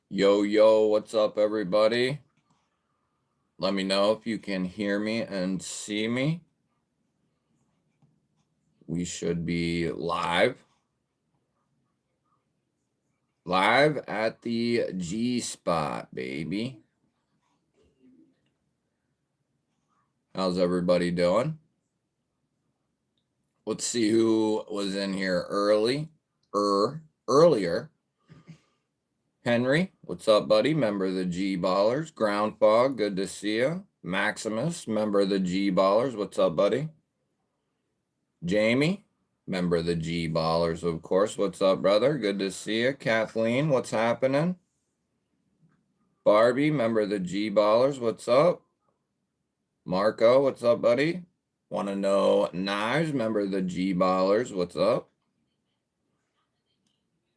Yo, yo, what's up, everybody? Let me know if you can hear me and see me. We should be live. Live at the G spot, baby. How's everybody doing? Let's see who was in here earlier. Henry, what's up, buddy? Member of the G Ballers. Ground Fog, good to see you. Maximus, member of the G Ballers. What's up, buddy? Jamie, member of the G Ballers, of course. What's up, brother? Good to see you. Kathleen, what's happening? Barbie, member of the G Ballers. What's up? Marco, what's up, buddy? Want to know Knives, member of the G Ballers. What's up?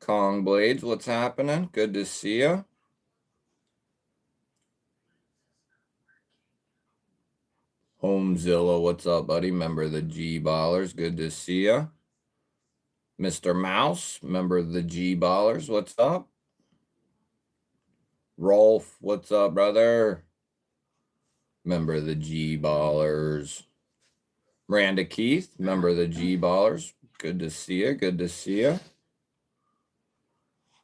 Kong Blades, what's happening? Good to see you. Homezilla, what's up, buddy? Member of the G Ballers. Good to see you. Mr. Mouse, member of the G Ballers. What's up? Rolf, what's up, brother? Member of the G Ballers. Miranda Keith, member of the G Ballers. Good to see you. Good to see you.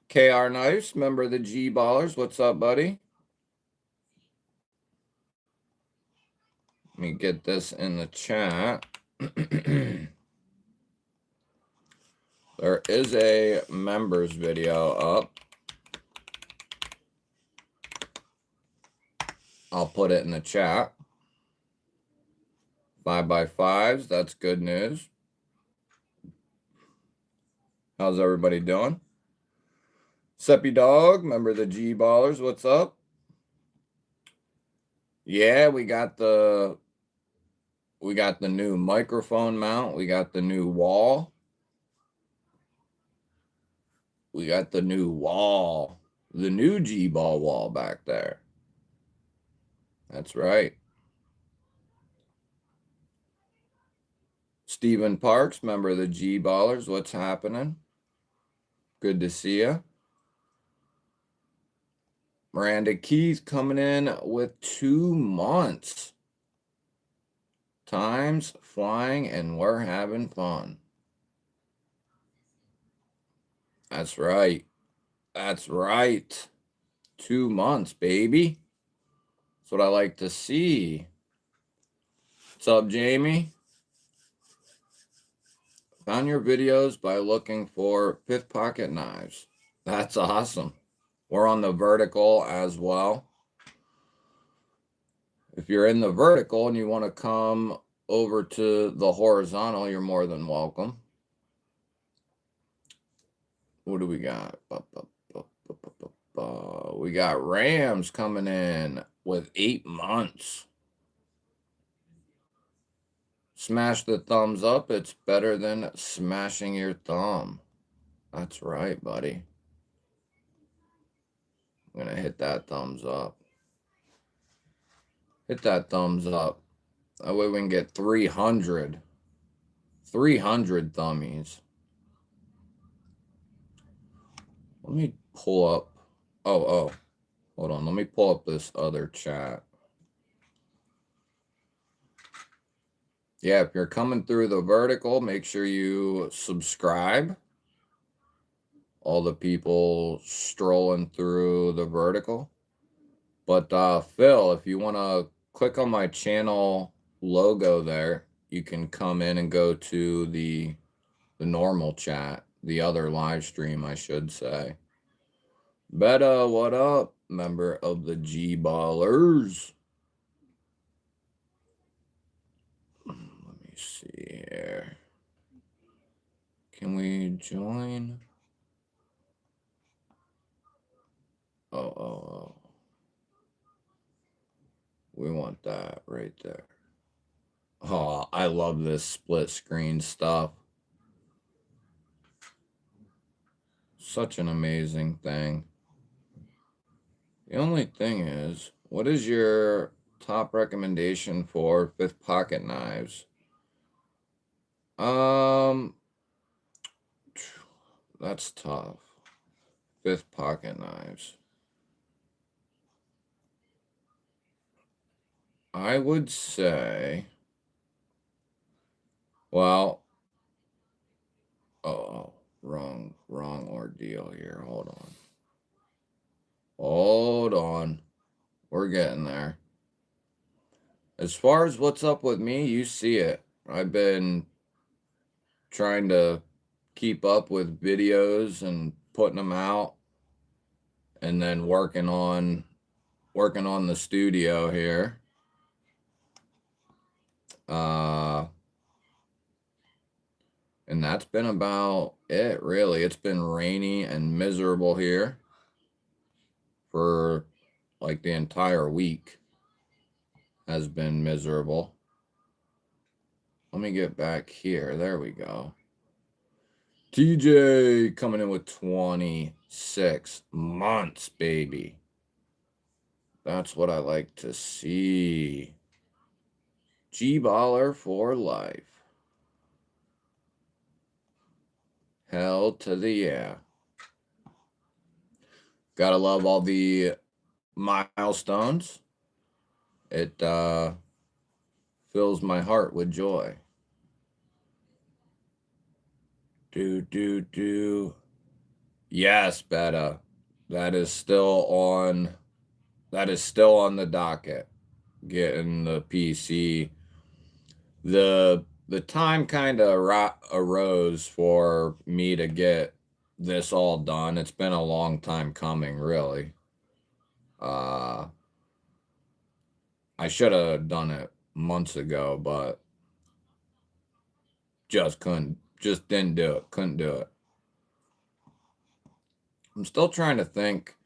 KR Nice, member of the G Ballers. What's up, buddy? Let me get this in the chat. There is a members video up. I'll put it in the chat. 5x5s, that's good news. How's everybody doing? Seppy Dog, member of the G Ballers, what's up? Yeah, we got the new microphone mount, we got the new wall. We got the new wall, the new G-Ball wall back there. That's right. Stephen Parks, member of the G-Ballers, what's happening? Good to see you. Miranda Keys coming in with 2 months. Time's flying and we're having fun. That's right. That's right. 2 months, baby. That's what I like to see. What's up, Jamie? Found your videos by looking for Fifth Pocket Knives. That's awesome. We're on the vertical as well. If you're in the vertical and you want to come over to the horizontal, you're more than welcome. What do we got? We got Rams coming in with 8 months. Smash the thumbs up. It's better than smashing your thumb. That's right, buddy. I'm going to hit that thumbs up. Hit that thumbs up. That way we can get 300. 300 thummies. Let me pull up. Oh. Hold on. Let me pull up this other chat. Yeah, if you're coming through the vertical, make sure you subscribe. All the people strolling through the vertical. But Phil, if you want to click on my channel logo there, you can come in and go to the normal chat, the other live stream, I should say. Betta, what up? Member of the G Ballers. Let me see here. Can we join? Oh. We want that right there. Oh, I love this split screen stuff. Such an amazing thing. The only thing is, what is your top recommendation for Fifth Pocket Knives? That's tough. Fifth Pocket Knives. I would say, well, oh, wrong ordeal here. Hold on. Hold on. We're getting there. As far as what's up with me, you see it. I've been trying to keep up with videos and putting them out, and then working on the studio here. And that's been about it, really. It's been rainy and miserable here for like the entire week. Has been miserable. Let me get back here. There we go. TJ coming in with 26 months, baby. That's what I like to see. G-baller for life. Hell to the yeah. Gotta love all the milestones. It fills my heart with joy. Yes, Betta. That is still on the docket. Getting the PC. The time kind of arose for me to get this all done. It's been a long time coming, really. I should have done it months ago, but just didn't do it. Couldn't do it. I'm still trying to think,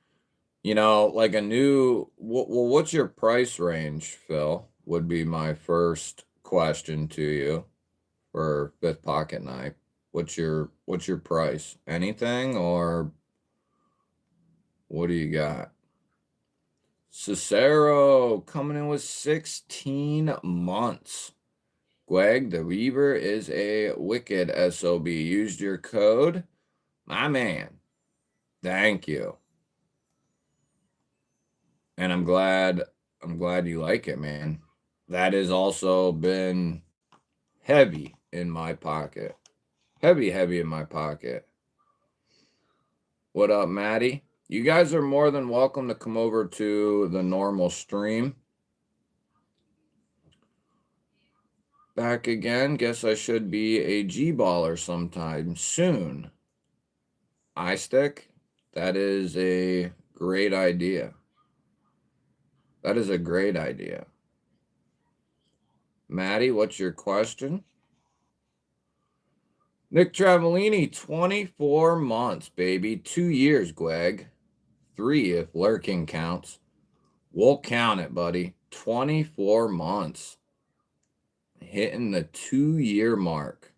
like a new, well, what's your price range, Phil? Would be my first question to you for fifth pocket knife. What's your price? Anything, or what do you got? Cicero coming in with 16 months. Greg, the Reaver is a wicked SOB. Used your code. My man. Thank you. And I'm glad you like it, man. That has also been heavy in my pocket. Heavy in my pocket. What up, Maddie? You guys are more than welcome to come over to the normal stream. Back again. Guess I should be a G-baller sometime soon. iStick, that is a great idea. That is a great idea. Maddie, what's your question? Nick Travellini, 24 months, baby. 2 years, Greg. 3 if lurking counts. We'll count it, buddy. 24 months. Hitting the 2-year mark.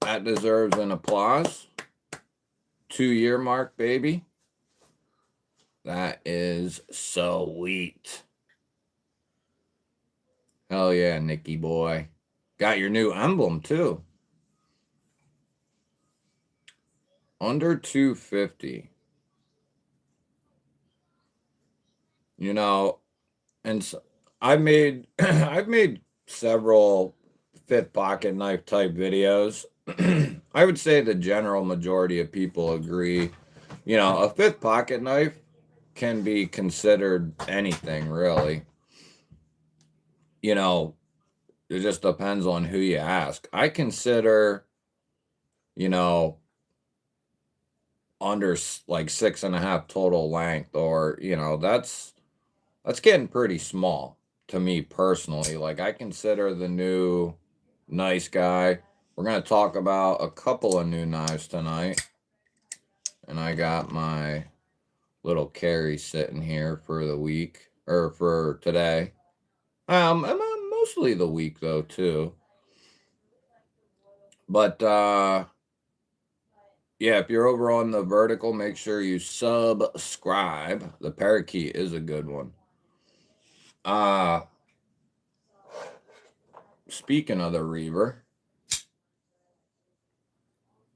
That deserves an applause. 2-year mark, baby. That is sweet. Hell yeah, Nicky boy. Got your new emblem, too. Under 250. And so I've made I've made several fifth pocket knife type videos. I would say the general majority of people agree. A fifth pocket knife can be considered anything, really. It just depends on who you ask. I consider, under like 6.5 total length, or that's getting pretty small to me personally. Like, I consider the new nice guy. We're going to talk about a couple of new knives tonight. And I got my little carry sitting here for the week, or for today. Mostly the week, though, too. But, yeah, if you're over on the vertical, make sure you subscribe. The parakeet is a good one. Speaking of the Reaver,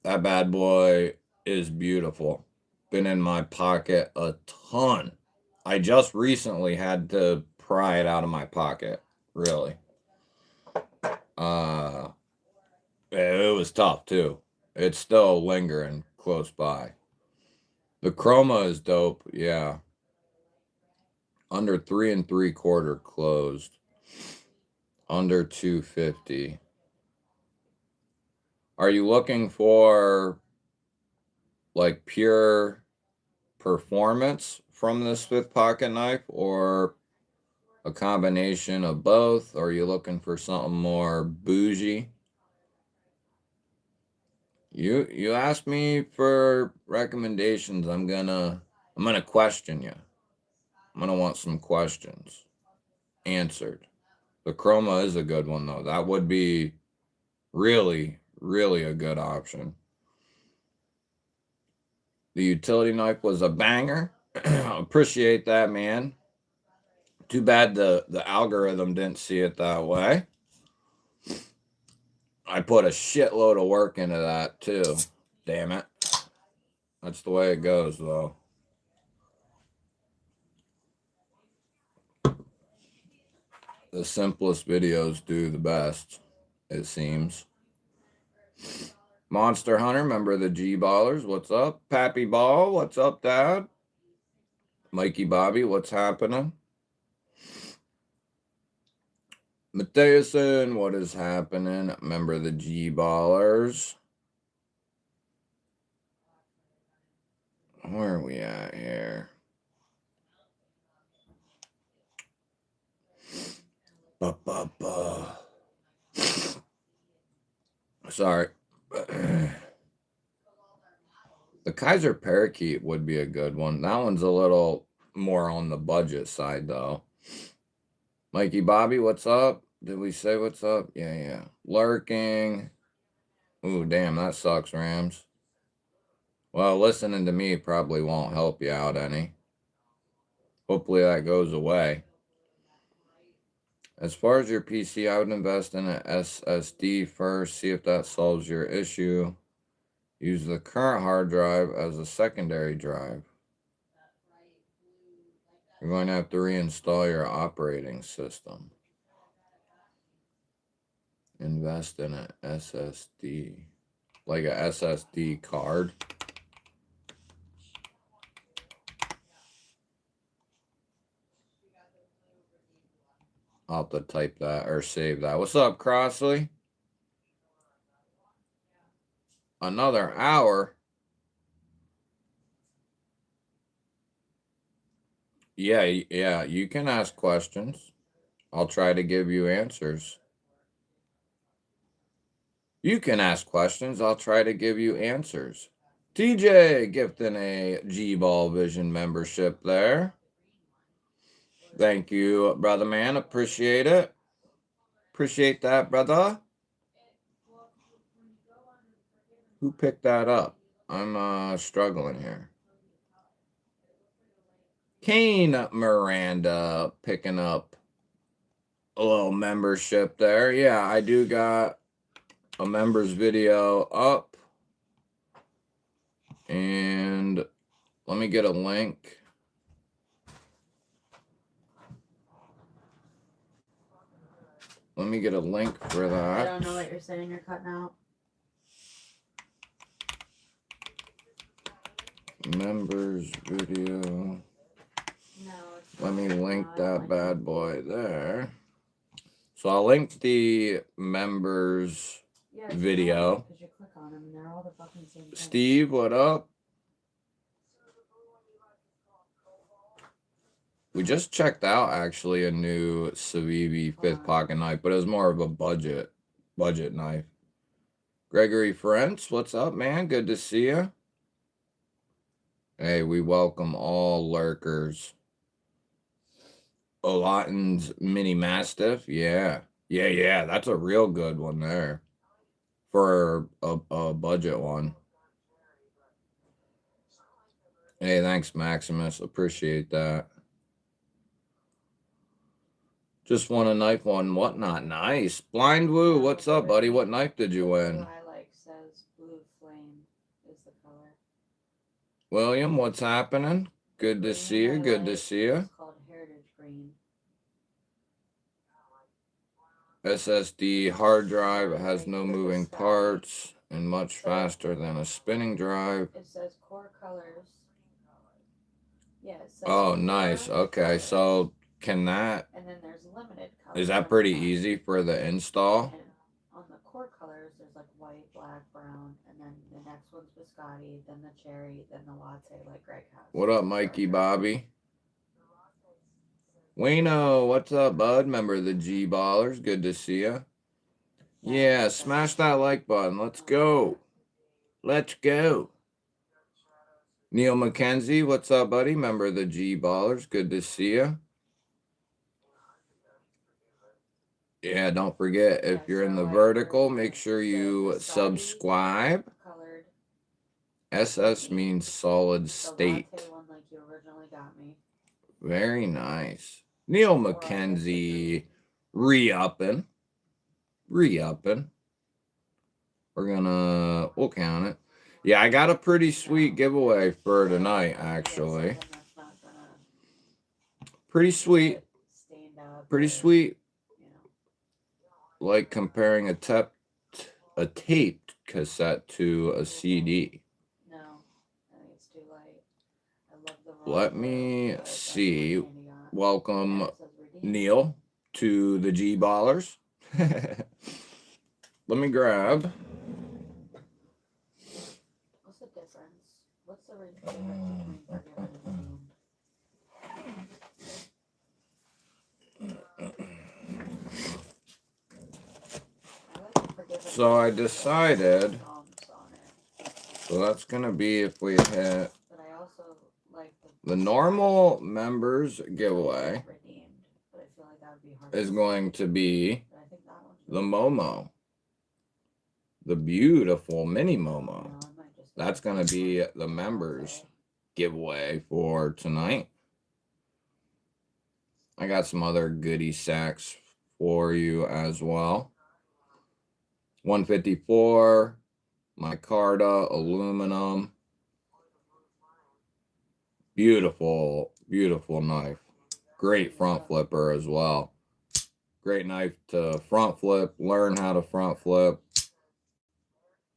that bad boy is beautiful. Been in my pocket a ton. I just recently had to pry it out of my pocket. Really. It was tough too. It's still lingering close by. The chroma is dope. Yeah. Under 3 3/4 closed. Under 250. Are you looking for like pure performance from this fifth pocket knife, or a combination of both? Or are you looking for something more bougie? You asked me for recommendations. I'm gonna question you. I'm gonna want some questions answered. The chroma is a good one though. That would be really, really a good option. The utility knife was a banger. Appreciate that, man. Too bad the algorithm didn't see it that way. I put a shitload of work into that too. Damn it. That's the way it goes though. The simplest videos do the best, it seems. Monster Hunter, member of the G-Ballers, what's up? Pappy Ball, what's up, Dad? Mikey Bobby, what's happening? Matthewson, what is happening? Member of the G-Ballers. Where are we at here? Sorry. The Kaiser Parakeet would be a good one. That one's a little more on the budget side, though. Mikey Bobby, what's up? Did we say what's up? Yeah. Lurking. Ooh, damn, that sucks, Rams. Well, listening to me probably won't help you out any. Hopefully that goes away. As far as your PC, I would invest in an SSD first, see if that solves your issue. Use the current hard drive as a secondary drive. You're going to have to reinstall your operating system. Invest in an SSD, like a SSD card. I'll have to type that or save that. What's up, Crossley? Another hour? Yeah, you can ask questions. I'll try to give you answers. You can ask questions. I'll try to give you answers. TJ gifting a GBall Vision membership there. Thank you, brother man. Appreciate it. Appreciate that, brother. Who picked that up? I'm struggling here. Kane Miranda picking up a little membership there. Yeah, I do got a members video up. And let me get a link. Let me get a link for that. I don't know what you're saying. You're cutting out. Members video. No. Let me link that bad boy there. So I'll link the members video. Because you click on them and they're all the fucking same thing. Steve, what up? We just checked out actually a new Civivi fifth pocket knife, but it was more of a budget knife. Gregory Frentz, what's up, man? Good to see you. Hey, we welcome all lurkers. Olatin's Mini Mastiff, yeah. That's a real good one there for a budget one. Hey, thanks, Maximus. Appreciate that. Just won a knife on Whatnot. Nice. Blind Woo, what's up, buddy? What knife did you win? I like says blue flame is the color. William, what's happening? Good to Green see you. Good to highlight see you. is called Heritage Green. SSD hard drive has no moving parts and much faster than a spinning drive. It says core colors. Yeah, it says Oh, nice. Okay, colors. so can that, and then there's limited colors. is that pretty easy for the install? And on the core colors, there's like white, black, brown, and then the next one's biscotti, then the cherry, then the latte, like Greg has. What up, Mikey Bobby? Wayno, what's up, bud? Member of the G Ballers. Good to see you. Yeah, smash that like button. Let's go. Let's go. Neil McKenzie, what's up, buddy? Member of the G Ballers. Good to see you. Yeah, don't forget, if you're in the vertical, make sure you subscribe. SS means solid state. Very nice. Neil McKenzie, re-upping. We'll count it. Yeah, I got a pretty sweet giveaway for tonight, actually. Pretty sweet. Pretty sweet. Like comparing a taped cassette to a CD. No, I think it's too light. I love the Let me see. Welcome, Neil, to the G Ballers. Let me grab. What's the difference? What's the difference between forgiven and redeemed? So I decided. So that's gonna be if we hit the normal members giveaway is going to be the Momo. The beautiful mini Momo. That's going to be the members giveaway for tonight. I got some other goodie sacks for you as well. 154, micarta, aluminum. Beautiful, beautiful knife. Great front flipper as well. Great knife to front flip, learn how to front flip.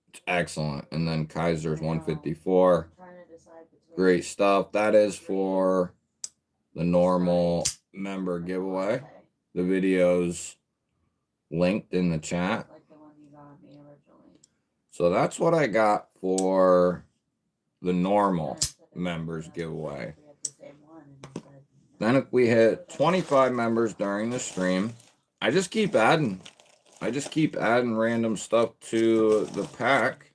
It's excellent. And then Kaiser's 154. Great stuff. That is for the normal member giveaway. The video's linked in the chat. So that's what I got for the normal members giveaway. Then if we hit 25 members during the stream, I just keep adding random stuff to the pack.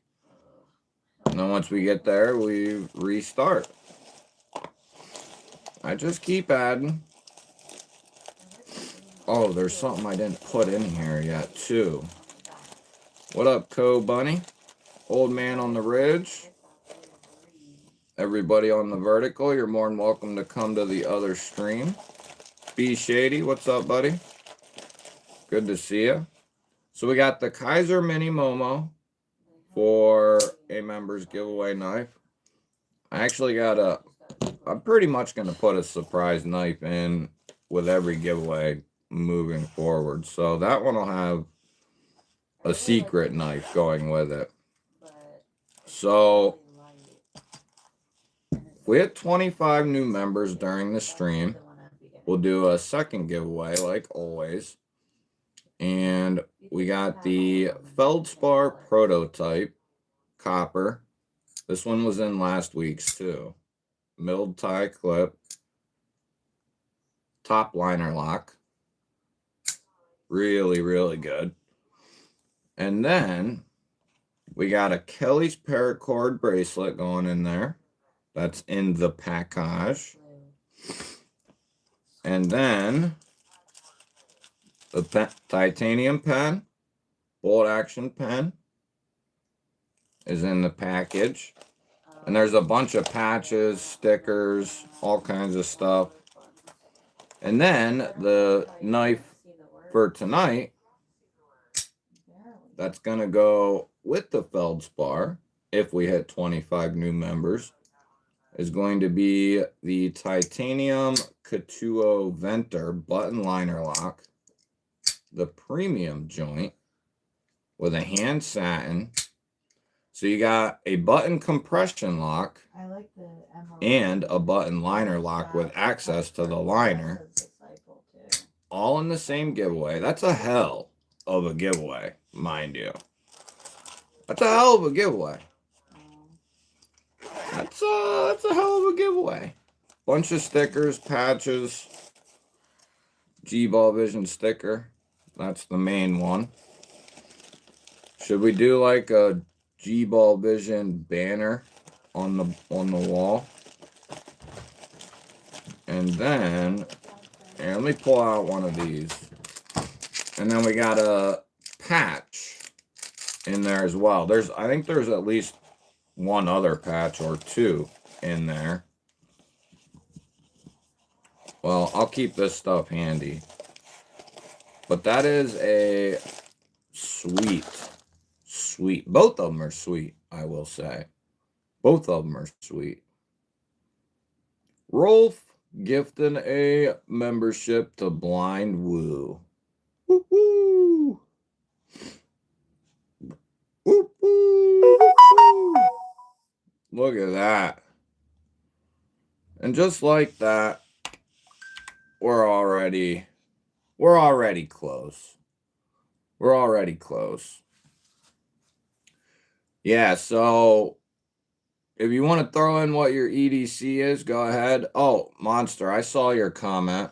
And then once we get there, we restart. I just keep adding. Oh, there's something I didn't put in here yet, too. What up, Co-Bunny? Old man on the ridge. Everybody on the vertical, you're more than welcome to come to the other stream. B Shady, what's up, buddy? Good to see you. So we got the Kaiser Mini Momo for a members giveaway knife. I actually got I'm pretty much going to put a surprise knife in with every giveaway moving forward. So that one will have a secret knife going with it. So if we hit 25 new members during the stream, we'll do a second giveaway like always. And we got the Feldspar prototype copper. This one was in last week's too. Milled tie clip. Top liner lock. Really, really good. And then we got a Kelly's paracord bracelet going in there. That's in the package. And then the titanium pen, bolt action pen is in the package. And there's a bunch of patches, stickers, all kinds of stuff. And then the knife for tonight, that's going to go with the Feldspar if we hit 25 new members. is going to be the titanium Katuo Venter button liner lock, the premium joint with a hand satin. So you got a button compression lock. I like the emerald. And a button liner lock with access to the liner. All in the same giveaway. That's a hell of a giveaway, mind you. That's a hell of a giveaway. That's a hell of a giveaway. Bunch of stickers, patches, GBall Vision sticker. That's the main one. Should we do like a GBall Vision banner on the wall? And then, here, let me pull out one of these. And then we got a patch in there as well. I think there's at least one other patch or two in there. Well, I'll keep this stuff handy. But that is a sweet. Both of them are sweet, I will say. Both of them are sweet. Rolf gifting a membership to Blind Woo. Woo-hoo. Woo-hoo. Look at that. And just like that, we're already close. We're already close. Yeah, so if you want to throw in what your EDC is, go ahead. Oh, Monster, I saw your comment.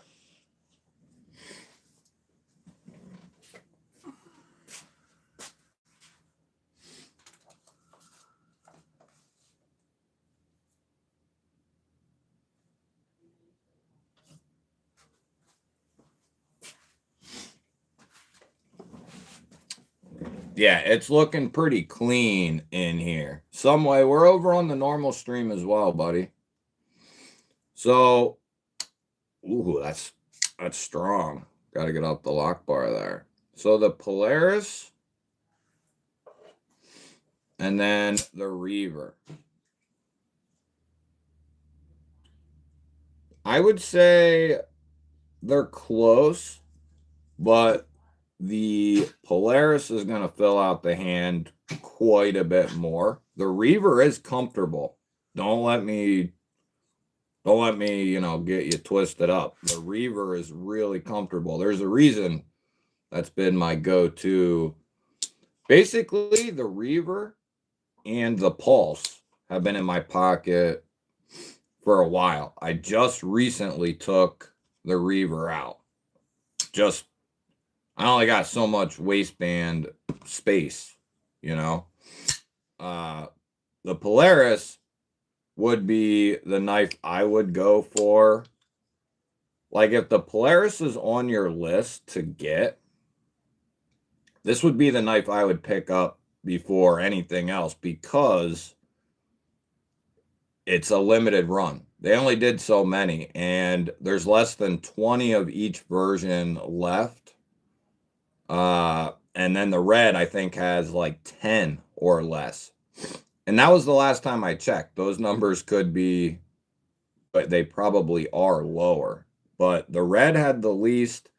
Yeah, it's looking pretty clean in here. Some way. We're over on the normal stream as well, buddy. So, ooh, that's strong. Got to get up the lock bar there. So the Polaris and then the Reaver. I would say they're close, but the Polaris is going to fill out the hand quite a bit more. The Reaver is comfortable. Don't let me, get you twisted up. The Reaver is really comfortable. There's a reason that's been my go-to. Basically, the Reaver and the Pulse have been in my pocket for a while. I just recently took the Reaver out. I only got so much waistband space, The Polaris would be the knife I would go for. Like, if the Polaris is on your list to get, this would be the knife I would pick up before anything else because it's a limited run. They only did so many, and there's less than 20 of each version left. And then the red, I think, has like 10 or less. And that was the last time I checked. Those numbers could be, but they probably are lower. But the red had the least,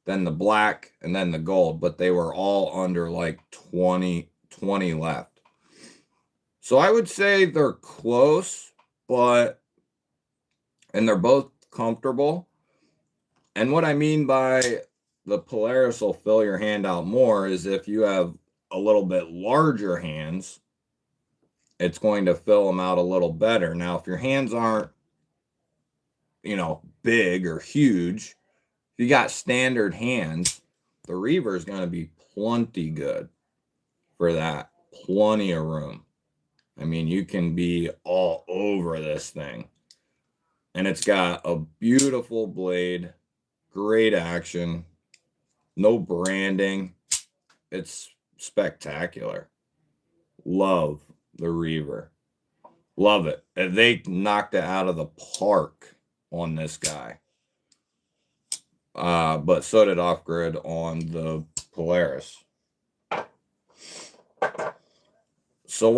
then the black, and then the gold. But they were all under like 20 left. So I would say they're close, and they're both comfortable. And what I mean by the Polaris will fill your hand out more is if you have a little bit larger hands, it's going to fill them out a little better. Now, if your hands aren't, big or huge, if you got standard hands, the Reaver is going to be plenty good for that. Plenty of room. I mean, you can be all over this thing. And it's got a beautiful blade, great action, no branding. It's spectacular. Love the Reaver. Love it. They knocked it out of the park on this guy. But so did Off Grid on the Polaris. So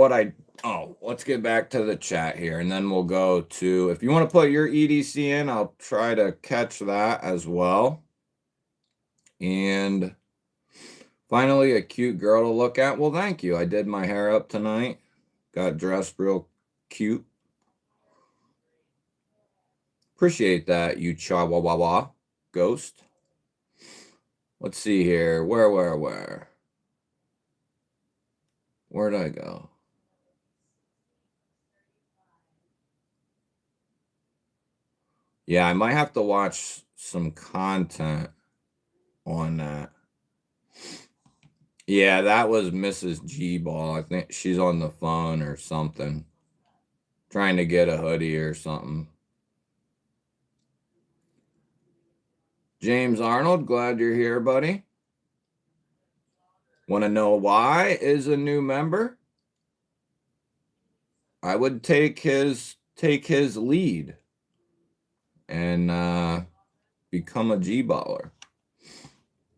let's get back to the chat here, and then we'll go to, if you want to put your EDC in, I'll try to catch that as well. And finally, a cute girl to look at. Well, thank you. I did my hair up tonight. Got dressed real cute. Appreciate that, you chihuahua ghost. Let's see here. Where? Where'd I go? Yeah, I might have to watch some content on that. Yeah, that was Mrs. GBall. I think she's on the phone or something. Trying to get a hoodie or something. James Arnold, glad you're here, buddy. Want to know why is a new member? I would take his lead and become a G-baller.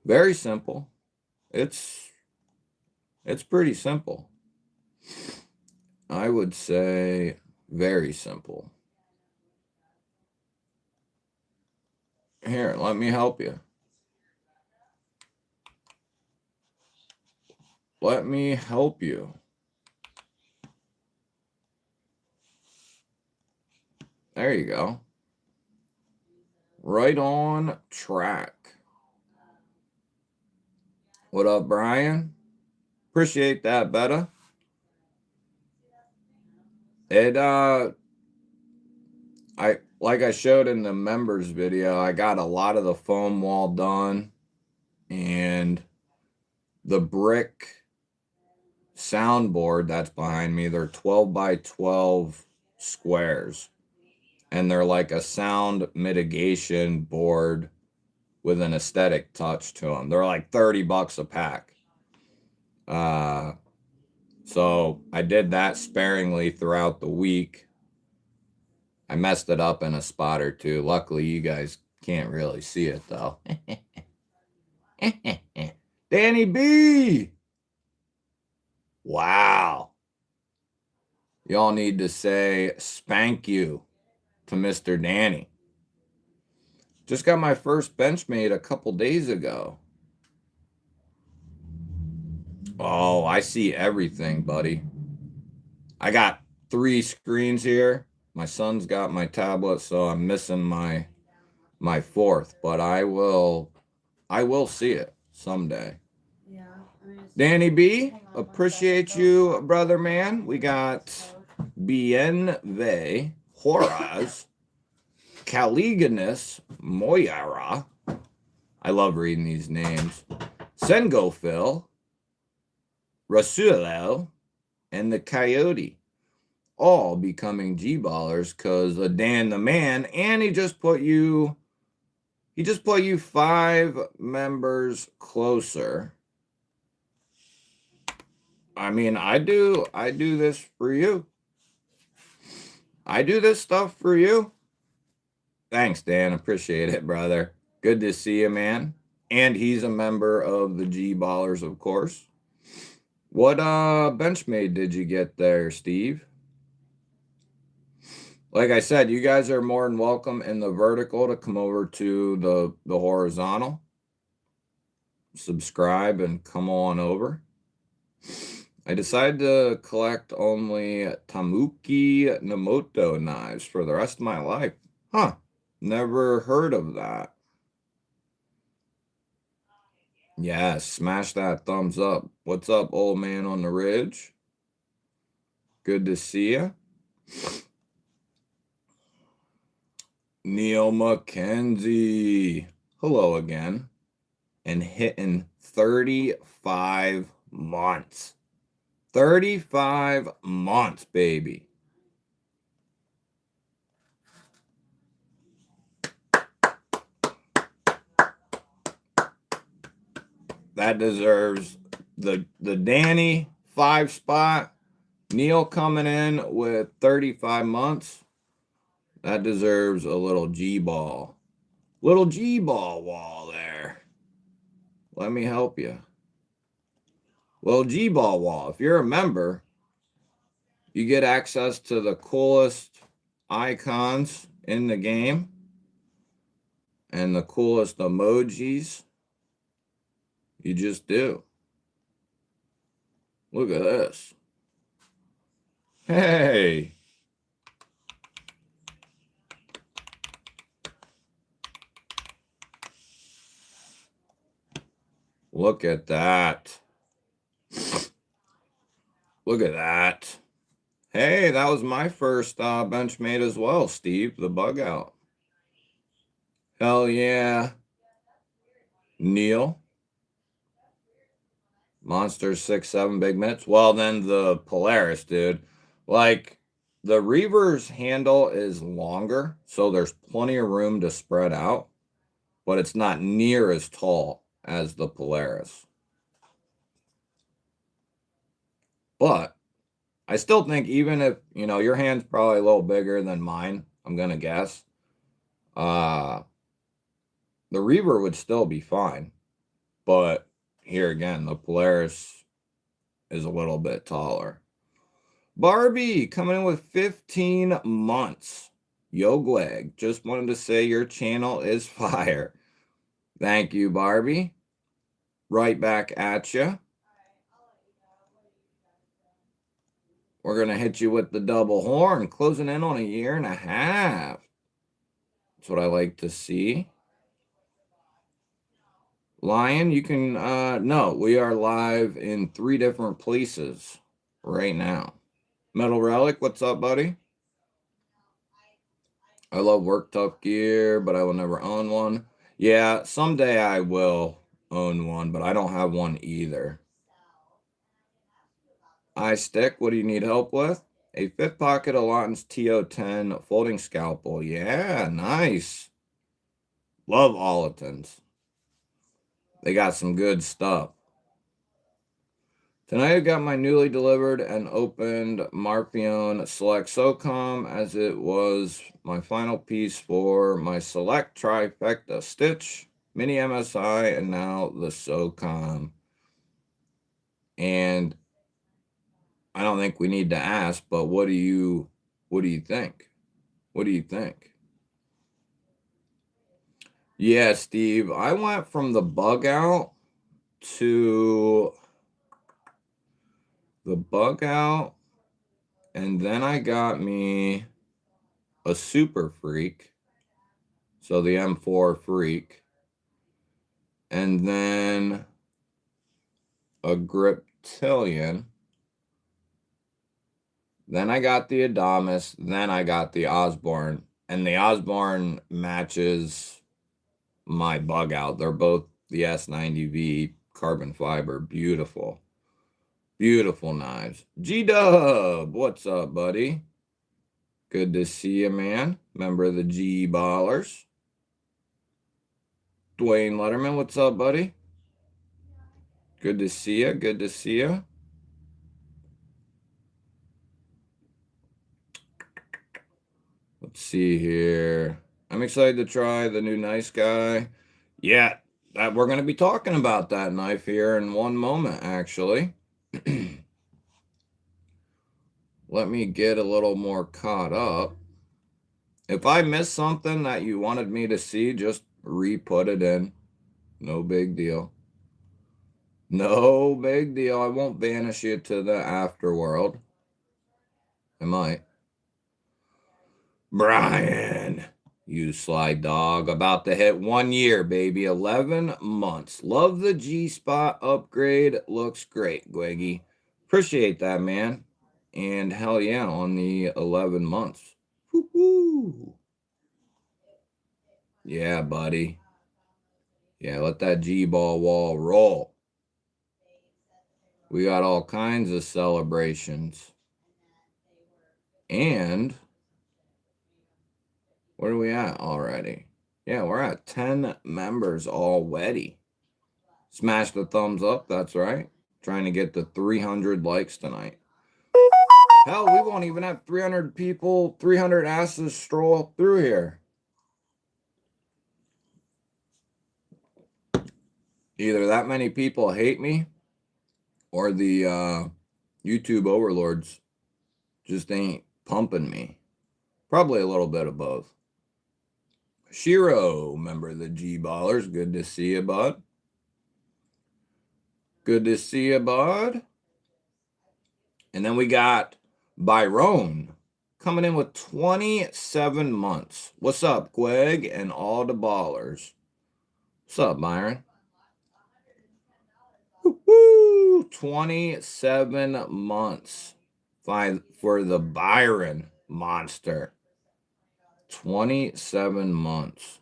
Very simple. It's pretty simple. I would say very simple. Here, let me help you. Let me help you. There you go. Right on track. What up, Brian? Appreciate that, Betta. Like I showed in the members video, I got a lot of the foam wall done, and the brick soundboard that's behind me, they're 12 by 12 squares, and they're like a sound mitigation board with an aesthetic touch to them. They're like $30 a pack. So I did that sparingly throughout the week. I messed it up in a spot or two. Luckily, you guys can't really see it, though. Danny B! Wow. Y'all need to say spank you to Mr. Danny. Just got my first Benchmade a couple days ago. Oh, I see everything, buddy. I got 3 screens here. My son's got my tablet, so I'm missing my 4th, but I will see it someday. Yeah. Danny B, appreciate you, brother man. We got Bien Ve, Horaz, Caliganus, Moyara. I love reading these names. Sengo Phil, Rasulo, and the Coyote. All becoming G-ballers because of Dan the man, and he just put you 5 members closer. I mean, I do this for you. I do this stuff for you. Thanks, Dan. Appreciate it, brother. Good to see you, man. And he's a member of the G-ballers, of course. What Benchmade did you get there, Steve? Like I said, you guys are more than welcome in the vertical to come over to the horizontal. Subscribe and come on over. I decided to collect only Tamuki Namoto knives for the rest of my life. Huh. Never heard of that. Yeah, smash that thumbs up. What's up, old man on the ridge? Good to see you. Neil McKenzie. Hello again. And hitting 35 months. 35 months, baby. That deserves the Danny 5 spot. Neil coming in with 35 months. That deserves a little G-ball. Little G-ball wall there. Let me help you. Little G-ball wall. If you're a member, You get access to the coolest icons in the game and the coolest emojis. You just do. Look at this. Hey. Look at that. Look at that. Hey, that was my first Benchmade as well, Steve, the bug out. Hell yeah. Neil. Monster 6-7 big mitts. Well, then the Polaris, dude. Like, the Reaver's handle is longer, so there's plenty of room to spread out, but it's not near as tall as the Polaris. But I still think even if, you know, your hand's probably a little bigger than mine, I'm going to guess, the Reaver would still be fine. But here again, the Polaris is a little bit taller. Barbie coming in with 15 months. Yo, Gweg, just wanted to say your channel is fire. Thank you, Barbie. Right back at you. We're going to hit you with the double horn, closing in on 1.5 years. That's what I like to see. Lion, you can, no, we are live in 3 different places right now. Metal Relic, what's up, buddy? I love work tough gear, but I will never own one. Yeah, someday I will own one, but I don't have one either. Stick, what do you need help with? A 5th pocket Alliance TO10 folding scalpel. Yeah, nice. Love Olitons. They got some good stuff. Tonight I got my newly delivered and opened Marpion Select SOCOM, as it was my final piece for my Select Trifecta Stitch, Mini MSI, and now the SOCOM. And I don't think we need to ask, but what do you think? What do you think? Yeah, Steve, I went from the bug out to the bug out, and then I got me a Super Freak, so the M4 Freak, and then a Griptilian. Then I got the Adamas, then I got the Osborne, and the Osborne matches my bug out. They're both the S90V carbon fiber. Beautiful. Beautiful knives. G-Dub, what's up, buddy? Good to see you, man. Member of the G Ballers. Dwayne Letterman, what's up, buddy? Good to see you. Good to see you. Let's see here. I'm excited to try the new Nice Guy. Yeah, we're going to be talking about that knife here in one moment, actually. Let me get a little more caught up. If I missed something that you wanted me to see, just re-put it in. No big deal. No big deal. I won't banish you to the afterworld. I might. Brian, you sly dog. About to hit 1 year, baby. 11 months. Love the G-Spot upgrade. Looks great, Gweggy. Appreciate that, man. And hell yeah, on the 11 months. Woo-hoo. Yeah, buddy. Yeah, let that G-ball wall roll. We got all kinds of celebrations. And where are we at already? Yeah, we're at 10 members already. Smash the thumbs up, that's right. Trying to get to 300 likes tonight. Hell, we won't even have 300 people, 300 asses stroll through here. Either that many people hate me or the YouTube overlords just ain't pumping me. Probably a little bit of both. Shiro, member of the G-Ballers. Good to see you, bud. Good to see you, bud. And then we got Byron coming in with 27 months. What's up, Greg and all the ballers? What's up, Byron? Woo! 27 months. Fine for the Byron monster. 27 months.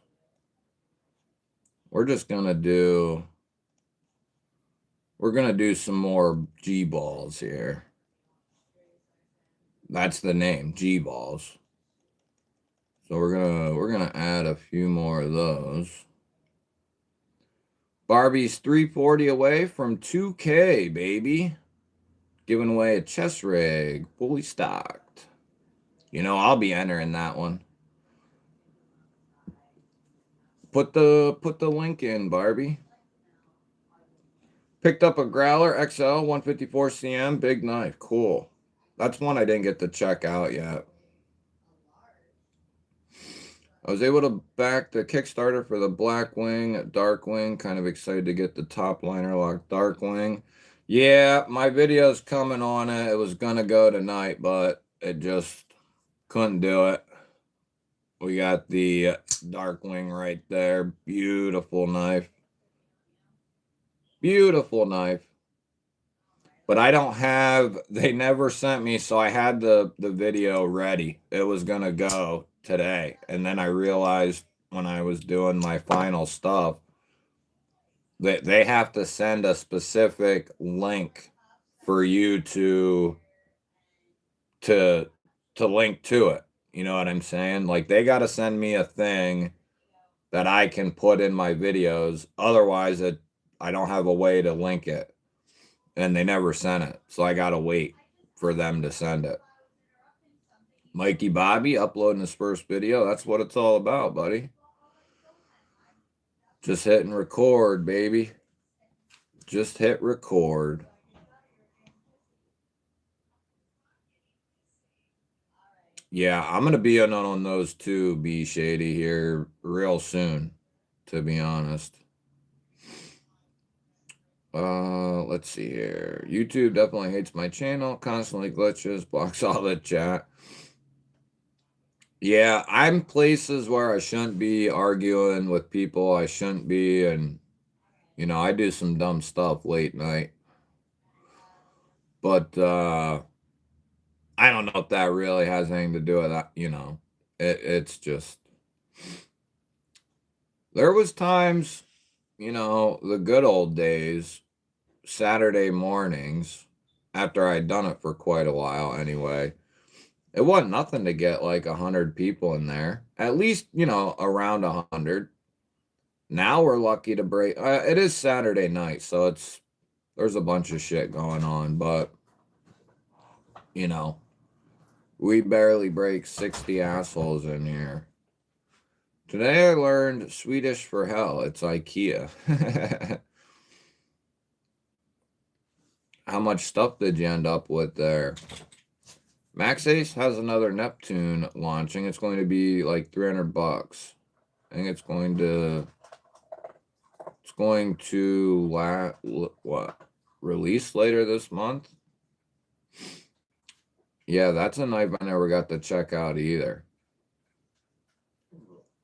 We're gonna do some more G balls here. That's the name, G balls. So we're gonna add a few more of those. Barbie's 340 away from 2K, baby. Giving away a chest rig, fully stocked. You know, I'll be entering that one. Put the link in, Barbie. Picked up a Growler XL 154 cm, big knife. Cool. That's one I didn't get to check out yet. I was able to back the Kickstarter for the Blackwing, Darkwing. Kind of excited to get the top liner lock Darkwing. Yeah, my video's coming on it. It was going to go tonight, but it just couldn't do it. We got the Darkwing right there. Beautiful knife. Beautiful knife. But I don't have, they never sent me, so I had the video ready. It was going to go today. And then I realized when I was doing my final stuff that they have to send a specific link for you to link to it. You know what I'm saying? Like they got to send me a thing that I can put in my videos. Otherwise, I don't have a way to link it. And they never sent it. So I got to wait for them to send it. Mikey Bobby uploading his first video. That's what it's all about, buddy. Just hitting record, baby. Just hit record. Yeah, I'm going to be on those too, B Shady, here real soon, to be honest. Let's see here. YouTube definitely hates my channel, constantly glitches, blocks all the chat. Yeah, I'm places where I shouldn't be arguing with people. I shouldn't be, and you know, I do some dumb stuff late night. But I don't know if that really has anything to do with that, you know. It's just there was times, you know, the good old days, Saturday mornings, after I'd done it for quite a while anyway. It wasn't nothing to get like 100 people in there. At least, you know, around 100. Now we're lucky to break. It is Saturday night, so there's a bunch of shit going on, but you know, we barely break 60 assholes in here. Today I learned Swedish for hell. It's IKEA. How much stuff did you end up with there? Max Ace has another Neptune launching. It's going to be like $300. I think it's going to release later this month. Yeah, that's a knife I never got to check out either.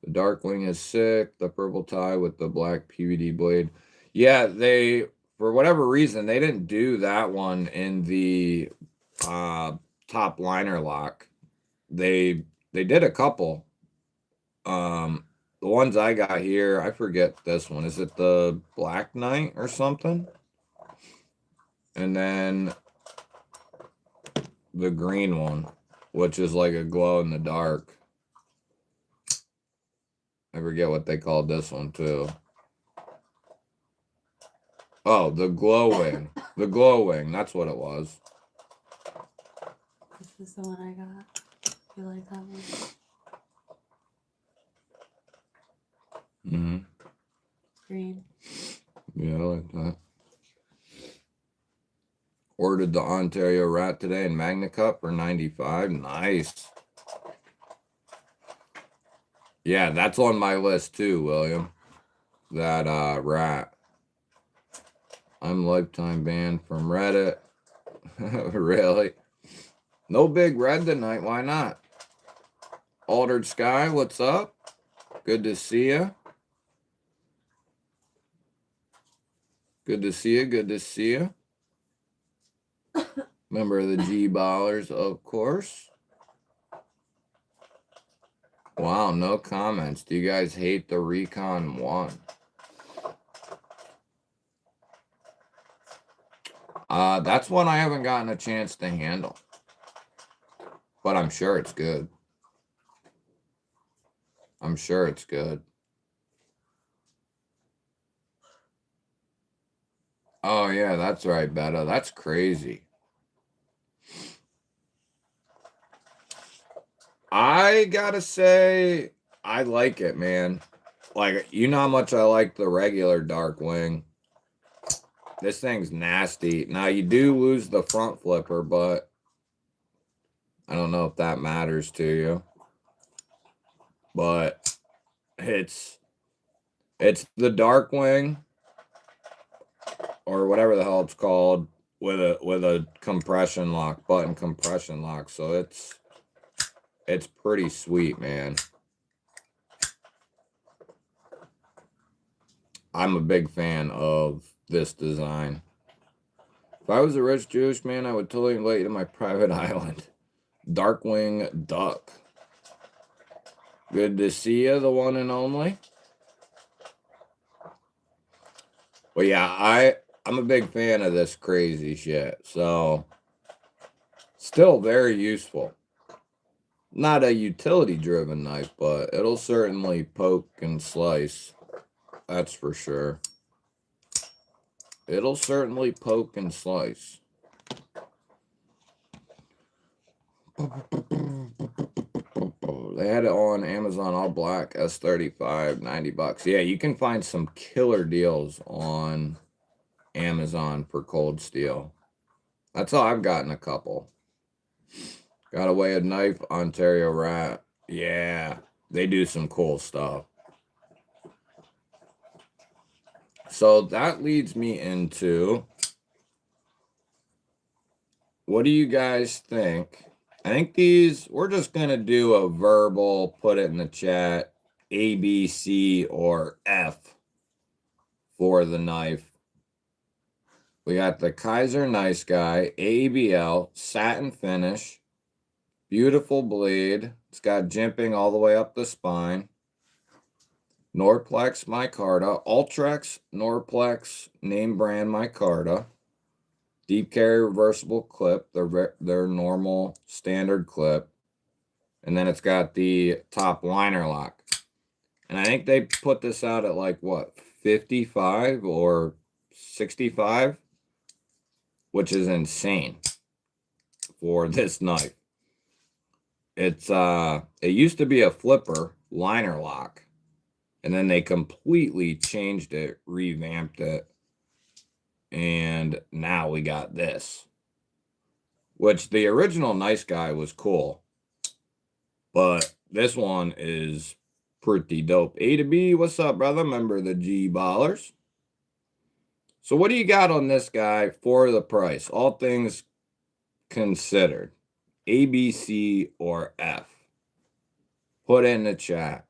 The Darkwing is sick. The purple tie with the black PVD blade. Yeah, they, for whatever reason, they didn't do that one in the top liner lock. They did a couple. The ones I got here, I forget this one. Is it the Black Knight or something? And then the green one, which is like a glow in the dark. I forget what they called this one too. Oh, the glowing. The glowing, that's what it was. This is the one I got. You like that one? Mm-hmm. Green. Yeah, I like that. Ordered the Ontario Rat today in Magna Cup for 95. Nice. Yeah, that's on my list too, William. That rat. I'm lifetime banned from Reddit. Really? No big red tonight. Why not? Altered Sky, what's up? Good to see you. Good to see you. Good to see you. Member of the G-Ballers, of course. Wow, no comments. Do you guys hate the Recon 1? That's one I haven't gotten a chance to handle. But I'm sure it's good. I'm sure it's good. Oh, yeah, that's right, Betta. That's crazy. I gotta say, I like it, man. Like, you know how much I like the regular Darkwing. This thing's nasty. Now, you do lose the front flipper, but I don't know if that matters to you. But it's the Darkwing, or whatever the hell it's called, with a compression lock, button compression lock. So it's pretty sweet, man. I'm a big fan of this design. If I was a rich Jewish man, I would totally invite you to my private island. Darkwing Duck. Good to see you, the one and only. Well, yeah, I'm a big fan of this crazy shit. So, still very useful. Not a utility-driven knife, but it'll certainly poke and slice. That's for sure. It'll certainly poke and slice. They had it on Amazon all black, S35, 90 bucks. Yeah, you can find some killer deals on Amazon for cold steel. That's how I've gotten a couple. Got away a knife, Ontario Rat. Yeah, they do some cool stuff. So that leads me into, what do you guys think? I think we're just going to do a verbal, put it in the chat, A, B, C, or F for the knife. We got the Kaiser Nice Guy, ABL, satin finish, beautiful blade. It's got jimping all the way up the spine. Norplex micarta, Ultrex Norplex name brand micarta. Deep carry reversible clip, their normal standard clip. And then it's got the top liner lock. And I think they put this out at like, what, 55 or 65? Which is insane for this knife. It used to be a flipper liner lock. And then they completely changed it, revamped it. And now we got this. Which the original Nice Guy was cool. But this one is pretty dope. A to B, what's up, brother? Member of the G-Ballers. So what do you got on this guy for the price? All things considered. A, B, C, or F? Put it in the chat.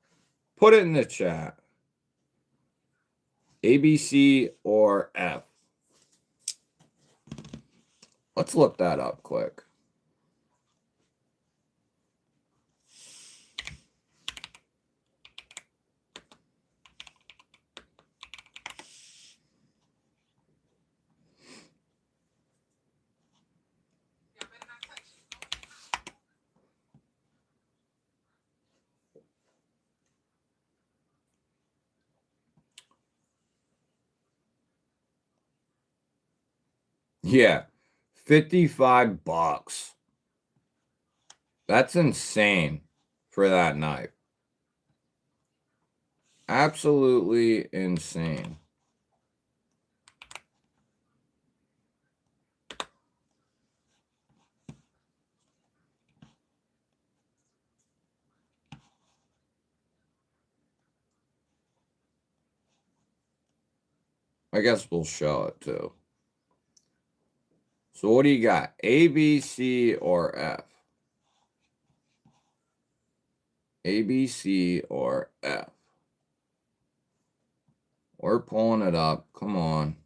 Put it in the chat. A, B, C, or F? Let's look that up quick. Yeah, 55 bucks. That's insane for that knife. Absolutely insane. I guess we'll show it too. So what do you got? A, B, C, or F? A, B, C, or F? We're pulling it up. Come on.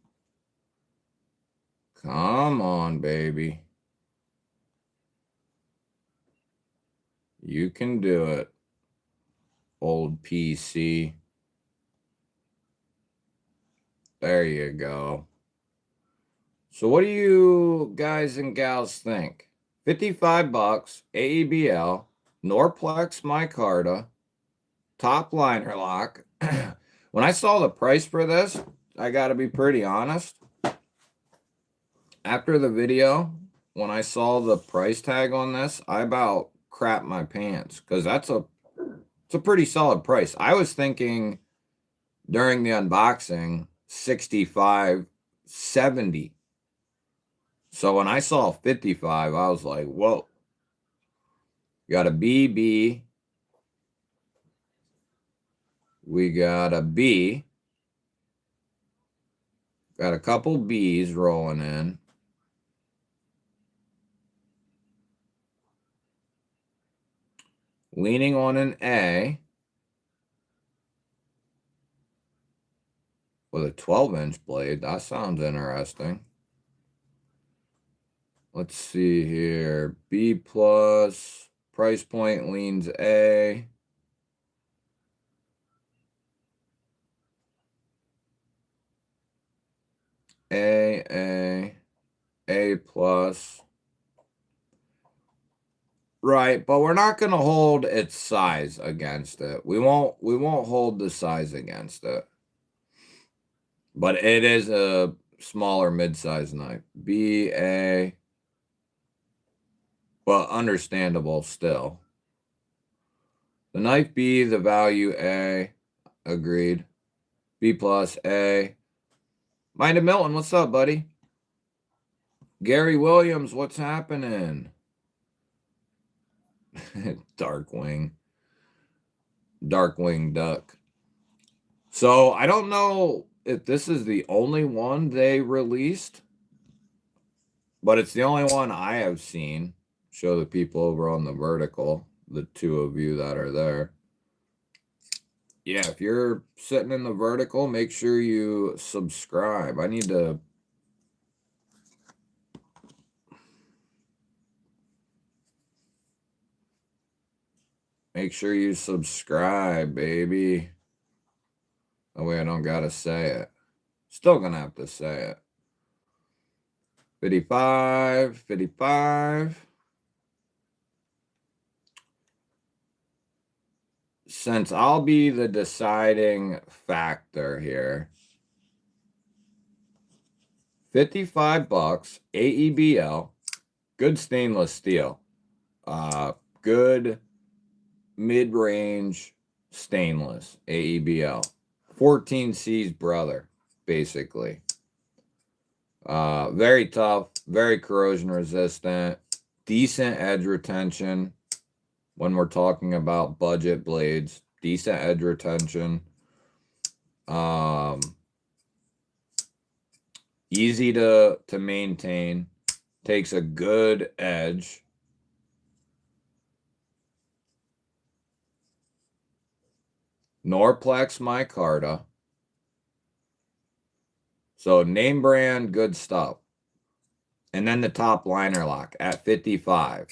Come on, baby. You can do it, old PC. There you go. So what do you guys and gals think? 55 bucks, AEBL, Norplex micarta, top liner lock. When I saw the price for this, I got to be pretty honest. After the video, when I saw the price tag on this, I about crap my pants because it's a pretty solid price. I was thinking during the unboxing 65, 70. So when I saw 55, I was like, whoa. Got a BB. We got a B. Got a couple B's rolling in. Leaning on an A. With a 12-inch blade. That sounds interesting. Let's see here. B plus. Price point leans A. A plus. Right, but we're not going to hold its size against it. We won't hold the size against it. But it is a smaller mid-size knife. BA, but understandable still. The knife B, the value A, agreed. B plus A. Mind of Milton, what's up, buddy? Gary Williams, what's happening? Darkwing Duck. So I don't know if this is the only one they released, but it's the only one I have seen. Show the people over on the vertical, the two of you that are there. Yeah, if you're sitting in the vertical, make sure you subscribe. I need to make sure you subscribe, baby. That way I don't gotta say it. Still gonna have to say it. 55, 55. Since I'll be the deciding factor here, 55 bucks, AEBL, good stainless steel, good mid-range stainless, AEBL, 14C's brother, basically. Very tough, very corrosion resistant, decent edge retention. When we're talking about budget blades, decent edge retention. Easy to maintain. Takes a good edge. Norplex micarta. So name brand, good stuff. And then the top liner lock at 55.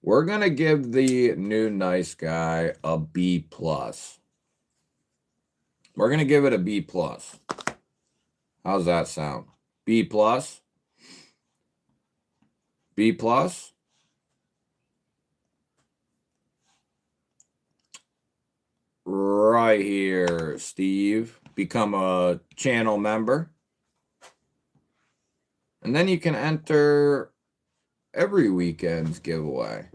We're going to give the new nice guy a B plus. We're going to give it a B plus. How's that sound? B plus? B plus? Right here, Steve. Become a channel member. And then you can enter every weekend's giveaway.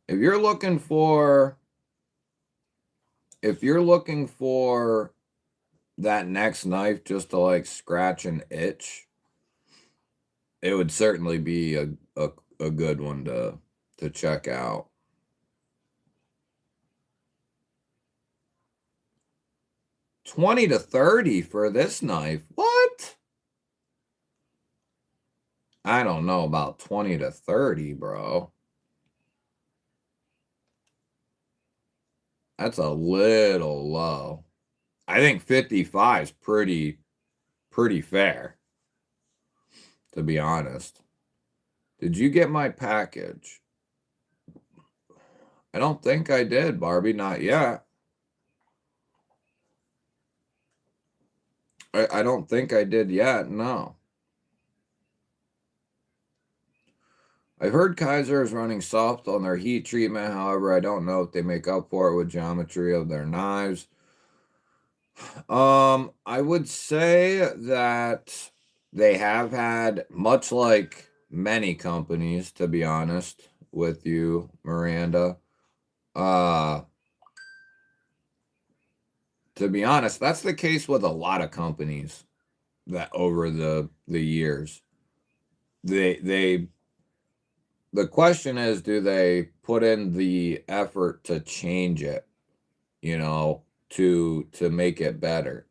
If you're looking for that next knife just to like scratch an itch, it would certainly be a good one to check out. $20 to $30 for this knife. What? I don't know about 20 to 30, bro. That's a little low. I think 55 is pretty fair, to be honest. Did you get my package? I don't think I did, Barbie. Not yet. I don't think I did yet. No. I've heard Kaiser is running soft on their heat treatment. However, I don't know if they make up for it with geometry of their knives. I would say that they have had, much like many companies, to be honest with you, Miranda. To be honest, that's the case with a lot of companies that over the years. They the question is, do they put in the effort to change it, to make it better?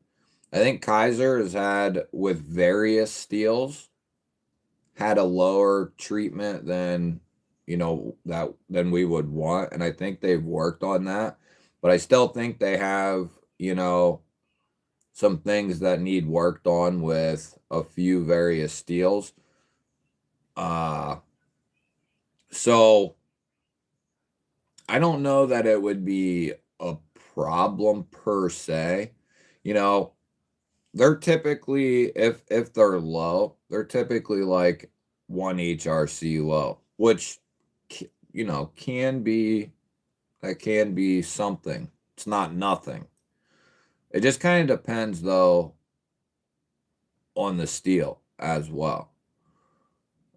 I think Kaiser has had, with various steels, had a lower treatment than than we would want, and I think they've worked on that. But I still think they have, some things that need worked on with a few various steels. Uh so I don't know that it would be a problem per se. You know, they're typically, if they're low, they're typically like 1 HRC low, which can be, that can be something. It's not nothing. It just kind of depends though on the steel as well.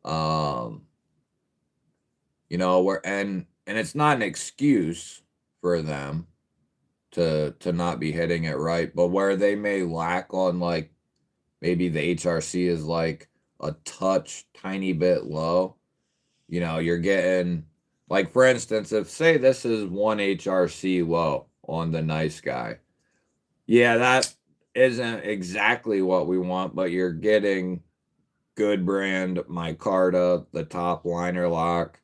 Um, where and it's not an excuse for them to not be hitting it right, but where they may lack on, like, maybe the HRC is like a touch tiny bit low. You're getting, like, for instance, if say this is 1 HRC low on the nice guy. Yeah, that isn't exactly what we want, but you're getting good brand micarta, the top liner lock.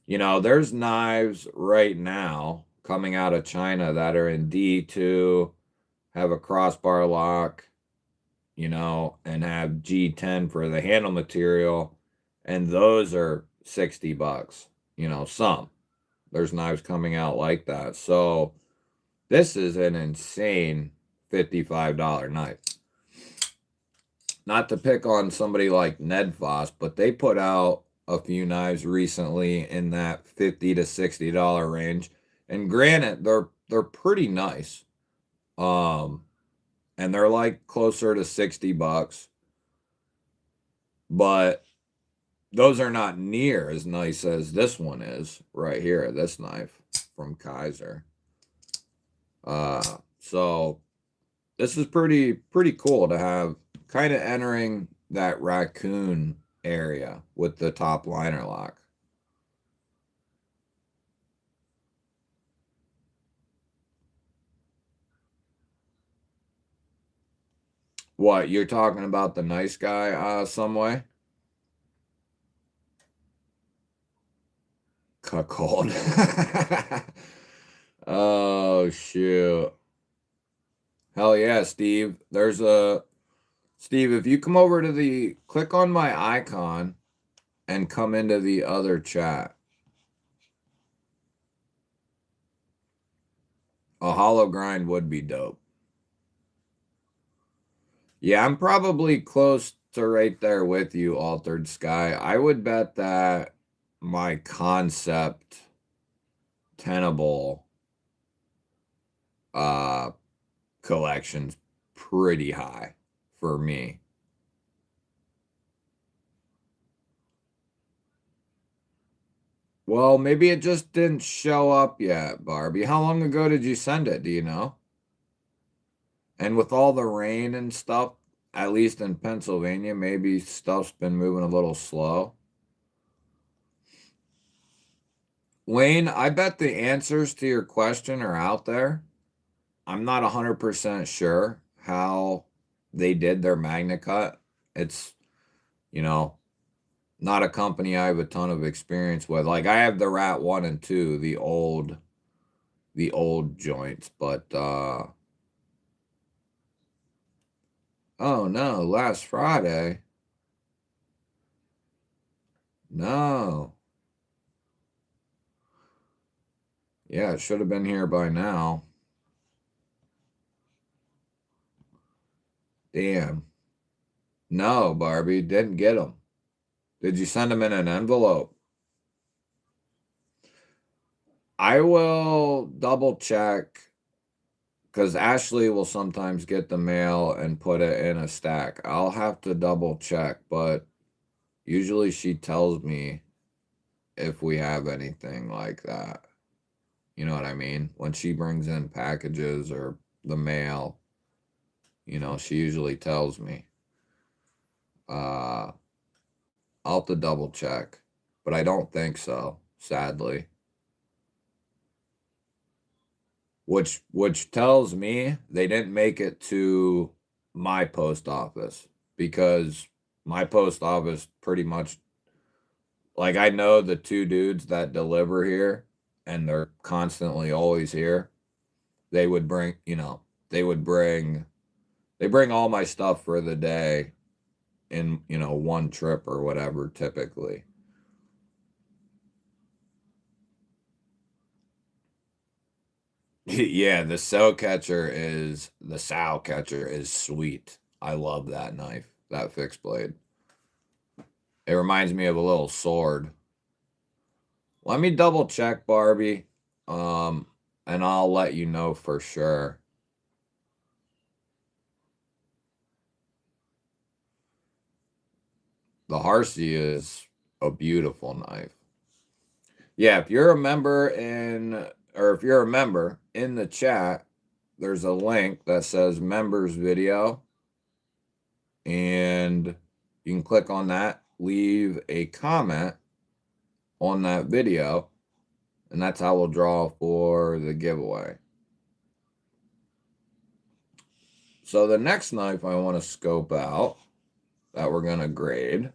There's knives right now coming out of China that are in D2, have a crossbar lock, and have G10 for the handle material, and those are $60. Some. There's knives coming out like that. So this is an insane $55 knife. Not to pick on somebody like Ned Foss, but they put out a few knives recently in that $50 to $60 range. And granted, they're pretty nice. And they're like closer to $60. But those are not near as nice as this one is right here, this knife from Kaiser. So this is pretty cool to have, kind of entering that raccoon area with the top liner lock. What, you're talking about the nice guy some way? Cuckold. Oh shoot. Hell yeah, Steve. Steve, if you come over to click on my icon and come into the other chat. A hollow grind would be dope. Yeah, I'm probably close to right there with you, Altered Sky. I would bet that my concept tenable uh collection's pretty high for me. Well, maybe it just didn't show up yet, Barbie. How long ago did you send it? Do you know? And with all the rain and stuff, at least in Pennsylvania, maybe stuff's been moving a little slow. Wayne, I bet the answers to your question are out there. I'm not 100% sure how they did their magna cut. It's, you know, not a company I have a ton of experience with. Like I have the Rat 1 and 2, the old joints, but oh no, last Friday. No. Yeah, it should have been here by now. Damn. No, Barbie, didn't get them. Did you send them in an envelope? I will double check because Ashley will sometimes get the mail and put it in a stack. I'll have to double check, but usually she tells me if we have anything like that. You know what I mean? When she brings in packages or the mail, she usually tells me. Uh, I'll have to double check, but I don't think so, sadly. Which tells me they didn't make it to my post office because my post office pretty much, like, I know the two dudes that deliver here and they're constantly always here. They would bring, they would bring they bring all my stuff for the day in, one trip or whatever typically. Yeah, the sow catcher is sweet. I love that knife, that fixed blade. It reminds me of a little sword. Let me double check, Barbie. Um, and I'll let you know for sure. The Harsey is a beautiful knife. Yeah, if you're a member in the chat, there's a link that says members video, and you can click on that, leave a comment on that video, and that's how we'll draw for the giveaway. So the next knife I want to scope out that we're going to grade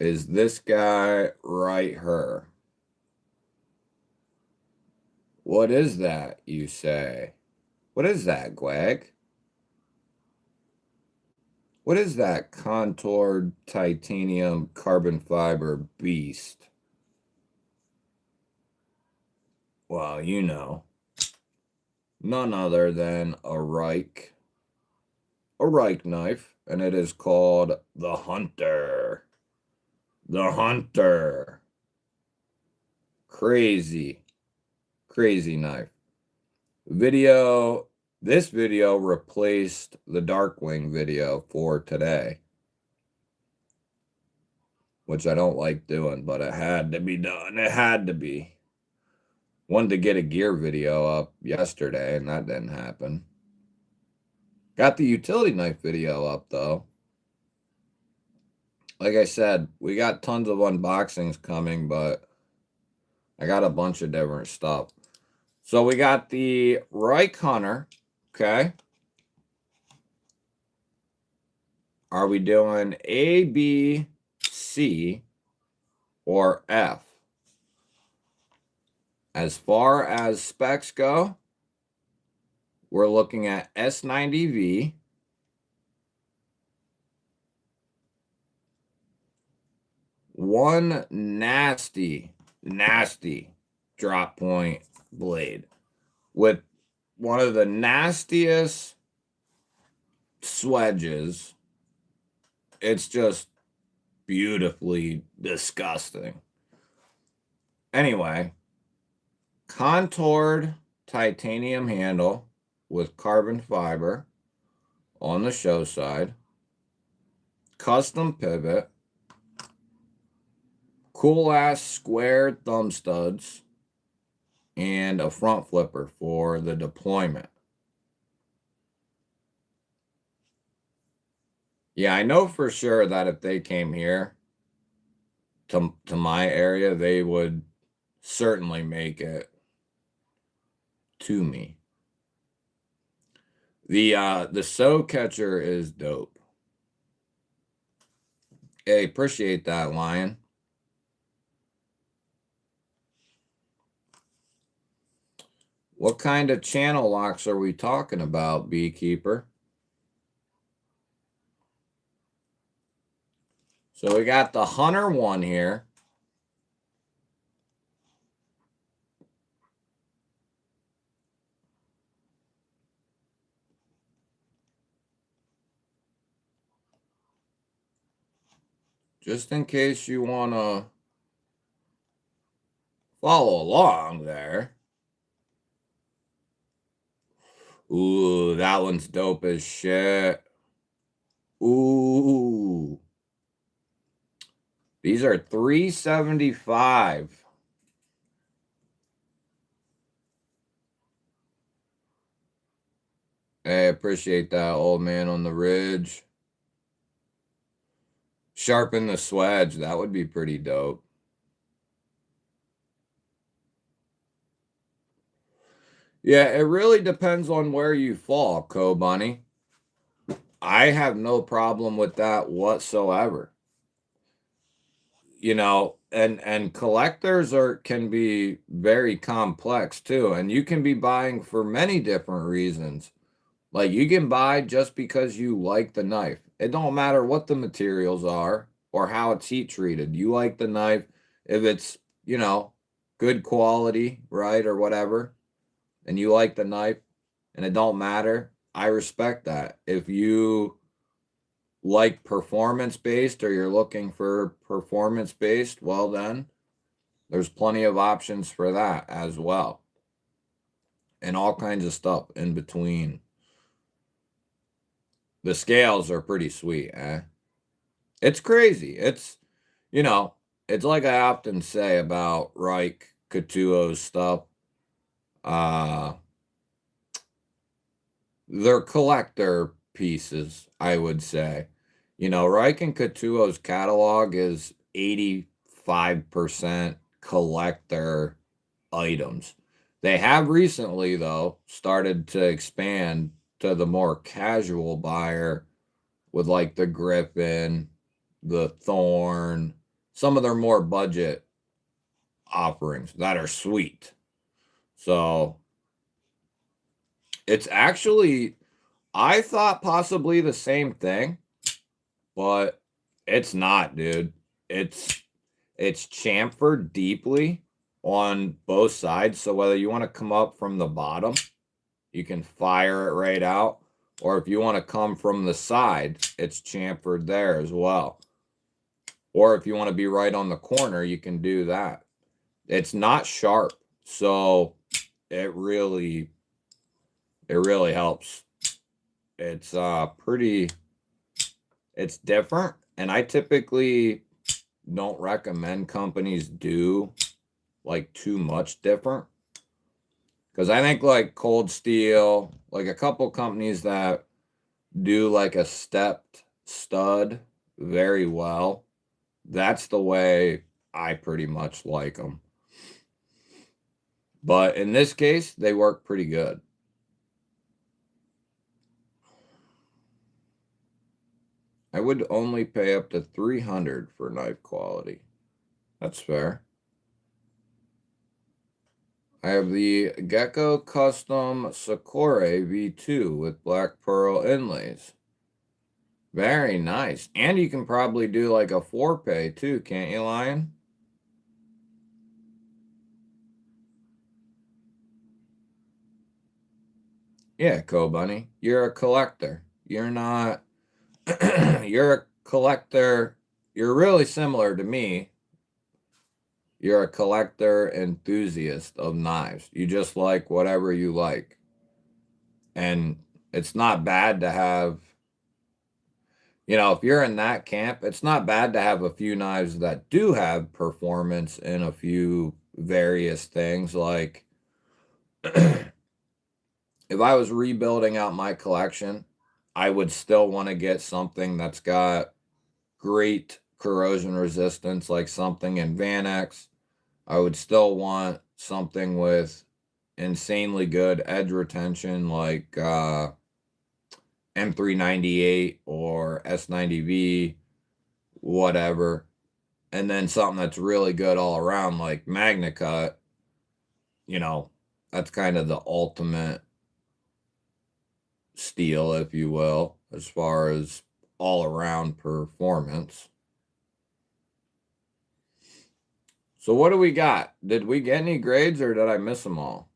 is this guy right here. What is that, you say? What is that, Gwag? What is that contoured titanium carbon fiber beast? Well, none other than a Reich knife, and it is called the Hunter. The Hunter. Crazy knife. This video replaced the Darkwing video for today, which I don't like doing, but it had to be done. It had to be. Wanted to get a gear video up yesterday, and that didn't happen. Got the utility knife video up, though. Like I said, we got tons of unboxings coming, but I got a bunch of different stuff. So we got the Reich Hunter, okay? Are we doing A, B, C, or F? As far as specs go, we're looking at S90V, one nasty drop point blade with one of the nastiest swedges. It's just beautifully disgusting. Anyway, contoured titanium handle with carbon fiber on the show side, custom pivot, cool ass square thumb studs, and a front flipper for the deployment. Yeah, I know for sure that if they came here to my area, they would certainly make it to me. The sow catcher is dope. Hey, appreciate that, Lion. What kind of channel locks are we talking about, Beekeeper? So we got the Hunter one here. Just in case you want to follow along there. Ooh, that one's dope as shit. Ooh. These are $375. Hey, appreciate that, old man on the ridge. Sharpen the swedge. That would be pretty dope. Yeah, it really depends on where you fall, Co-Bunny. I have no problem with that whatsoever. You know, and collectors can be very complex too, and you can be buying for many different reasons. Like you can buy just because you like the knife. It don't matter what the materials are or how it's heat treated. You like the knife if it's, you know, good quality, right, or whatever, and you like the knife and it don't matter. I respect that. If you like performance based or you're looking for performance based, well then there's plenty of options for that as well. And all kinds of stuff in between. The scales are pretty sweet, eh? It's crazy. It's, you know, it's like I often say about Reich Coutuo's stuff. They're collector pieces, I would say. You know, Reich and Coutuo's catalog is 85% collector items. They have recently, though, started to expand to the more casual buyer with like the Griffin, the Thorn, some of their more budget offerings that are sweet. So it's actually, I thought possibly the same thing, but it's not, dude. It's chamfered deeply on both sides. So whether you want to come up from the bottom, you can fire it right out. Or if you want to come from the side, it's chamfered there as well. Or if you want to be right on the corner, you can do that. It's not sharp, so it really helps. It's it's different, and I typically don't recommend companies do like too much different. Because I think like Cold Steel, like a couple companies that do like a stepped stud very well, that's the way I pretty much like them. But in this case, they work pretty good. I would only pay up to $300 for knife quality. That's fair. I have the Gecko Custom Sakura V2 with black pearl inlays. Very nice. And you can probably do like a 4-pay too, can't you, Lion? Yeah, Co-Bunny. You're a collector. You're not... You're a collector. You're really similar to me. You're a collector enthusiast of knives. You just like whatever you like. And it's not bad to have, if you're in that camp, it's not bad to have a few knives that do have performance in a few various things. Like, if I was rebuilding out my collection, I would still want to get something that's got great corrosion resistance, like something in Vanex. I would still want something with insanely good edge retention, like M398 or S90V, whatever. And then something that's really good all around, like MagnaCut. You know, that's kind of the ultimate steel, if you will, as far as all around performance. So what do we got? Did we get any grades or did I miss them all?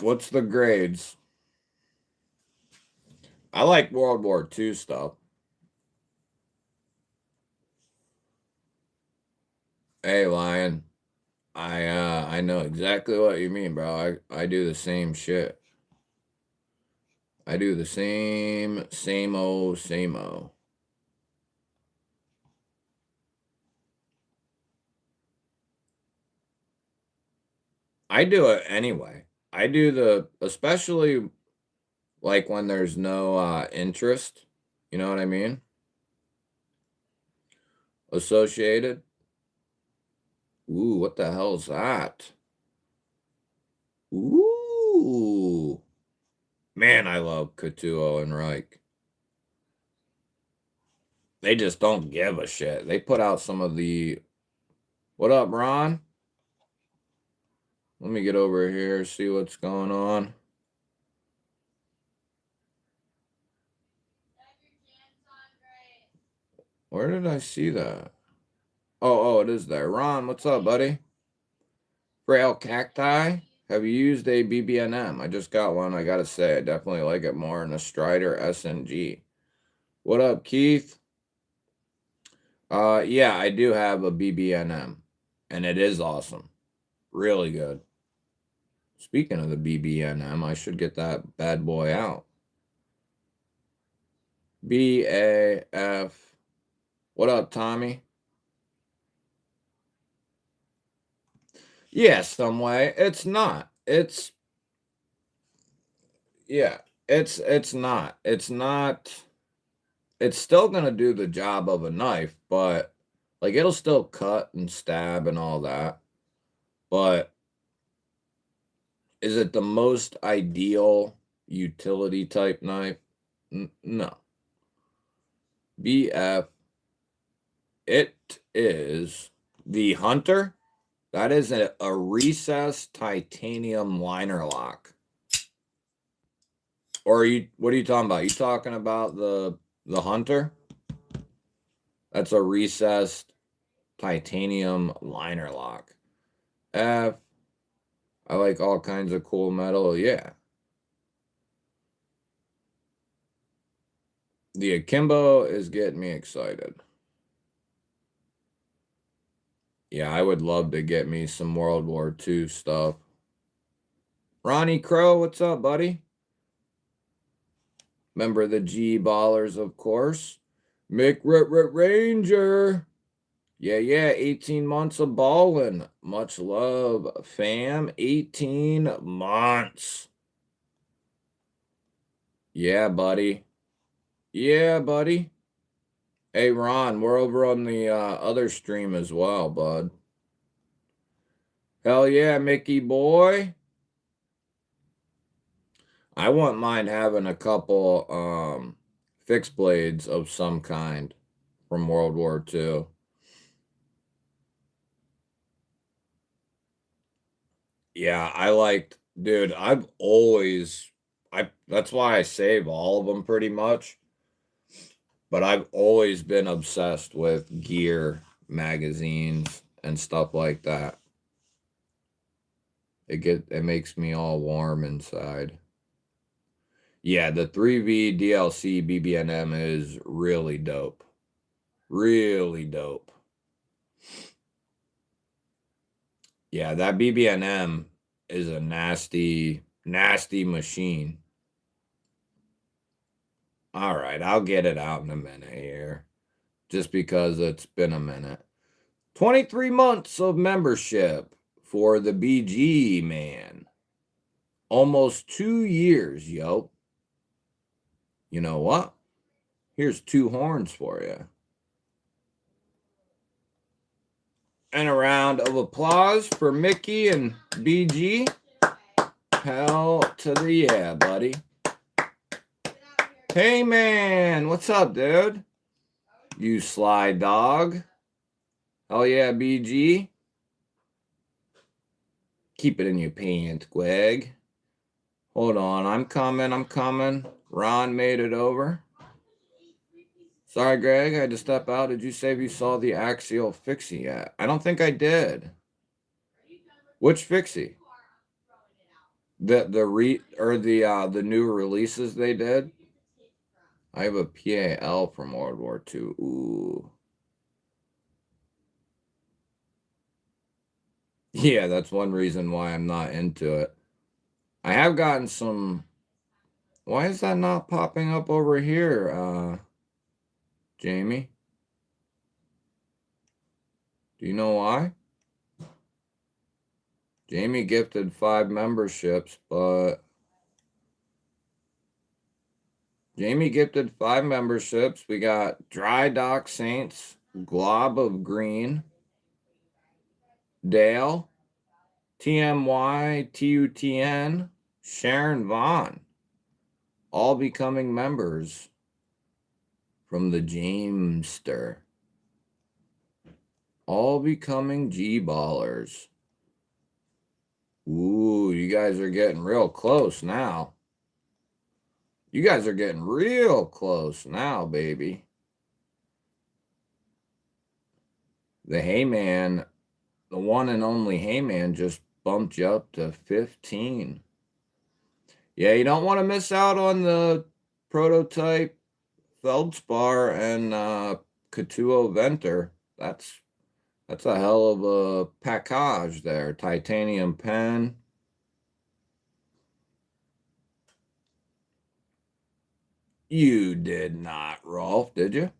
What's the grades? I like World War II stuff. Hey, Lion. I know exactly what you mean, bro. I do the same shit. I do the same old, same old. I do it anyway. I do especially like when there's no interest. You know what I mean? Associated. Ooh, what the hell's that? Ooh. Man, I love Couture and Reich. They just don't give a shit. They put out some of the. What up, Ron? Let me get over here, see what's going on. Where did I see that? Oh, it is there. Ron, what's up, buddy? Frail Cacti? Have you used a BBNM? I just got one. I gotta say, I definitely like it more than a Strider SNG. What up, Keith? Yeah, I do have a BBNM, and it is awesome. Really good. Speaking of the BBNM, I should get that bad boy out. BAF. What up, Tommy? Yeah, some way. It's not. Yeah, it's not. It's still gonna do the job of a knife, but like it'll still cut and stab and all that. But is it the most ideal utility type knife? No. BF, it is the Hunter. That is a recessed titanium liner lock. Or what are you talking about? You talking about the Hunter? That's a recessed titanium liner lock. F, I like all kinds of cool metal. Yeah. The Akimbo is getting me excited. Yeah, I would love to get me some World War II stuff. Ronnie Crow, what's up, buddy? Member of the G Ballers, of course. Mick Ranger. Yeah, 18 months of balling. Much love, fam. 18 months. Yeah, buddy. Yeah, buddy. Hey, Ron, we're over on the other stream as well, bud. Hell yeah, Mickey boy. I wouldn't mind having a couple fixed blades of some kind from World War II. Yeah, dude, that's why I save all of them pretty much. But I've always been obsessed with gear, magazines, and stuff like that. It makes me all warm inside. Yeah, the 3V DLC BBNM is really dope. Really dope. Yeah, that BBNM is a nasty, nasty machine. All right, I'll get it out in a minute here, just because it's been a minute. 23 months of membership for the BG, man. Almost 2 years, yo. You know what? Here's 2 horns for you. And a round of applause for Mickey and BG. Hell to the yeah, buddy. Hey, man. What's up, dude? You sly dog. Hell yeah, BG. Keep it in your pants, Greg. Hold on. I'm coming. Ron made it over. Sorry, Greg. I had to step out. Did you say if you saw the axial fixie yet? I don't think I did. Which fixie? The new releases they did? I have a PAL from World War II. Ooh. Yeah, that's one reason why I'm not into it. I have gotten some. Why is that not popping up over here, Jamie? Do you know why? Jamie gifted 5 memberships, but Jamie gifted 5 memberships. We got Dry Dock Saints, Glob of Green, Dale, TMY, TUTN, Sharon Vaughn, all becoming members from the Jamester. All becoming G-ballers. Ooh, you guys are getting real close now. You guys are getting real close now, baby. The Heyman, the one and only Heyman, just bumped you up to 15. Yeah, you don't want to miss out on the prototype Feldspar and Katuo Venter. That's a hell of a package there. Titanium pen. You did not, Rolf, did you?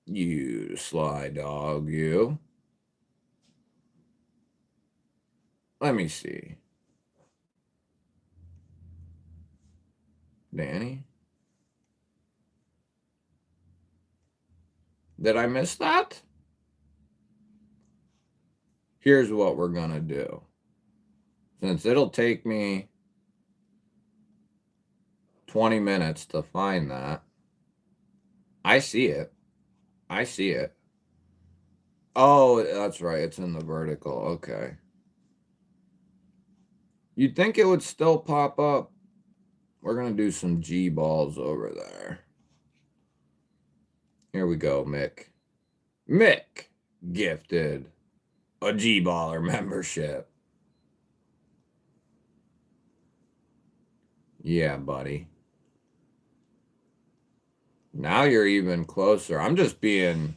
You sly dog, you. Let me see. Danny? Did I miss that? Here's what we're going to do. Since it'll take me 20 minutes to find that. I see it. I see it. Oh, that's right. It's in the vertical. Okay. You'd think it would still pop up. We're going to do some G balls over there. Here we go, Mick. Mick gifted a G baller membership. Yeah, buddy. Now you're even closer. I'm being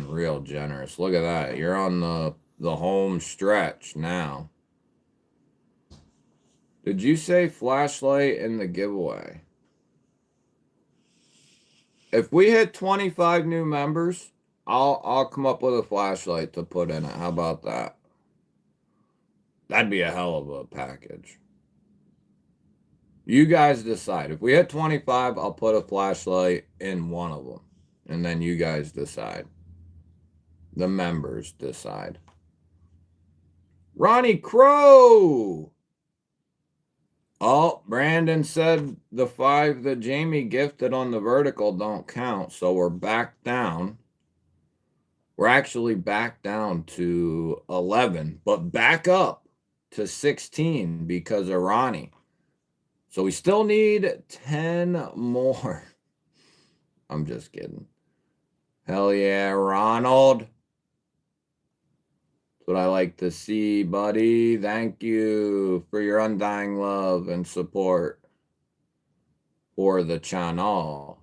real generous. Look at that. You're on the home stretch now. Did you say flashlight in the giveaway? If we hit 25 new members, I'll come up with a flashlight to put in it. How about that? That'd be a hell of a package. You guys decide. If we hit 25, I'll put a flashlight in one of them. And then you guys decide. The members decide. Ronnie Crow! Oh, Brandon said the 5 that Jamie gifted on the vertical don't count, so we're back down. We're actually back down to 11, but back up to 16 because of Ronnie. So we still need 10 more. I'm just kidding. Hell yeah, Ronald. What I like to see, buddy. Thank you for your undying love and support for the channel.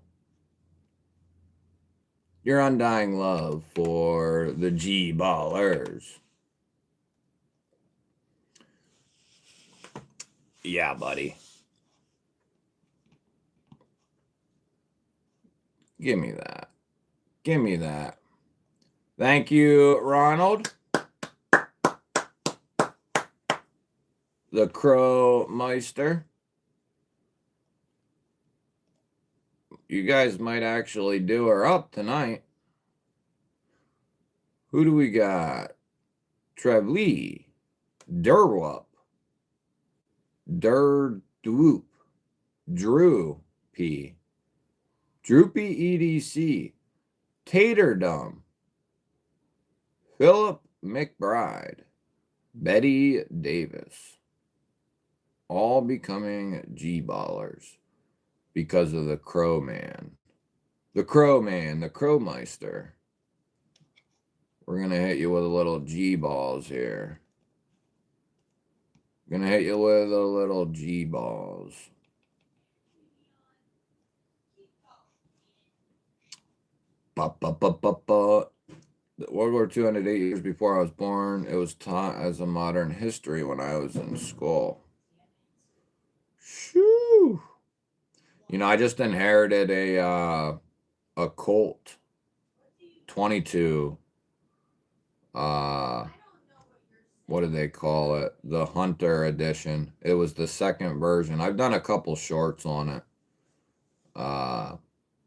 Your undying love for the G-ballers. Yeah, buddy. Give me that. Give me that. Thank you, Ronald. The Crow Meister. You guys might actually do her up tonight. Who do we got? Trevlee. Durwup. Durdwoop. Drew P. Droopy EDC. Taterdum. Philip McBride. Betty Davis. All becoming G-ballers because of the Crow Man. The Crow Man, the Crowmeister. We're going to hit you with a little G-balls here. Going to hit you with a little G-balls. World War II ended 8 years before I was born. It was taught as a modern history when I was in school. Shoo! You know, I just inherited a Colt 22. What do they call it? The Hunter edition. It was the second version. I've done a couple shorts on it.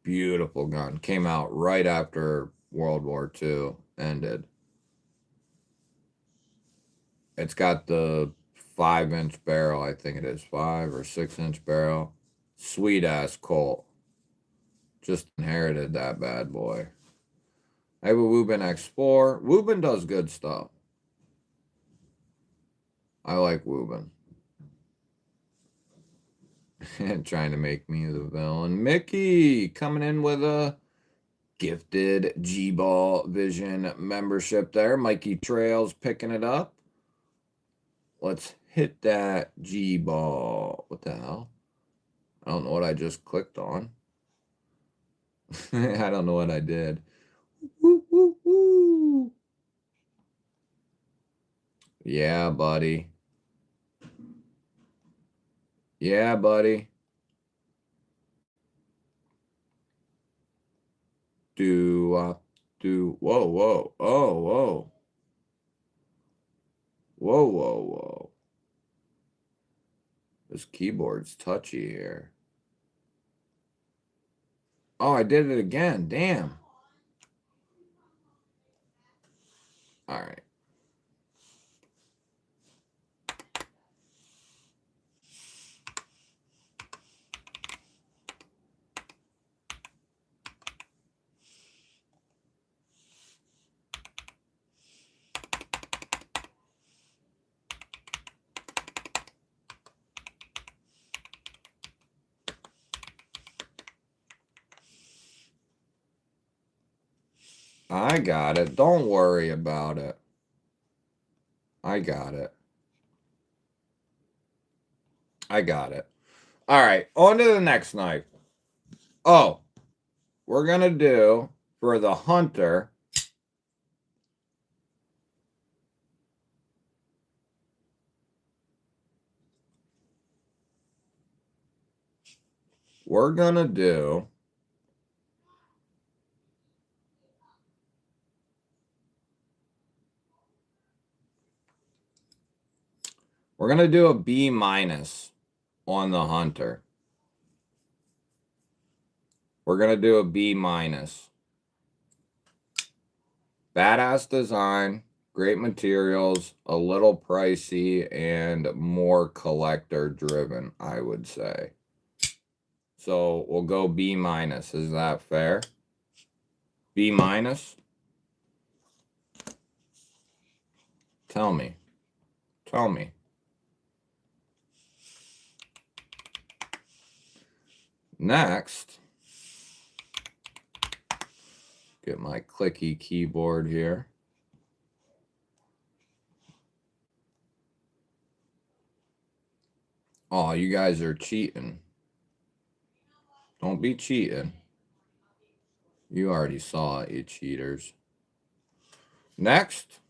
Beautiful gun. Came out right after World War II ended. It's got the 5-inch barrel, I think it is, 5 or 6-inch barrel. Sweet ass Colt. Just inherited that bad boy. I have a Woobin X4. Woobin does good stuff. I like Woobin. Trying to make me the villain. Mickey coming in with a gifted GBall Vision membership there. Mikey Trails picking it up. Let's hit that G-ball. What the hell? I don't know what I just clicked on. I don't know what I did. Woo, woo, woo. Yeah, buddy. Yeah, buddy. Whoa, whoa. Oh, whoa. Whoa, whoa, whoa. This keyboard's touchy here. Oh, I did it again. Damn. All right. I got it. Don't worry about it. I got it. I got it. All right. On to the next knife. Oh, we're going to do for the Hunter. We're going to do a B- on the Hunter. We're going to do a B-. Badass design, great materials, a little pricey, and more collector driven, I would say. So we'll go B-. Is that fair? B-? Tell me. Tell me. Next, get my clicky keyboard here. Oh, you guys are cheating. Don't be cheating. You already saw it, you cheaters. Next,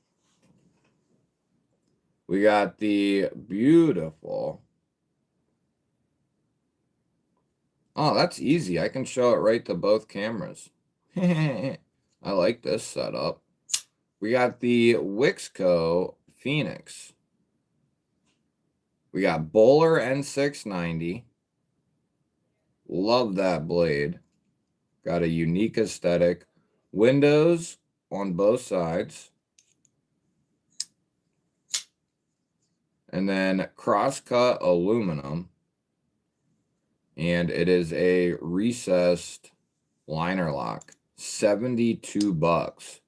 we got the beautiful. Oh, that's easy. I can show it right to both cameras. I like this setup. We got the Wixco Phoenix. We got Bowler N690. Love that blade. Got a unique aesthetic. Windows on both sides. And then cross-cut aluminum. And it is a recessed liner lock. $72.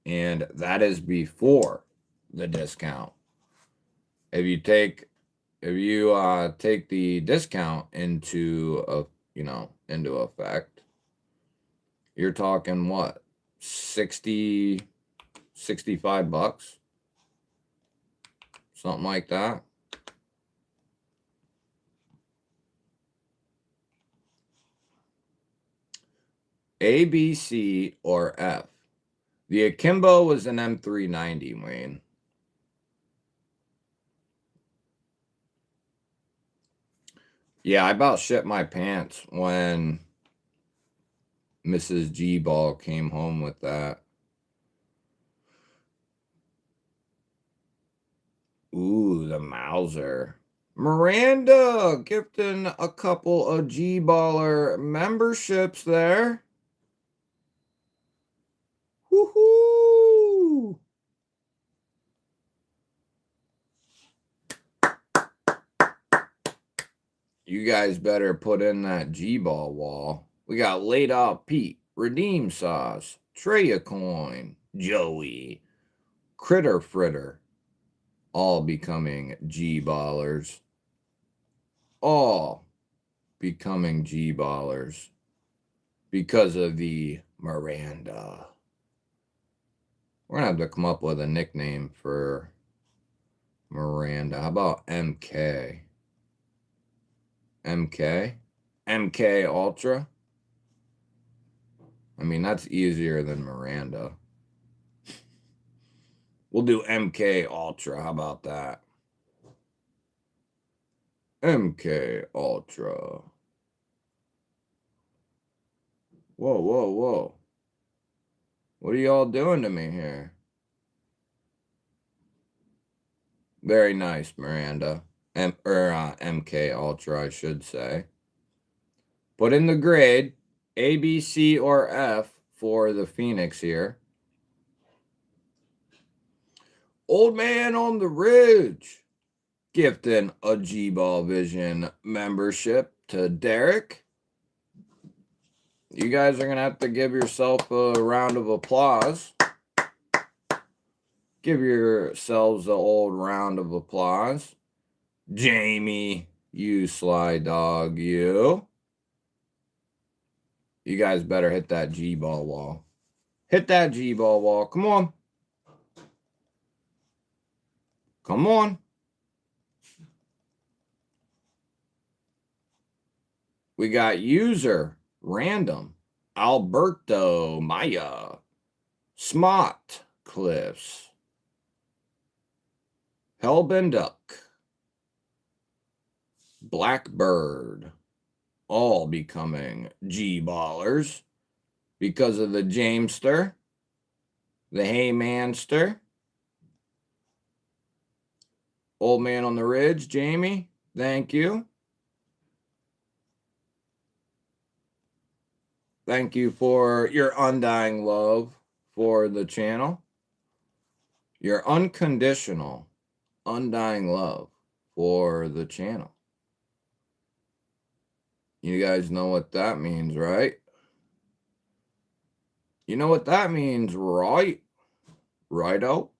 And that is before the discount. If you take the discount into effect, you're talking what? 60, $65? Something like that. A, B, C, or F. The Akimbo was an M390, Wayne. Yeah, I about shit my pants when Mrs. GBall came home with that. Ooh, the Mauser. Miranda gifting a couple of G-Baller memberships there. Woohoo! You guys better put in that G-Ball wall. We got Laid Out Pete, Redeem Sauce, Treya Coin, Joey, Critter Fritter, all becoming G-Ballers. All becoming G-Ballers because of the Miranda. We're going to have to come up with a nickname for Miranda. How about MK? MK? MK Ultra? I mean, that's easier than Miranda. We'll do MK Ultra. How about that? MK Ultra. Whoa, whoa, whoa. What are y'all doing to me here? Very nice, Miranda. MK Ultra, I should say. Put in the grade, A, B, C, or F for the Phoenix here. Old Man on the Ridge gifting a GBall Vision membership to Derek. You guys are going to have to give yourself a round of applause. Give yourselves an old round of applause. Jamie, you sly dog, you. You guys better hit that G-ball wall. Hit that G-ball wall. Come on. Come on. We got user random Alberto Maya Smart Cliffs Hellbenduck Blackbird, all becoming G-ballers because of the Jamester, the Heymanster, Old Man on the Ridge, Jamie, thank you. Thank you for your undying love for the channel. Your unconditional, undying love for the channel. You guys know what that means, right? You know what that means, right? Righto?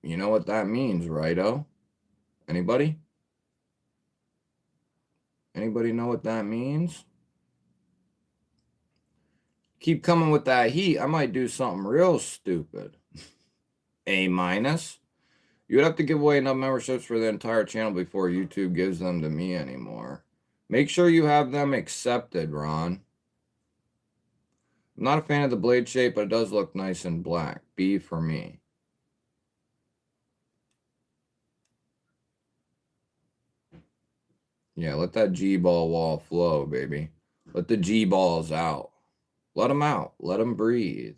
You know what that means, righto? Anybody? Anybody know what that means? keep coming with that heat, I might do something real stupid. A minus. You would have to give away enough memberships for the entire channel before YouTube gives them to me anymore. Make sure you have them accepted, Ron. I'm not a fan of the blade shape, but it does look nice in black. B for me. Yeah, let that G-ball wall flow, baby. Let the G-balls out. Let them out. Let them breathe.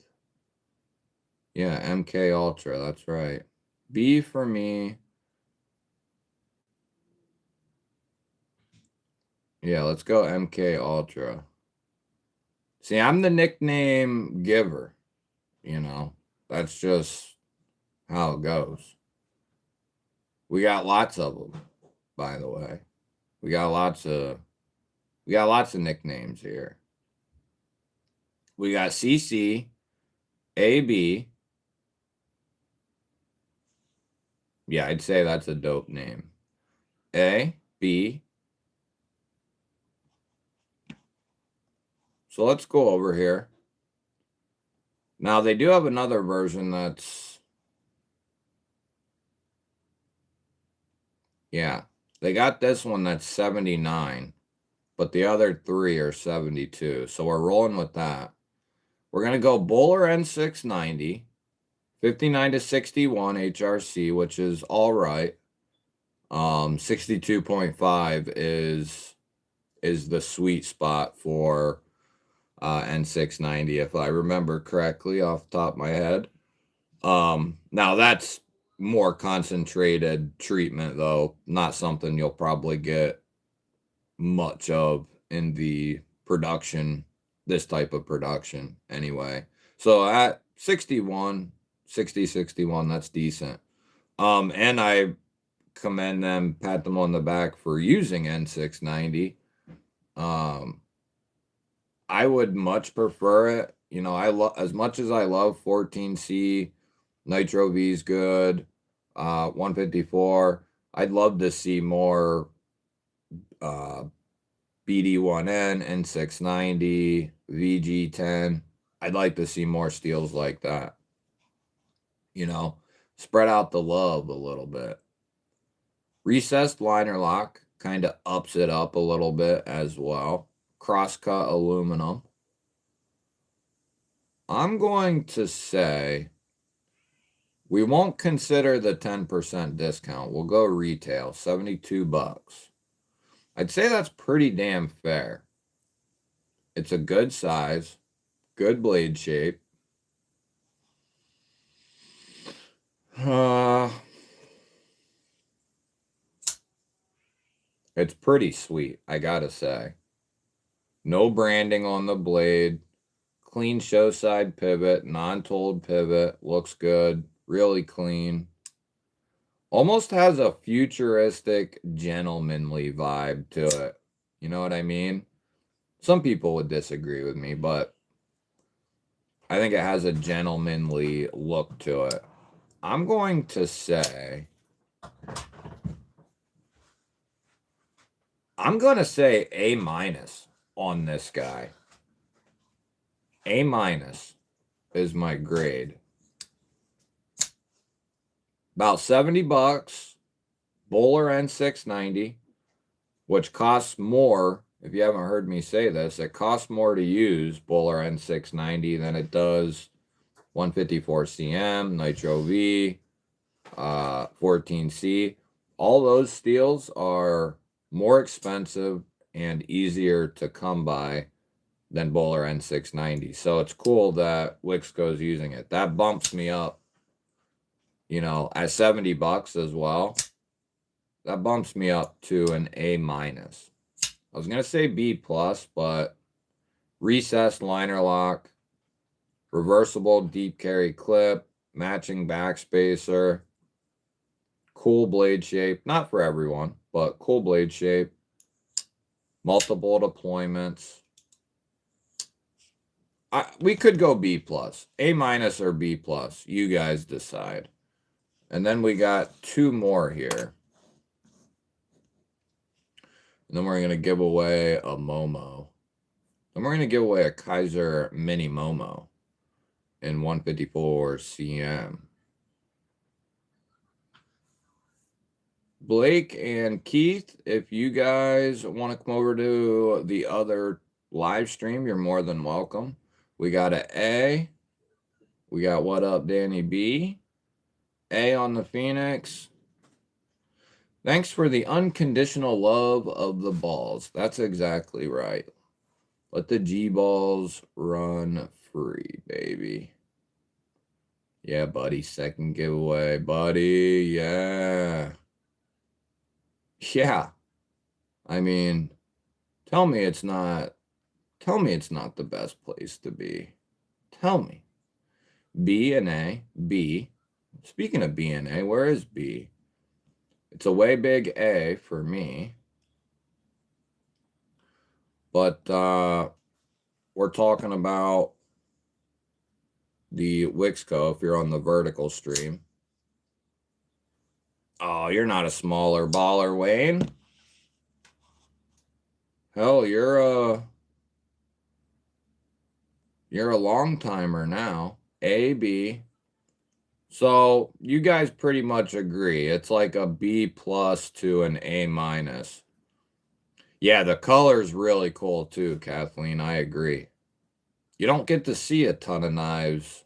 Yeah, MK Ultra, that's right. B for me. Yeah, let's go MK Ultra. See, I'm the nickname giver, you know. That's just how it goes. We got lots of them, by the way. We got lots of nicknames here. We got CC, AB. Yeah, I'd say that's a dope name. A, B. So let's go over here. Now, they do have another version that's... Yeah, they got this one that's 79, but the other three are 72. So we're rolling with that. We're going to go Bowler N690, 59 to 61 HRC, which is all right. 62.5 is the sweet spot for N690, if I remember correctly off the top of my head. Now that's more concentrated treatment, though, not something you'll probably get much of in the production, this type of production anyway. So at 61, that's decent. And I commend them, pat them on the back for using N690. I would much prefer it. You know, as much as I love 14C, Nitro V is good, 154. I'd love to see more BD1N, N690, VG10. I'd like to see more steels like that. You know, spread out the love a little bit. Recessed liner lock kind of ups it up a little bit as well. Crosscut aluminum. I'm going to say we won't consider the 10% discount. We'll go retail, 72 bucks. I'd say that's pretty damn fair. It's a good size, good blade shape. It's pretty sweet, I gotta say. No branding on the blade. Clean show side pivot, non-told pivot. Looks good. Really clean. Almost has a futuristic, gentlemanly vibe to it. You know what I mean? Some people would disagree with me, but I think it has a gentlemanly look to it. I'm going to say... A minus on this guy. A minus is my grade. About 70 bucks. Bowler N690, which costs more. If you haven't heard me say this, it costs more to use Bowler N690 than it does 154CM, Nitro V, 14C. All those steels are more expensive and easier to come by than Bowler N690. So it's cool that Wixco's using it. That bumps me up, you know, at 70 bucks as well. That bumps me up to an A minus. I was going to say B plus, but recessed liner lock, reversible deep carry clip, matching backspacer, cool blade shape. Not for everyone, but cool blade shape. Multiple deployments. We could go B plus. A minus or B plus. You guys decide. And then we got two more here. And then we're going to give away a Momo. Then we're going to give away a Kaiser Mini Momo in 154 CM. Blake and Keith, if you guys want to come over to the other live stream, you're more than welcome. We got an A. We got What Up, Danny B. A on the Phoenix. Thanks for the unconditional love of the balls. That's exactly right. Let the G balls run free, baby. Yeah, buddy. Second giveaway, buddy. Yeah. Yeah. I mean, tell me it's not the best place to be. Tell me. B and A. B. Speaking of B and A, where is B? It's a way big A for me. But we're talking about the Wixco if you're on the vertical stream. Oh, you're not a smaller baller, Wayne. Hell, you're a long timer now. A, B. So you guys pretty much agree. It's like a B plus to an A minus. Yeah, the color's really cool too, Kathleen. I agree. You don't get to see a ton of knives.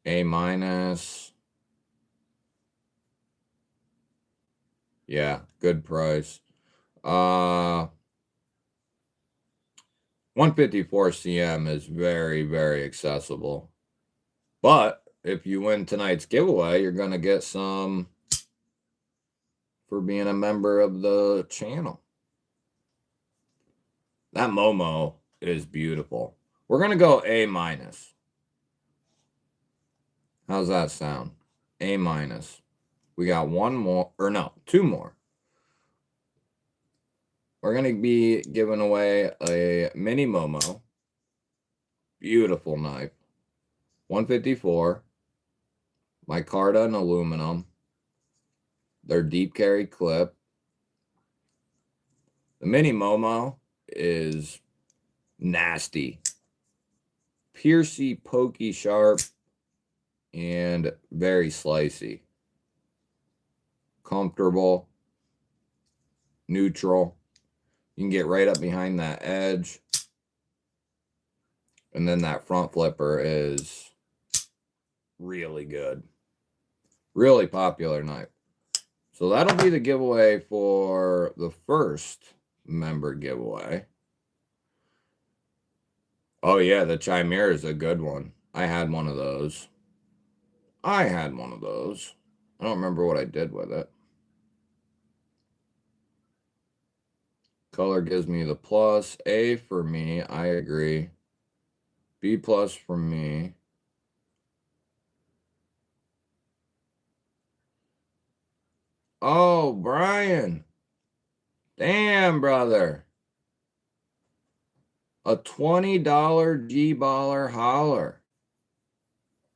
A minus. Yeah, good price. 154 CM is very, very accessible. But if you win tonight's giveaway, you're going to get some for being a member of the channel. That Momo is beautiful. We're going to go A minus. How's that sound? A minus. We got one more, or no, two more. We're going to be giving away a mini Momo. Beautiful knife. 154. Micarta and aluminum. Their deep carry clip. The mini Momo is nasty. Piercy, pokey, sharp, and very slicey. Comfortable. Neutral. You can get right up behind that edge. And then that front flipper is really good. Really popular knife. So that'll be the giveaway for the first member giveaway. Oh yeah, the Chimera is a good one. I had one of those. I don't remember what I did with it. Color gives me the plus. A for me, I agree. B plus for me. Oh, Brian. Damn, brother. A $20 G-baller holler.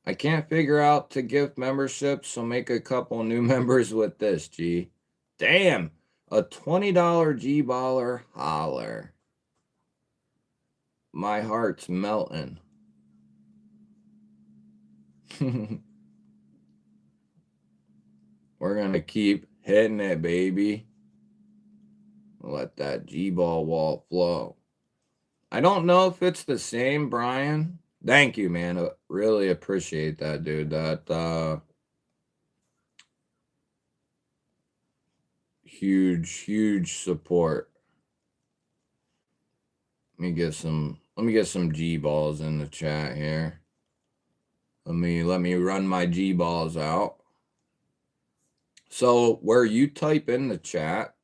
I can't figure out to gift memberships, so make a couple new members with this, G. Damn, a $20 G-baller holler. My heart's melting. We're going to keep hitting it, baby. Let that G-ball wall flow. I don't know if it's the same, Brian. Thank you, man. I really appreciate that, dude. That huge support. Let me get some G balls in the chat here. Let me run my G balls out. So where you type in the chat,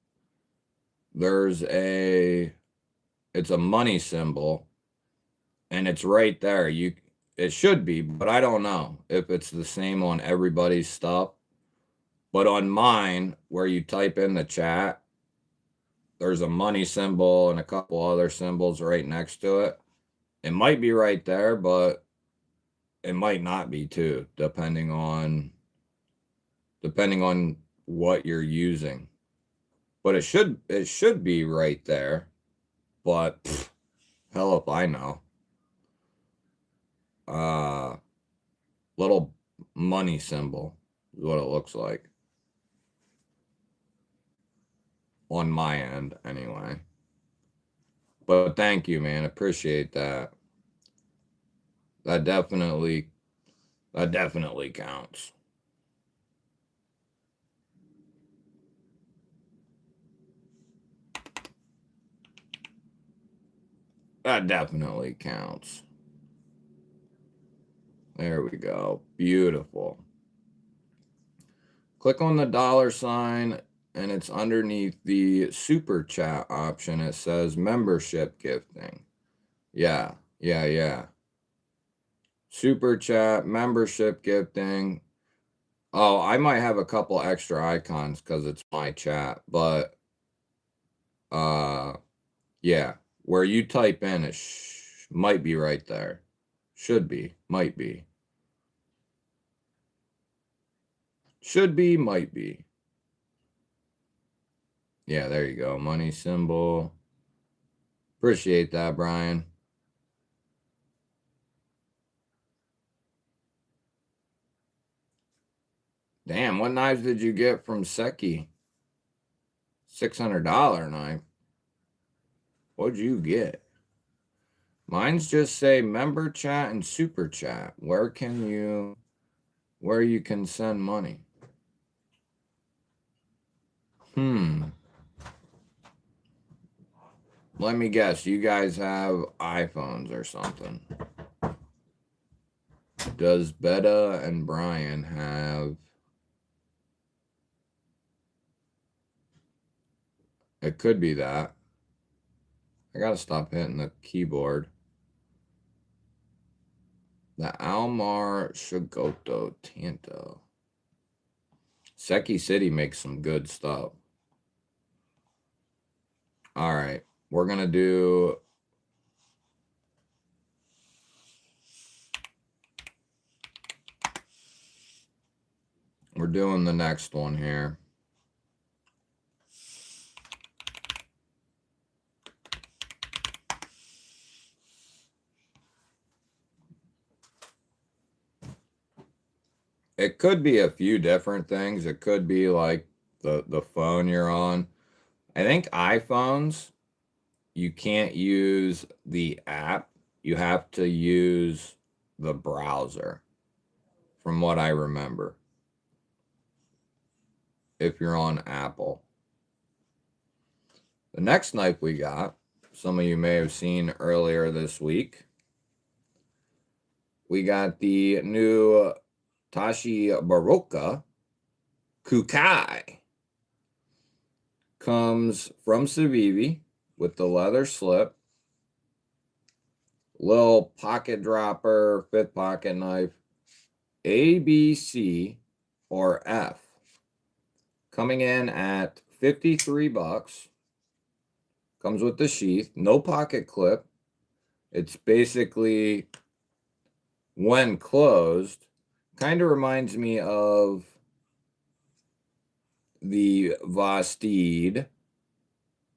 there's it's a money symbol, and it's right there. It should be, but I don't know if it's the same on everybody's stuff. But on mine, where you type in the chat, there's a money symbol and a couple other symbols right next to it. It might be right there, but it might not be too, depending on what you're using. But it should be right there. But Hell if I know. Little money symbol is what it looks like. On my end, anyway. But thank you, man. Appreciate that. That definitely counts. That definitely counts. There we go. Beautiful. Click on the $sign and it's underneath the super chat option. It says membership gifting. Yeah. Super chat, membership gifting. Oh, I might have a couple extra icons because it's my chat, but yeah, where you type in it might be right there. Should be, might be. Should be, might be. Yeah, there you go. Money symbol. Appreciate that, Brian. Damn, what knives did you get from Seki? $600 knife. What'd you get? Mine's just say member chat and super chat. Where you can send money. Let me guess, you guys have iPhones or something. Does Betta and Brian have... It could be that. I gotta stop hitting the keyboard. The Almar Shigoto Tanto. Seki City makes some good stuff. All right, we're gonna do... We're doing the next one here. It could be a few different things. It could be like the phone you're on. I think iPhones, you can't use the app. You have to use the browser, from what I remember, if you're on Apple. The next knife we got, some of you may have seen earlier this week. We got the new Tashi Baroka Kukai. Comes from Civivi with the leather slip. Little pocket dropper, 5th pocket knife. A, B, C, or F. Coming in at 53 bucks. Comes with the sheath, no pocket clip. It's basically, when closed, kind of reminds me of the Vastid.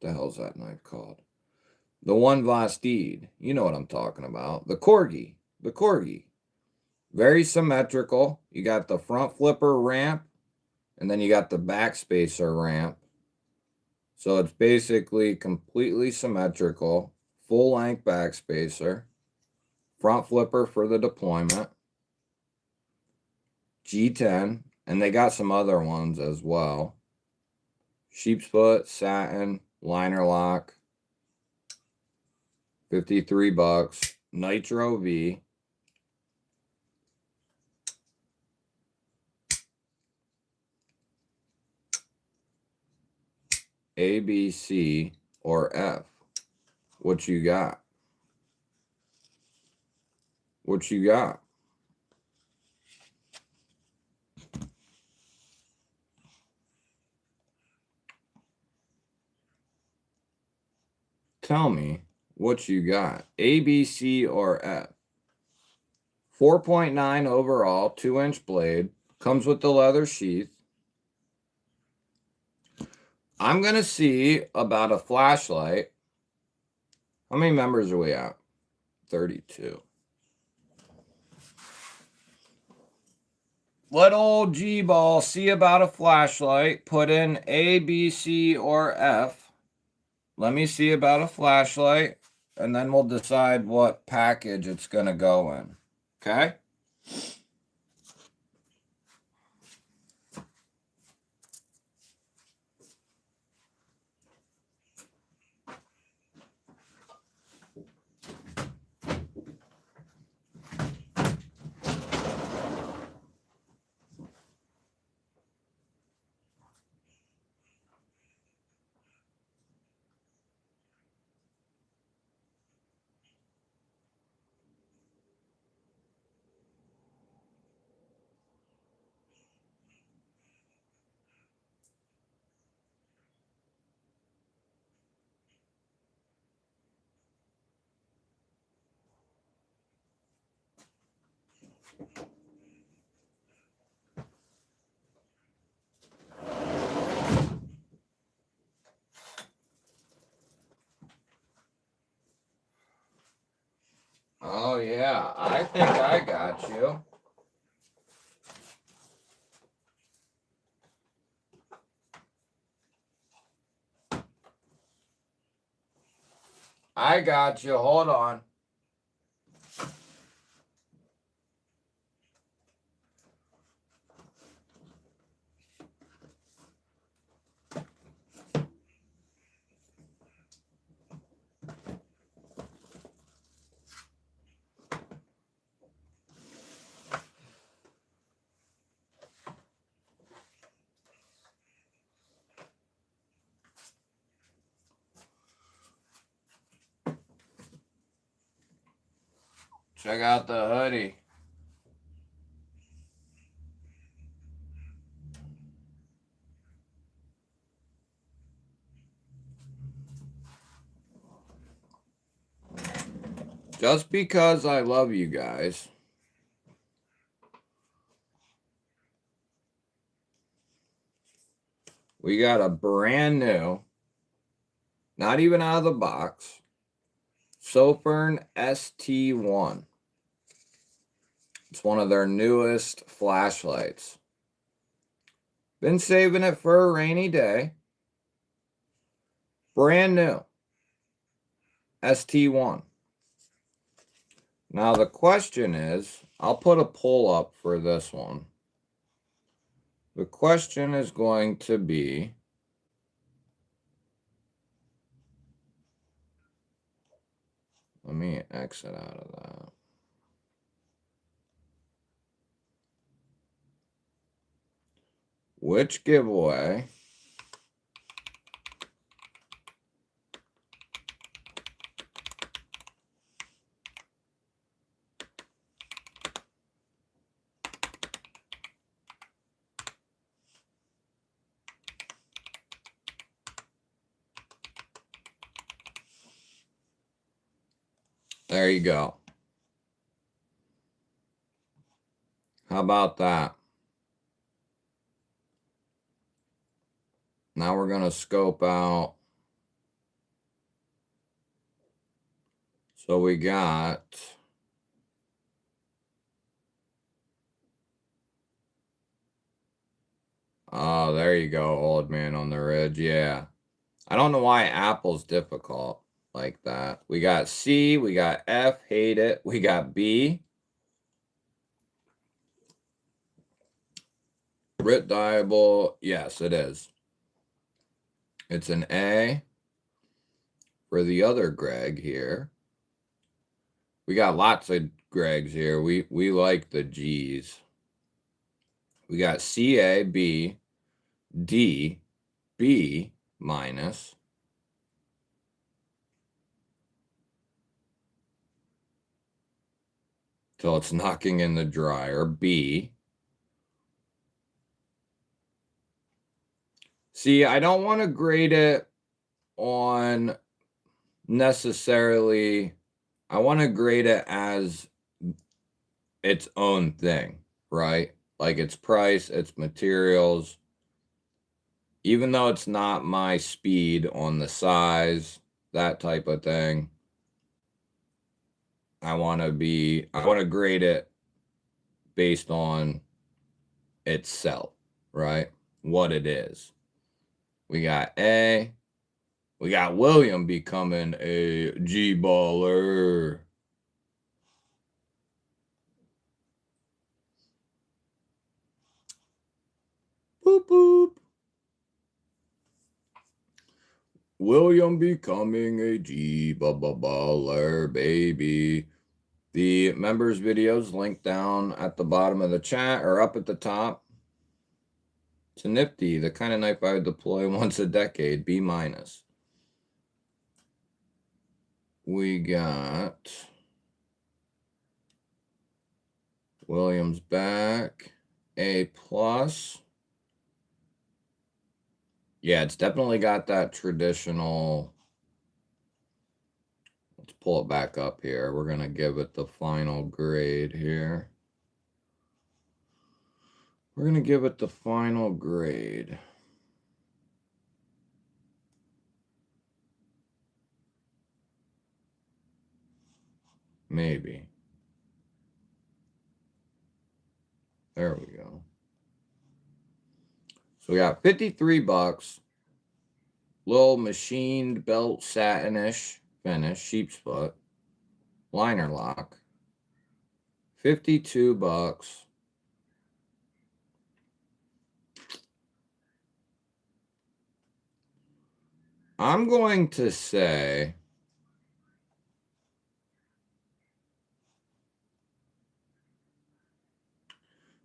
The hell's that knife called? The one Vastid. You know what I'm talking about. The Corgi. The Corgi. Very symmetrical. You got the front flipper ramp, and then you got the back spacer ramp. So it's basically completely symmetrical. Full length back spacer. Front flipper for the deployment. G10. And they got some other ones as well. Sheep's foot, satin, liner lock. 53 bucks. Nitro V. A, B, C, or F. What you got? What you got? Tell me what you got. A, B, C, or F. 4.9 overall, 2-inch blade. Comes with the leather sheath. I'm going to see about a flashlight. How many members are we at? 32. Let old G-Ball see about a flashlight. Put in A, B, C, or F. Let me see about a flashlight, and then we'll decide what package it's going to go in. Okay? Oh, yeah. I think I got you. I got you. Hold on. Check out the hoodie. Just because I love you guys. We got a brand new, not even out of the box, Sofern ST1. It's one of their newest flashlights. Been saving it for a rainy day. Brand new. ST1. Now the question is, I'll put a poll up for this one. The question is going to be, let me exit out of that. Which giveaway there you go. How about that? Now we're going to scope out. So we got oh, there you go, Old Man on the Ridge. Yeah. I don't know why Apple's difficult like that. We got C, we got F, hate it. We got B. Writ diable, yes, it is. It's an A for the other Greg here. We got lots of Gregs here. We like the G's. We got CA, B, D, B minus. Till it's knocking in the dryer. B. See, I don't want to grade it on necessarily. I want to grade it as its own thing, right? Like its price, its materials. Even though it's not my speed on the size, that type of thing. I want to grade it based on itself, right? What it is. We got A. We got William becoming a G-baller. Boop, boop. William becoming a G-baller, baby. The members videos linked down at the bottom of the chat or up at the top. It's a nifty, the kind of knife I would deploy once a decade, B-. We got Williams back, A+. Yeah, it's definitely got that traditional. Let's pull it back up here. We're going to give it the final grade here. We're going to give it the final grade. Maybe. There we go. So we got 53 bucks. Little machined belt satinish finish, sheep's foot. Liner lock. 52 bucks. I'm going to say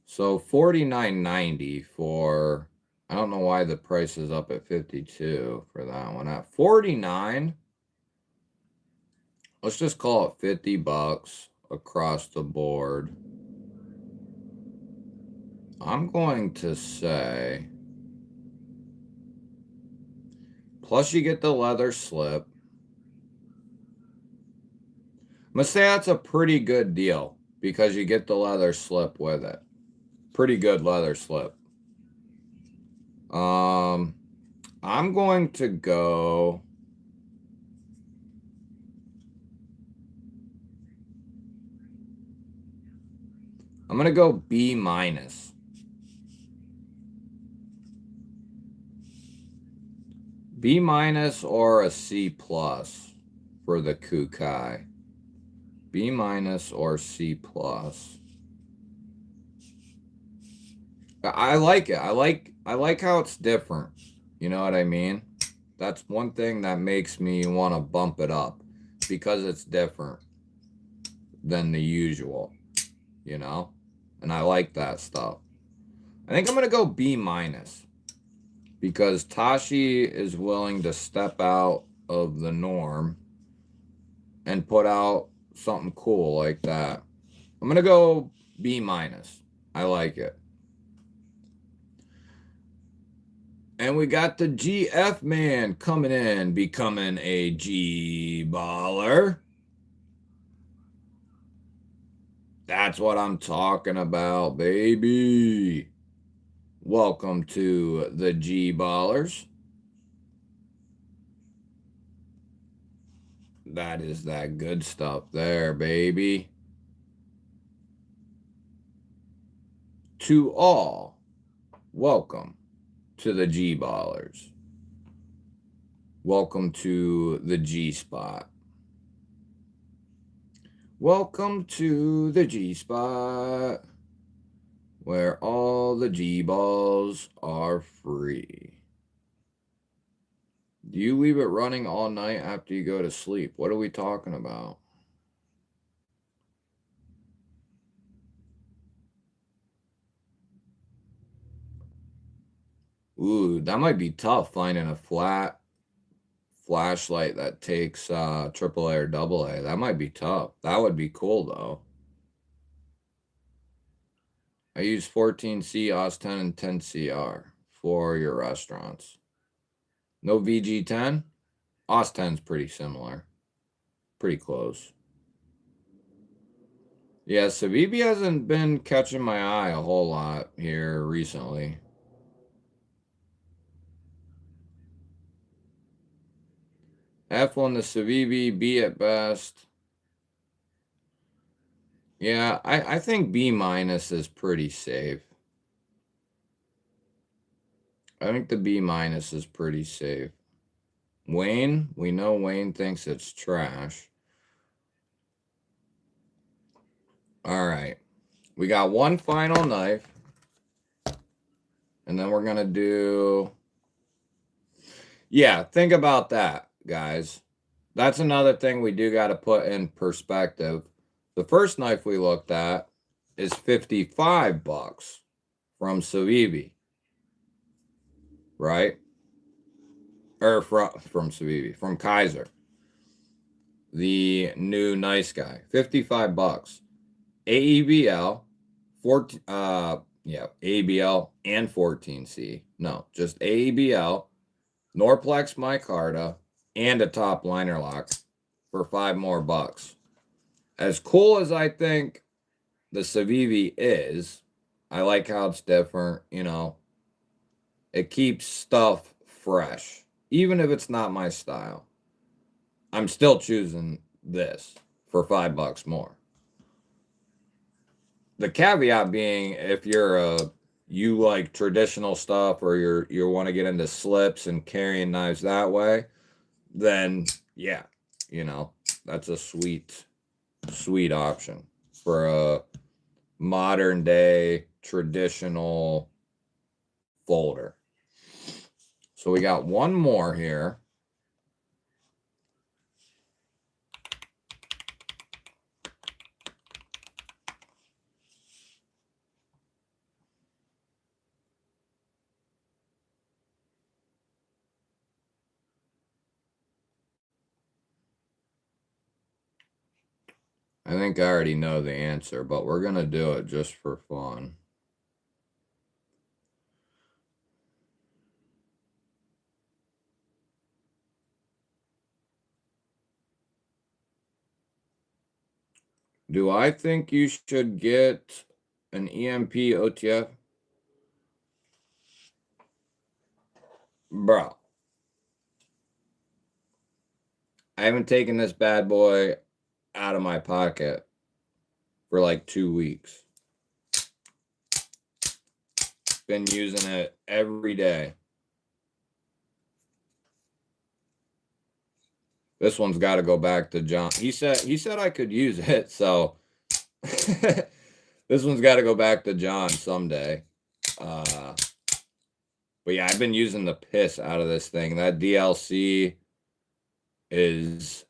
so $49.90 for, I don't know why the price is up at 52 for that one. At 49, let's just call it 50 bucks across the board. I'm going to say, plus you get the leather slip. I'm going to say that's a pretty good deal because you get the leather slip with it. Pretty good leather slip. I'm going to go. I'm going to go B-. B- or a C+ for the Kukai. B- or C+. I like it. I like how it's different. You know what I mean? That's one thing that makes me want to bump it up because it's different than the usual, you know? And I like that stuff. I think I'm going to go B- because Tashi is willing to step out of the norm and put out something cool like that. I'm going to go B-. I like it. And we got the GF man coming in, becoming a G-baller. That's what I'm talking about, baby. Welcome to the G-ballers. That is that good stuff there, baby. To all, welcome to the G-ballers. Welcome to the G-spot. Welcome to the G-spot, where all the G-balls are free. Do you leave it running all night after you go to sleep? What are we talking about? Ooh, that might be tough finding a flat flashlight that takes AAA or AA. That might be tough. That would be cool, though. I use 14C, OS10, and 10CR for your restaurants. No VG10? OS10's pretty similar. Pretty close. Yeah, Civivi hasn't been catching my eye a whole lot here recently. F on the Civivi, B at best. Yeah, I think B minus is pretty safe. I think the B minus is pretty safe. Wayne, we know Wayne thinks it's trash. All right. We got one final knife. And then we're going to do. Yeah, think about that, guys. That's another thing we do got to put in perspective. The first knife we looked at is $55 from Civivi, right? Or from Civivi, from Kaiser, the new nice guy. $55. AEBL, 14 yeah, ABL and 14C. No, just AEBL, Norplex micarta, and a top liner lock for $5 more. As cool as I think the Civivi is, I like how it's different, you know. It keeps stuff fresh. Even if it's not my style, I'm still choosing this for $5 more. The caveat being, if you like traditional stuff, or you want to get into slips and carrying knives that way, then yeah, you know, that's a sweet option for a modern day traditional folder. So we got one more here. I think I already know the answer, but we're going to do it just for fun. Do I think you should get an EMP OTF? Bro, I haven't taken this bad boy out of my pocket for like 2 weeks. Been using it every day. This one's got to go back to John. He said I could use it, so this one's got to go back to John someday. But yeah, I've been using the piss out of this thing. That DLC is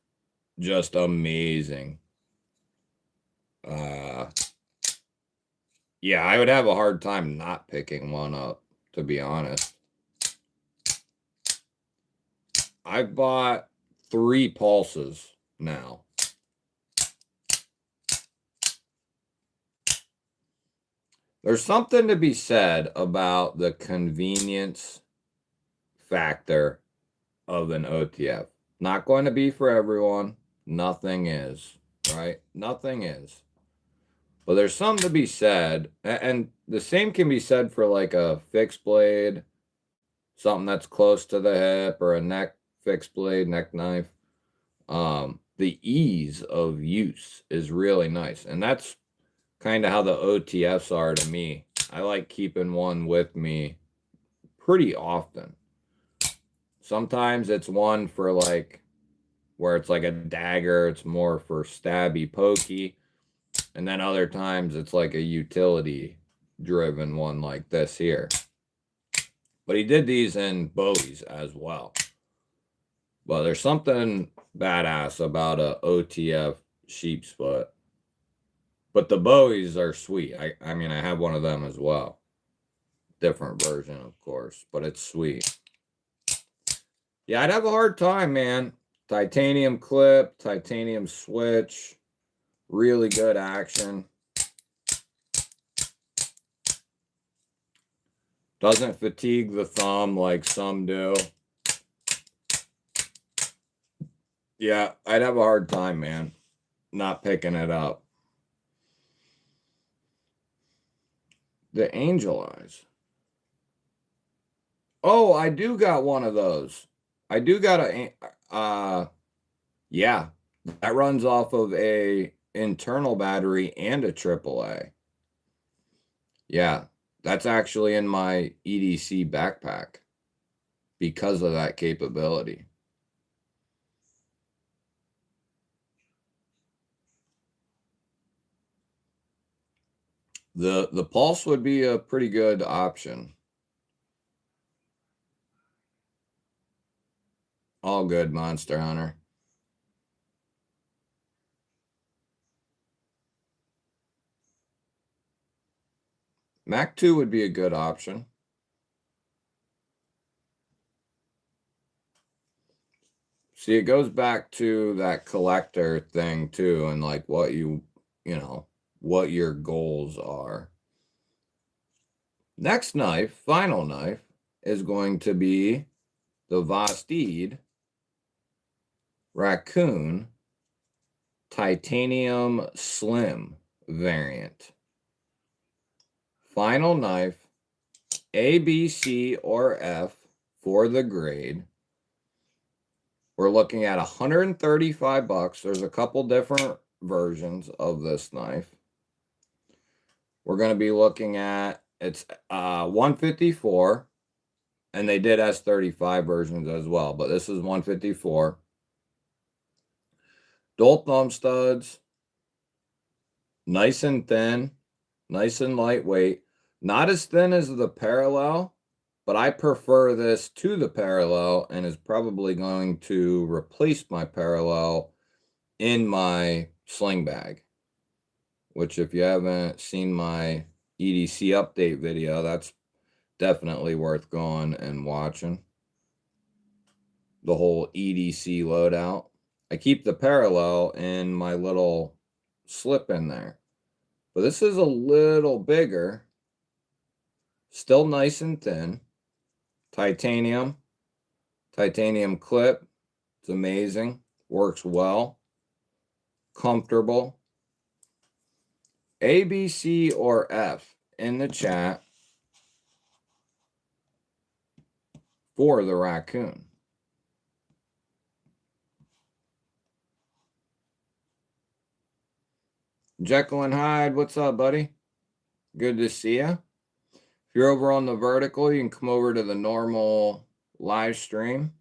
just amazing. Yeah, I would have a hard time not picking one up, to be honest. I've bought 3 pulses now. There's something to be said about the convenience factor of an OTF. Not going to be for everyone. Nothing is, right? Nothing is. But there's something to be said, and the same can be said for like a fixed blade, something that's close to the hip, or a neck fixed blade, neck knife. The ease of use is really nice, and that's kind of how the OTFs are to me. I like keeping one with me pretty often. Sometimes it's one for like where it's like a dagger, it's more for stabby pokey. And then other times it's like a utility driven one like this here. But he did these in Bowies as well. But there's something badass about a OTF sheep's foot. But the Bowies are sweet. I mean, I have one of them as well. Different version, of course, but it's sweet. Yeah, I'd have a hard time, man. Titanium clip, titanium switch, really good action. Doesn't fatigue the thumb like some do. Yeah, I'd have a hard time, man, not picking it up. The angel eyes. Oh, I do got one of those. I do got yeah, that runs off of a internal battery and a AAA. Yeah, that's actually in my EDC backpack because of that capability. The Pulse would be a pretty good option. All good, Monster Hunter. Mac 2 would be a good option. See, it goes back to that collector thing too, and like what you know, what your goals are. Next knife, final knife, is going to be the Vastid Raccoon Titanium Slim variant. Final knife, A, B, C, or F for the grade. We're looking at 135 bucks. There's a couple different versions of this knife. We're going to be looking at, it's 154, and they did S35 versions as well, but this is 154. Dual thumb studs, nice and thin, nice and lightweight. Not as thin as the Parallel, but I prefer this to the Parallel and is probably going to replace my Parallel in my sling bag, which if you haven't seen my EDC update video, that's definitely worth going and watching. The whole EDC loadout. I keep the Parallel in my little slip in there, but this is a little bigger, still nice and thin. Titanium clip. It's amazing, works well, comfortable. A, B, C, or F in the chat for the Raccoon. Jekyll and Hyde, what's up, buddy? Good to see you. If you're over on the vertical, you can come over to the normal live stream.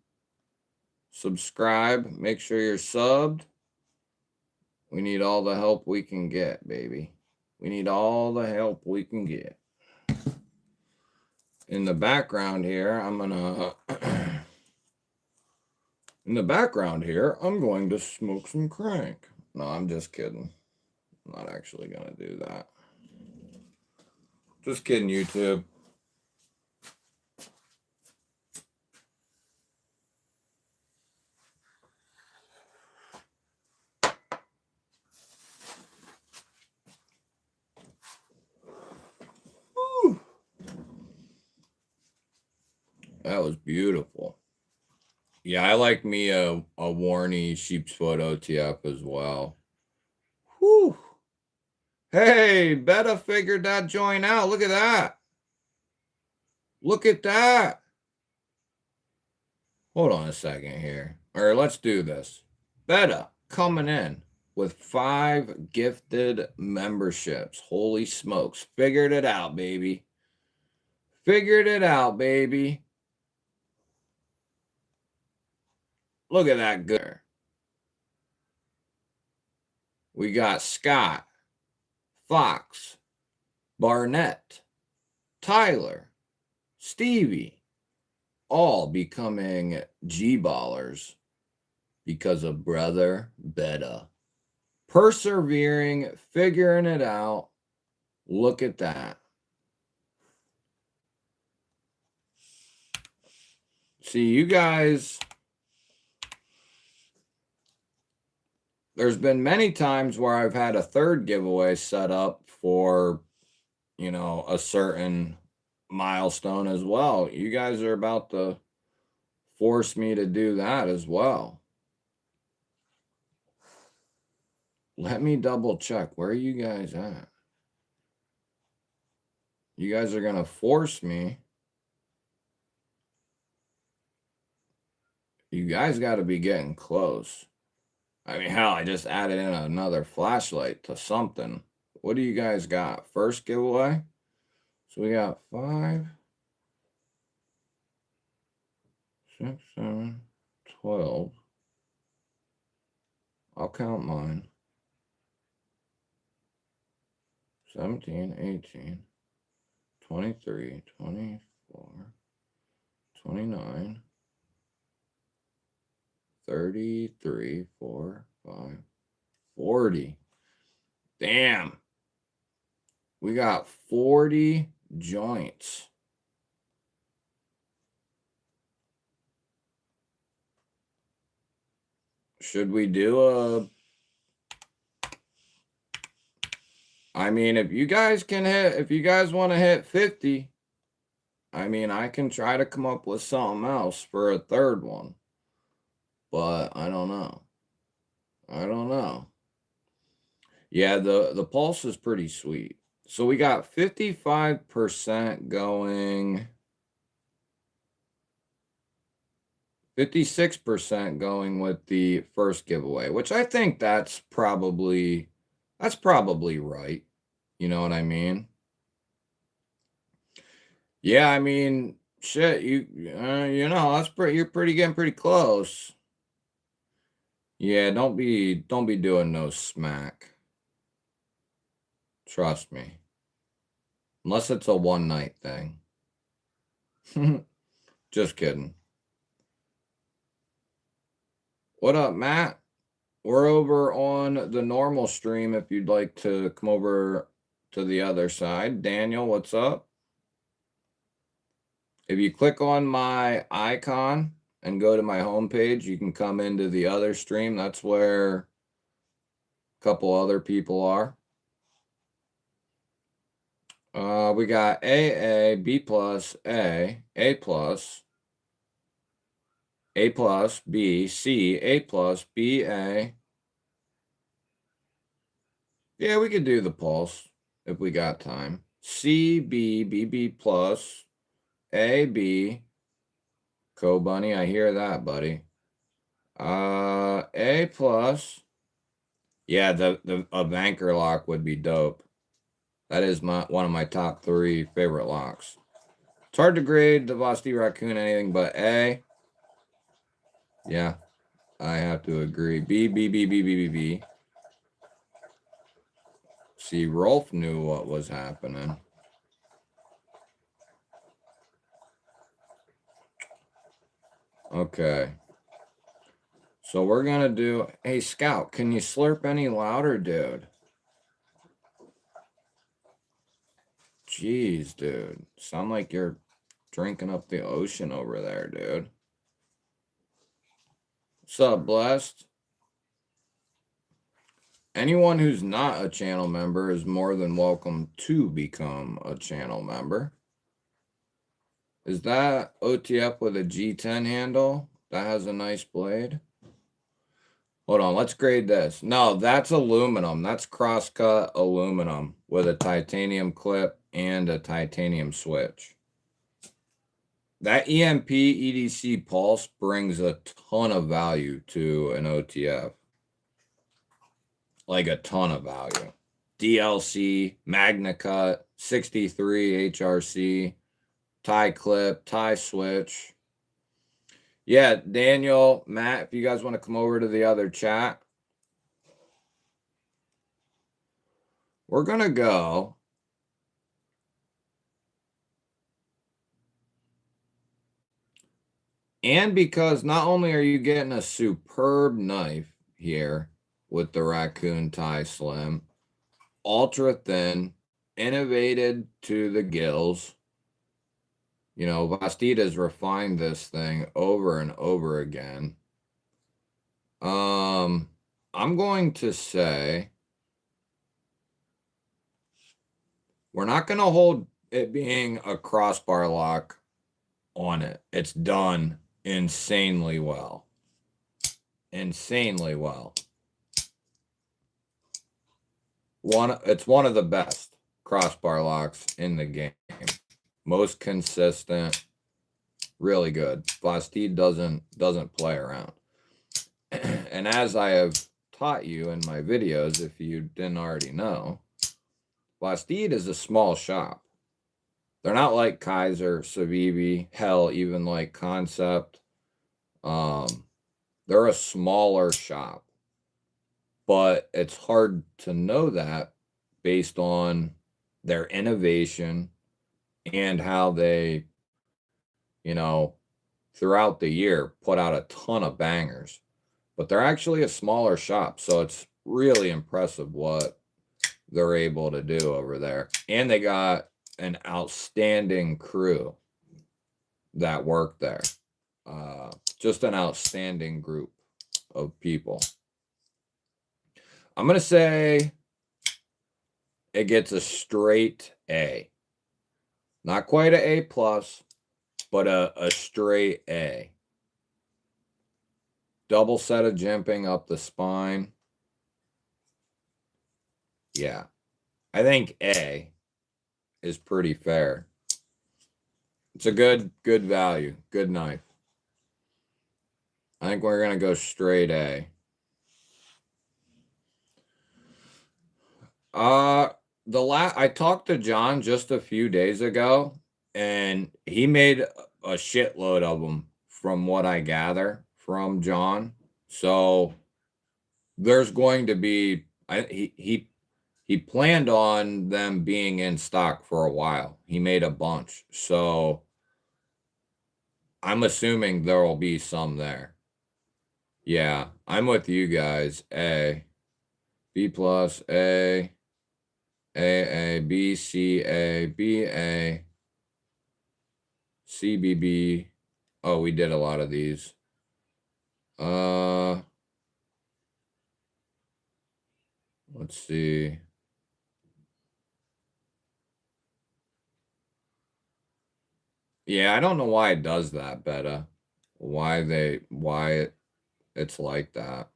Subscribe. Make sure you're subbed. We need all the help we can get, baby. We need all the help we can get. In the background here, I'm going to smoke some crank. No, I'm just kidding. I'm not actually going to do that. Just kidding, YouTube. Whew. That was beautiful. Yeah, I like me a Warney Sheep's Foot OTF as well. Whew. Hey, Betta figured that joint out. Look at that. Look at that. Hold on a second here. Or let's do this. Betta coming in with 5 gifted memberships. Holy smokes. Figured it out, baby. Figured it out, baby. Look at that good. We got Scott, Fox, Barnett, Tyler, Stevie, all becoming G-ballers because of brother Betta. Persevering, figuring it out. Look at that. See, you guys, there's been many times where I've had a third giveaway set up for, you know, a certain milestone as well. You guys are about to force me to do that as well. Let me double check. Where are you guys at? You guys are going to force me. You guys got to be getting close. I mean, hell, I just added in another flashlight to something. What do you guys got? First giveaway? So we got 5, 6, 7, 12. I'll count mine. 17, 18, 23, 24, 29, 33, 4, 5, 40. Damn. We got 40 joints. Should we do a... I mean, if you guys can hit, if you guys want to hit 50, I mean, I can try to come up with something else for a third one. But I don't know. I don't know. Yeah, the pulse is pretty sweet. So we got 55% going, 56% going with the first giveaway, which I think that's probably right. You know what I mean? Yeah, I mean, shit, you know, that's pretty, you're pretty getting pretty close. Yeah, don't be doing no smack. Trust me. Unless it's a one night thing. Just kidding. What up, Matt? We're over on the normal stream if you'd like to come over to the other side. Daniel, what's up? If you click on my icon and go to my homepage, you can come into the other stream. That's where a couple other people are. We got AA, B plus, A plus, A plus, B, C, A plus, B, A. Yeah, we could do the pulse if we got time. C, B, B, B plus, A, B. Co-Bunny, I hear that, buddy. A plus. Yeah, a banker lock would be dope. That is one of my top 3 favorite locks. It's hard to grade the Vosti Raccoon anything but A. Yeah, I have to agree. B, B, B, B, B, B, B. See, Rolf knew what was happening. Okay. So we're going to do... Hey, Scout, can you slurp any louder, dude? Jeez, dude. Sound like you're drinking up the ocean over there, dude. What's up, Blessed? Anyone who's not a channel member is more than welcome to become a channel member. Is that OTF with a G10 handle? That has a nice blade. Hold on, let's grade this. No, that's aluminum. That's cross-cut aluminum with a titanium clip and a titanium switch. That EMP EDC pulse brings a ton of value to an OTF. Like a ton of value. DLC, Magna Cut, 63 HRC, tie clip, tie switch. Yeah, Daniel, Matt, if you guys want to come over to the other chat, we're going to go. And because not only are you getting a superb knife here with the Raccoon Tie Slim, ultra thin, innovated to the gills. You know, Vastida's refined this thing over and over again. I'm going to say we're not going to hold it being a crossbar lock on it. It's done insanely well. Insanely well. It's one of the best crossbar locks in the game. Most consistent, really good. Vastid doesn't play around. And as I have taught you in my videos, if you didn't already know, Bastide is a small shop. They're not like Kaiser, Civivi, hell, even like Concept. They're a smaller shop, but it's hard to know that based on their innovation and how they, you know, throughout the year put out a ton of bangers. But they're actually a smaller shop, so it's really impressive what they're able to do over there. And they got an outstanding crew that work there. Just an outstanding group of people. I'm going to say it gets a straight A. Not quite an A plus, but a straight A. Double set of jimping up the spine. Yeah. I think A is pretty fair. It's a good value. Good knife. I think we're going to go straight A. I talked to John just a few days ago, and he made a shitload of them from what I gather from John. So there's going to be he planned on them being in stock for a while. He made a bunch. So I'm assuming there will be some there. Yeah, I'm with you guys. A, B plus, A, B, C, A, B, A, C, B, B. Oh, we did a lot of these. Let's see. Yeah, I don't know why it does that, Beta. Why it's like that.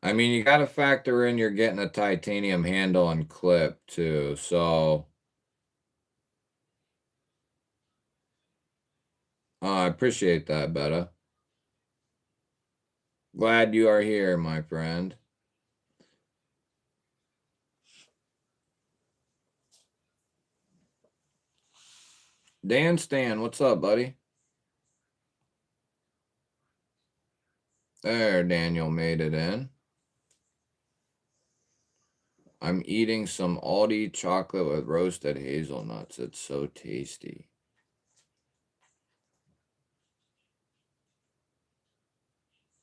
I mean, you got to factor in you're getting a titanium handle and clip too. So I appreciate that, Beta. Glad you are here, my friend. Dan Stan, what's up, buddy? There, Daniel made it in. I'm eating some Aldi chocolate with roasted hazelnuts. It's so tasty.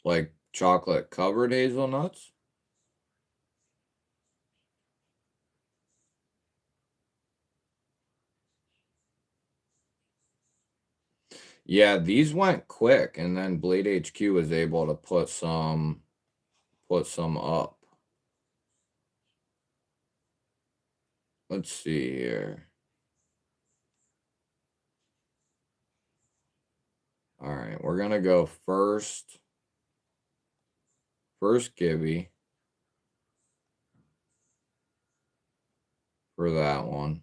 Like chocolate covered hazelnuts? Yeah, these went quick, and then Blade HQ was able to put some up. Let's see here. All right, we're gonna go first Gibby for that one.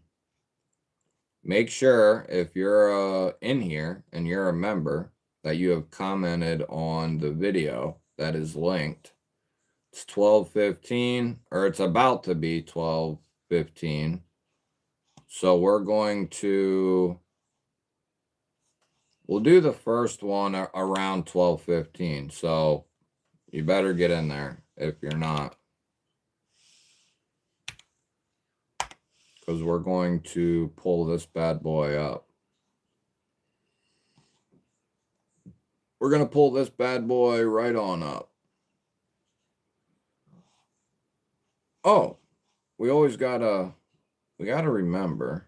Make sure if you're in here and you're a member that you have commented on the video that is linked. It's 12:15, or it's about to be 12:15. So we'll do the first one around 12:15. So you better get in there if you're not, because we're going to pull this bad boy up. We're going to pull this bad boy right on up. Oh, we gotta remember.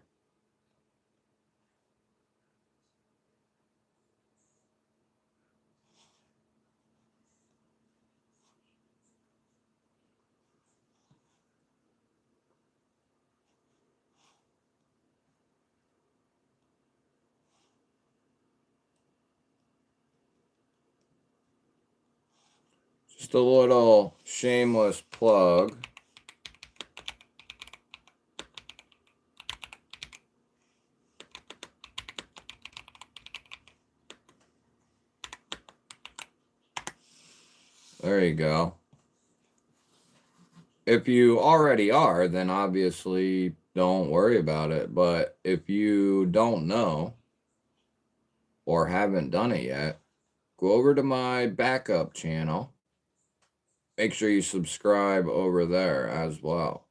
Just a little shameless plug. There you go. If you already are, then obviously don't worry about it. But if you don't know or haven't done it yet, go over to my backup channel. Make sure you subscribe over there as well.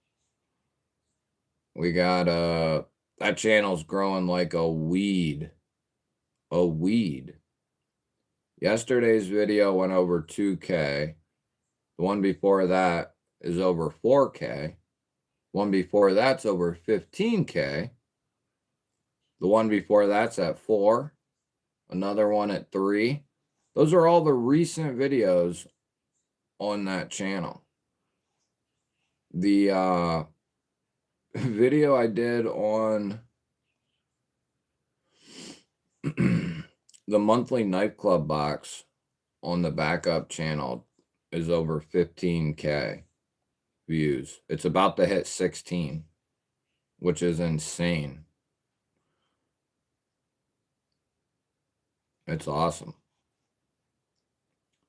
We got that channel's growing like a weed. A weed. Yesterday's video went over 2K. The one before that is over 4K. One before that's over 15K. The one before that's at 4. Another one at 3. Those are all the recent videos on that channel. The video I did on the monthly knife club box on the backup channel is over 15K views. It's about to hit 16, which is insane. It's awesome.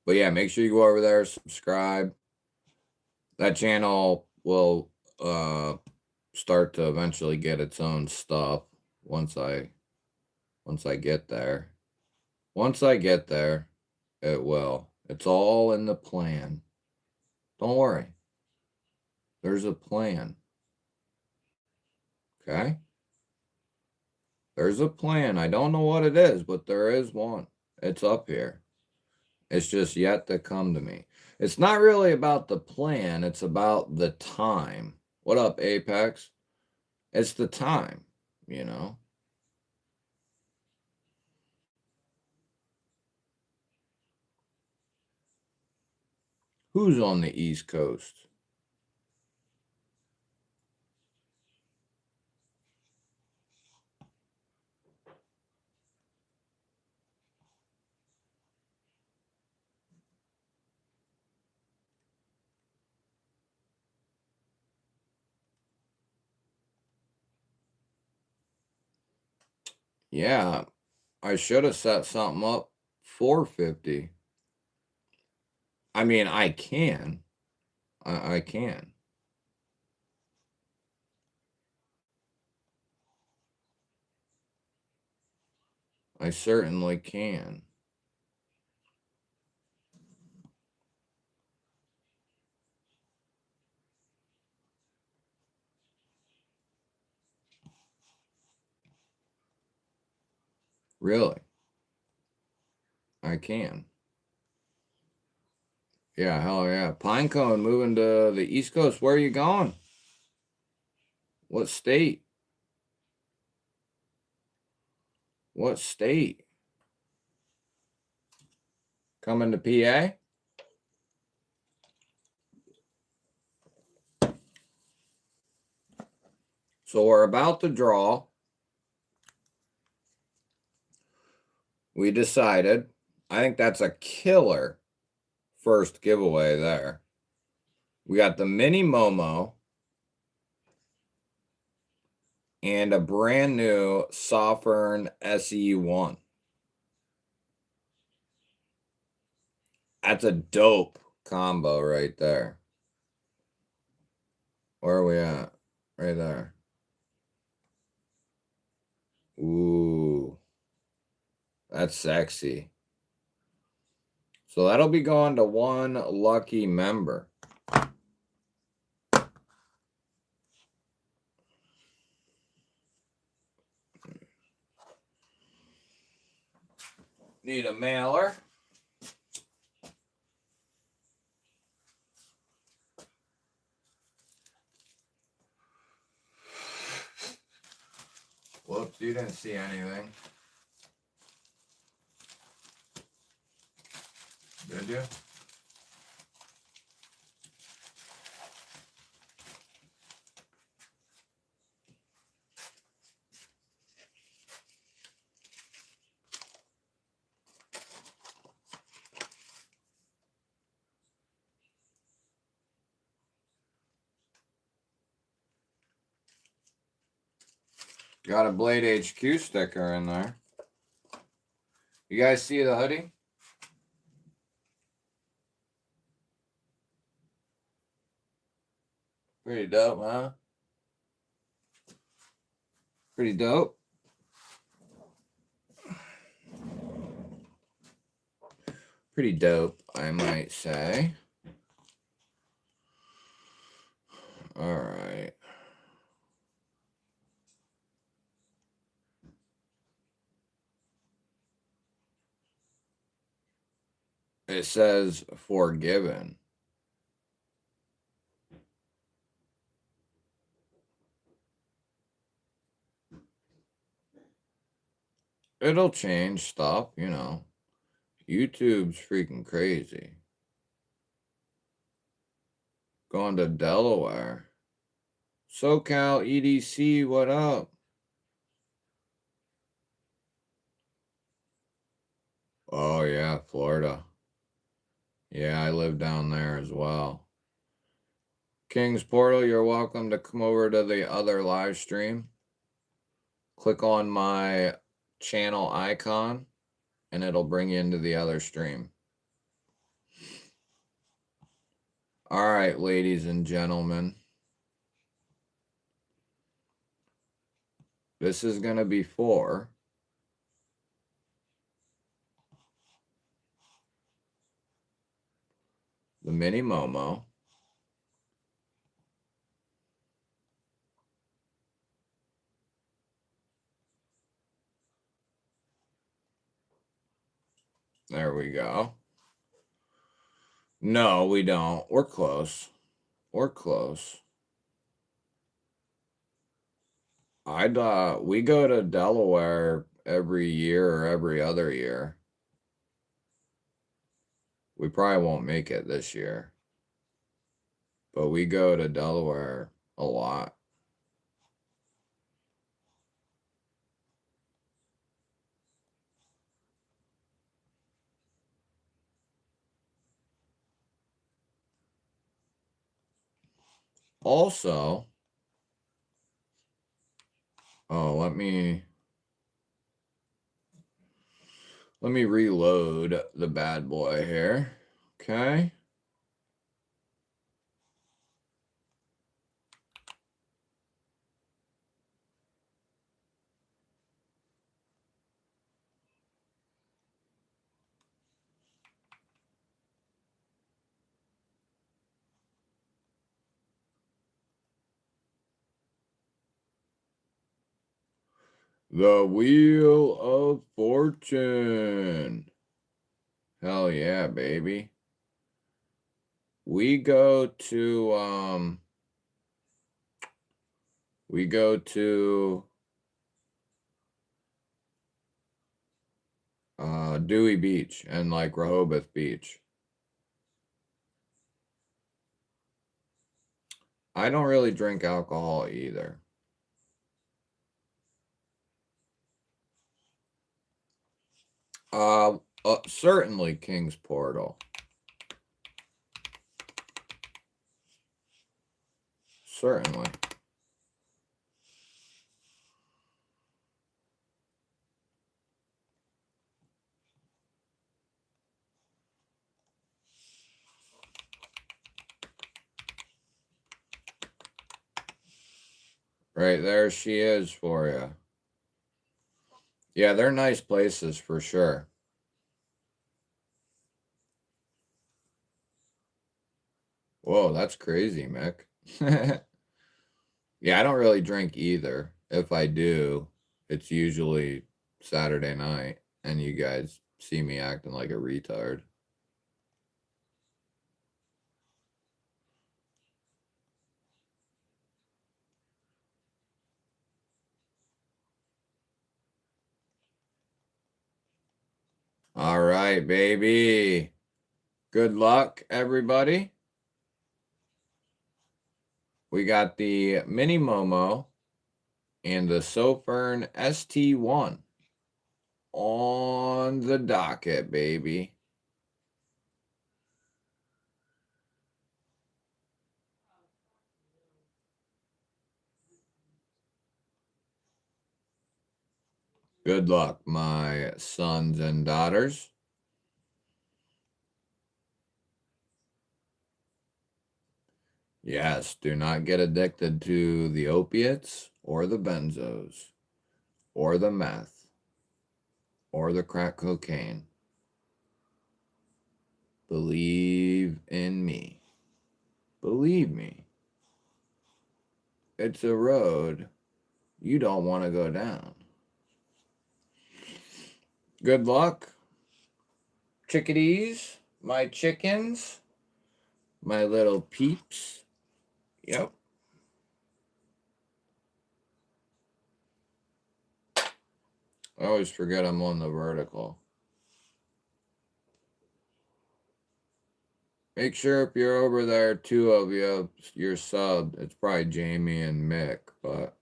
But yeah, make sure you go over there, subscribe. That channel will start to eventually get its own stuff once I get there. Once I get there, it will. It's all in the plan. Don't worry. There's a plan. Okay? There's a plan. I don't know what it is, but there is one. It's up here. It's just yet to come to me. It's not really about the plan. It's about the time. What up, Apex? It's the time, you know? Who's on the East Coast? Yeah, I should have set something up 450. I mean, I can. I can. I certainly can. Really? I can. Yeah, hell yeah. Pinecone moving to the East Coast. Where are you going? What state? What state? Coming to PA? So we're about to draw. We decided. I think that's a killer first giveaway there. We got the mini Momo and a brand new Sovereign SE1. That's a dope combo right there. Where are we at? Right there. Ooh. That's sexy. So that'll be going to one lucky member. Need a mailer. Whoops, you didn't see anything. Did you? Got a Blade HQ sticker in there. You guys see the hoodie? Pretty dope, huh? Pretty dope. Pretty dope, I might say. All right. It says forgiven. It'll change stuff, you know. YouTube's freaking crazy. Going to Delaware. SoCal EDC, what up? Oh, yeah, Florida. Yeah, I live down there as well. King's Portal, you're welcome to come over to the other live stream. Click on my channel icon, and it'll bring you into the other stream. All right, ladies and gentlemen. This is going to be for the Mini Momo. There we go. No, we don't. We're close. We're close. We go to Delaware every year or every other year. We probably won't make it this year, but we go to Delaware a lot. Also, oh, let me reload the bad boy here. Okay. The Wheel of Fortune. Hell yeah, baby. We go to Dewey Beach and like Rehoboth Beach. I don't really drink alcohol either. Certainly King's Portal. Certainly. Right there she is for you. Yeah, they're nice places for sure. Whoa, that's crazy, Mick. Yeah, I don't really drink either. If I do, it's usually Saturday night, and you guys see me acting like a retard. All right, baby. Good luck, everybody. We got the Mini Momo and the Sofern ST1 on the docket, baby. Good luck, my sons and daughters. Yes, do not get addicted to the opiates or the benzos or the meth or the crack cocaine. Believe in me. Believe me. It's a road you don't want to go down. Good luck, chickadees, my chickens, my little peeps. Yep. I always forget I'm on the vertical. Make sure if you're over there, two of you, you're subbed. It's probably Jamie and Mick, but...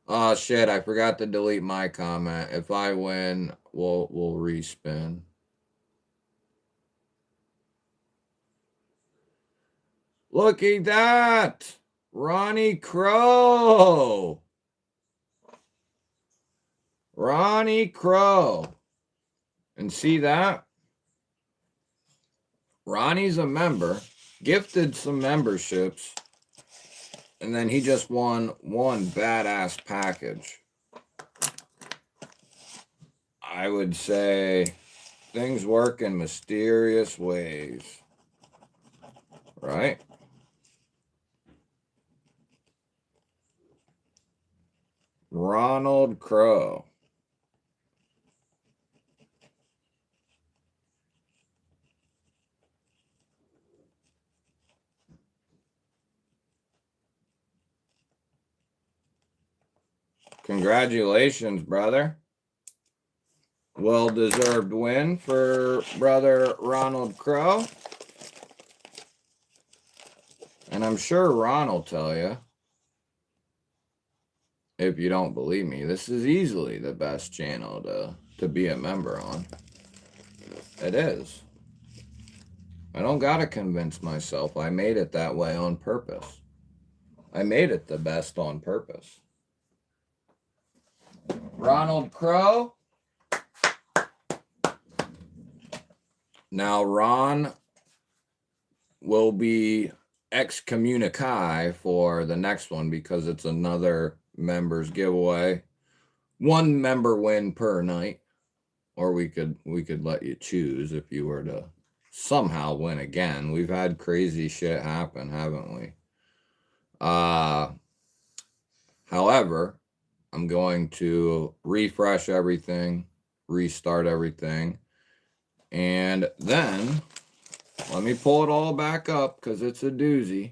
Oh, shit, I forgot to delete my comment. If I win, we'll respin. Look at that! Ronnie Crow! Ronnie Crow. And see that? Ronnie's a member, gifted some memberships, and then he just won one badass package. I would say things work in mysterious ways, right? Ronald Crow. Congratulations, brother. Well-deserved win for brother Ronald Crow. And I'm sure Ron will tell you, if you don't believe me, this is easily the best channel to be a member on. It is. I don't gotta convince myself. I made it that way on purpose. I made it the best on purpose. Ronald Crow. Now, Ron will be excommunicai for the next one because it's another members giveaway. One member win per night. Or we could let you choose if you were to somehow win again. We've had crazy shit happen, haven't we? However, I'm going to refresh everything, restart everything, and then let me pull it all back up because it's a doozy.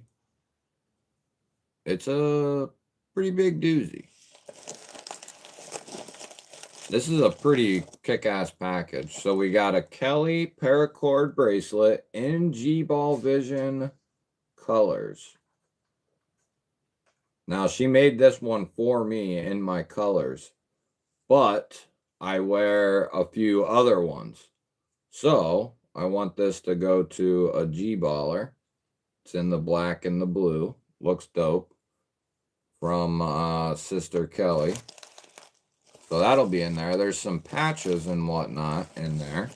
It's a pretty big doozy. This is a pretty kick-ass package. So we got a Kelly paracord bracelet in GBall Vision colors. Now, she made this one for me in my colors, but I wear a few other ones. So I want this to go to a G-baller. It's in the black and the blue. Looks dope. From Sister Kelly. So that'll be in there. There's some patches and whatnot in there.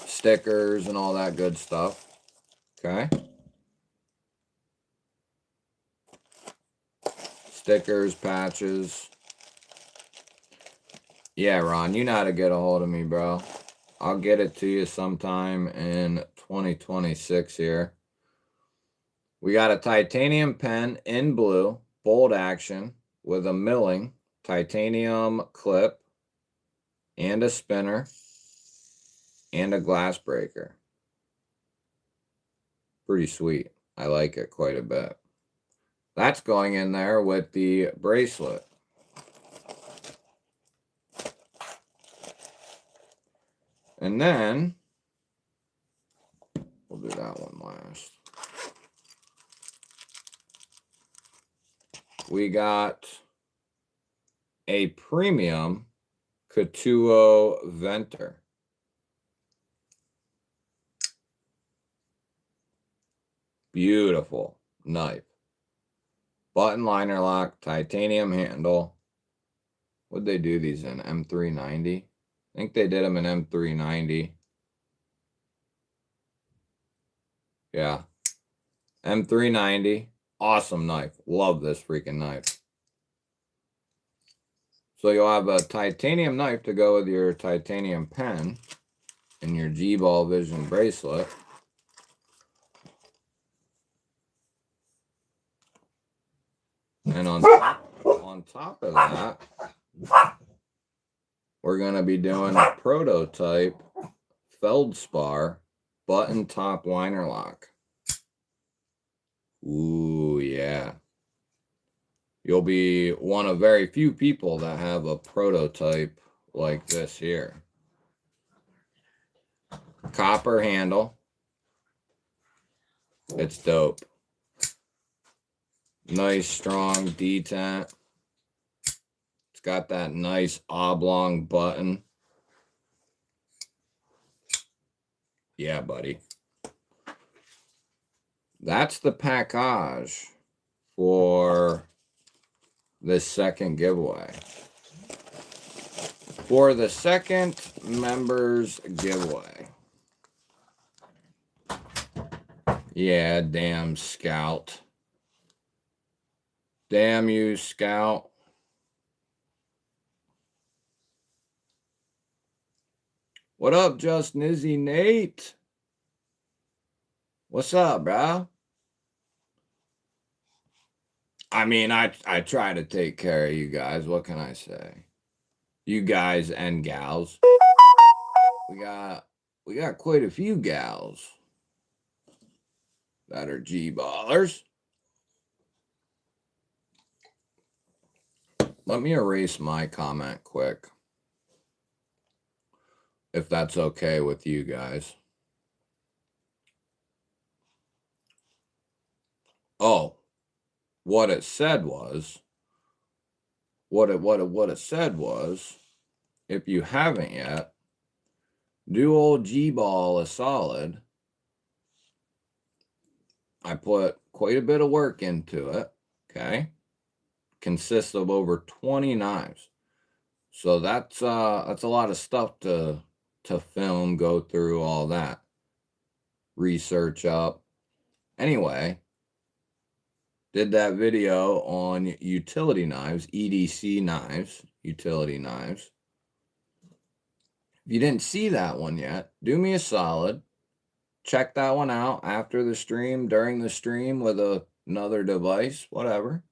Stickers and all that good stuff. Okay. Stickers, patches. Yeah, Ron, you know how to get a hold of me, bro. I'll get it to you sometime in 2026 here. We got a titanium pen in blue, bold action, with a milling titanium clip and a spinner and a glass breaker. Pretty sweet. I like it quite a bit. That's going in there with the bracelet. And then we'll do that one last. We got a premium Katuo venter. Beautiful knife. Button liner lock, titanium handle. What'd they do these in? M390? I think they did them in M390. Yeah. M390. Awesome knife. Love this freaking knife. So you'll have a titanium knife to go with your titanium pen and your GBall Vision bracelet. And on top of that, we're going to be doing a prototype feldspar button top liner lock. Ooh, yeah. You'll be one of very few people that have a prototype like this here. Copper handle. It's dope. Nice strong detent. It's got that nice oblong button. Yeah, buddy. That's the package for this second giveaway. For the second members giveaway. Yeah, damn Scout. Damn you, Scout. What up, Just Nizzy Nate? What's up, bro? I mean, I try to take care of you guys. What can I say? You guys and gals. We got quite a few gals that are G-ballers. Let me erase my comment quick, if that's okay with you guys. Oh, what it said was, what it said was, if you haven't yet, do old G-ball a solid. I put quite a bit of work into it. Okay, consists of over 20 knives, so that's a lot of stuff to film, go through all that research up. Anyway, did that video on utility knives, EDC knives, utility knives. If you didn't see that one yet, do me a solid. Check that one out after the stream, during the stream with another device, whatever.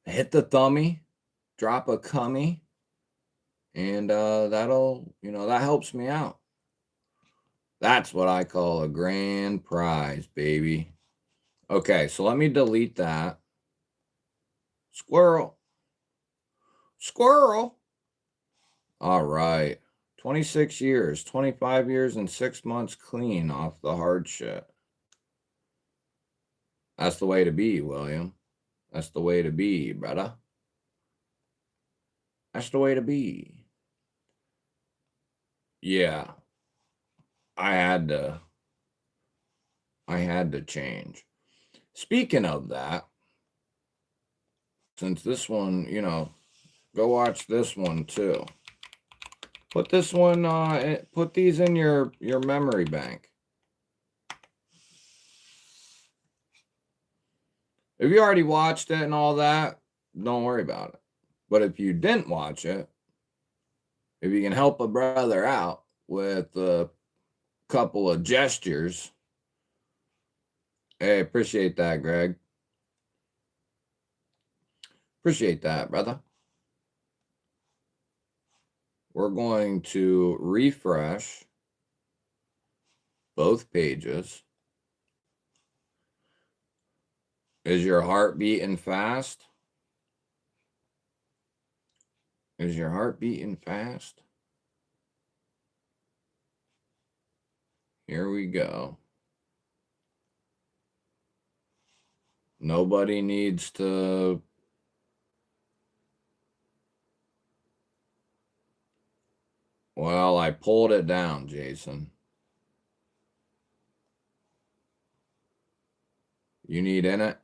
Hit the thumbie, drop a cummy, and that'll, that helps me out. That's what I call a grand prize, baby. Okay, so let me delete that. Squirrel. Squirrel. All right. 26 years, 25 years and 6 months clean off the hard shit. That's the way to be, William. That's the way to be, brother. That's the way to be. Yeah. I had to change. Speaking of that, since this one, go watch this one too. Put this one, put these in your memory bank. If you already watched it and all that, don't worry about it. But if you didn't watch it, if you can help a brother out with a couple of gestures, hey, appreciate that, Greg. Appreciate that, brother. We're going to refresh both pages. Is your heart beating fast? Is your heart beating fast? Here we go. Nobody needs to... Well, I pulled it down, Jason. You need in it?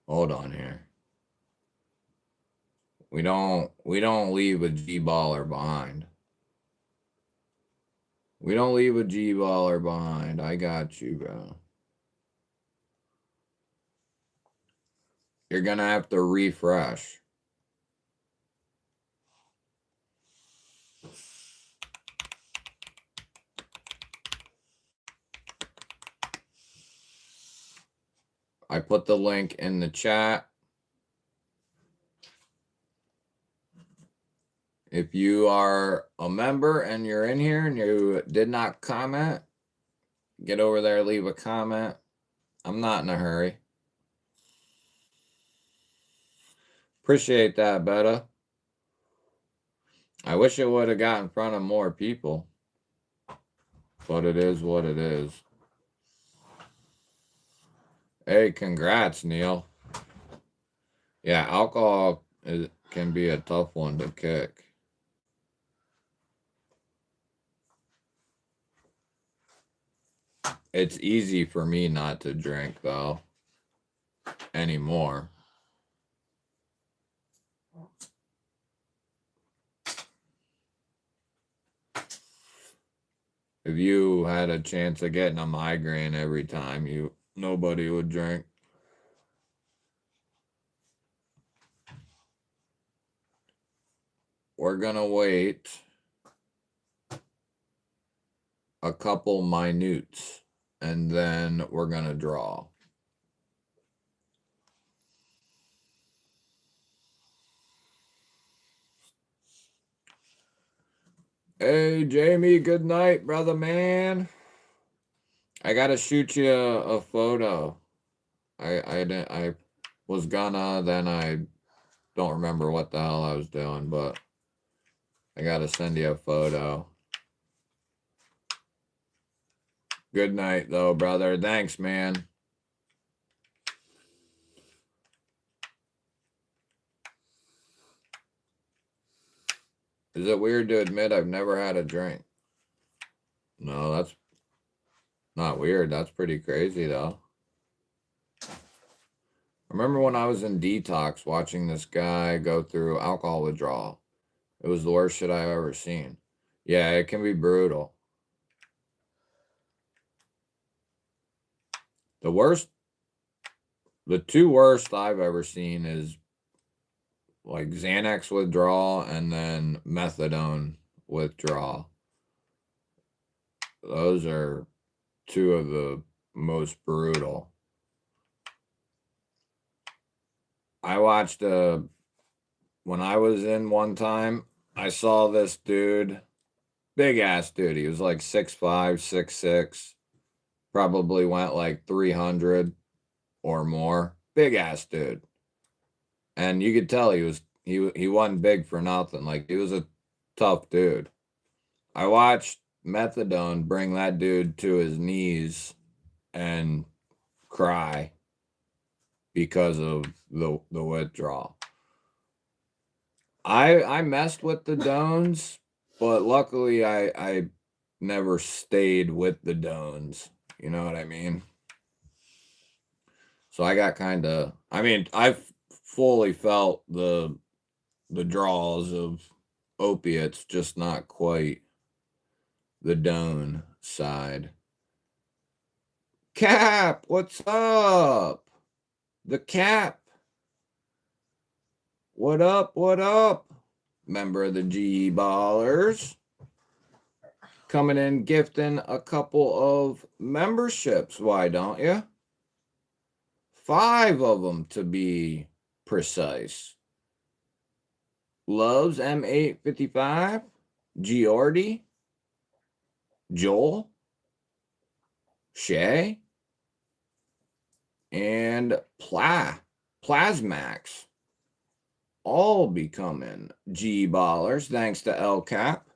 Hold on here. We don't leave a G-baller behind. We don't leave a G-baller behind. I got you, bro. You're going to have to refresh. I put the link in the chat. If you are a member and you're in here and you did not comment, get over there, leave a comment. I'm not in a hurry. Appreciate that, Betta. I wish it would have got in front of more people, but it is what it is. Hey, congrats, Neil. Yeah, alcohol can be a tough one to kick. It's easy for me not to drink, though, anymore. If you had a chance of getting a migraine every time, nobody would drink. We're gonna wait a couple minutes and then we're gonna draw. Hey, Jamie, good night, brother man. I gotta shoot you a photo. I was gonna, then I don't remember what the hell I was doing, but I gotta send you a photo. Good night, though, brother. Thanks, man. Is it weird to admit I've never had a drink? No, that's not weird. That's pretty crazy, though. I remember when I was in detox watching this guy go through alcohol withdrawal. It was the worst shit I've ever seen. Yeah, it can be brutal. The two worst I've ever seen is like Xanax withdrawal and then methadone withdrawal. Those are two of the most brutal. I watched when I was in one time, I saw this dude, big ass dude. He was like 6'5", 6'6", probably went like 300 or more. Big ass dude. And you could tell he wasn't big for nothing. Like, he was a tough dude. I watched methadone bring that dude to his knees and cry because of the withdrawal. I messed with the dones, but luckily I never stayed with the dones. You know what I mean? So I got I've fully felt the draws of opiates, just not quite the Done side. Cap, what's up? The Cap. What up? What up? Member of the G Ballers. Coming in gifting a couple of memberships. Why don't you? 5 of them to be precise. Loves M855. Giordi. Joel. Shay. And Plasmax. All becoming G Ballers thanks to El Cap.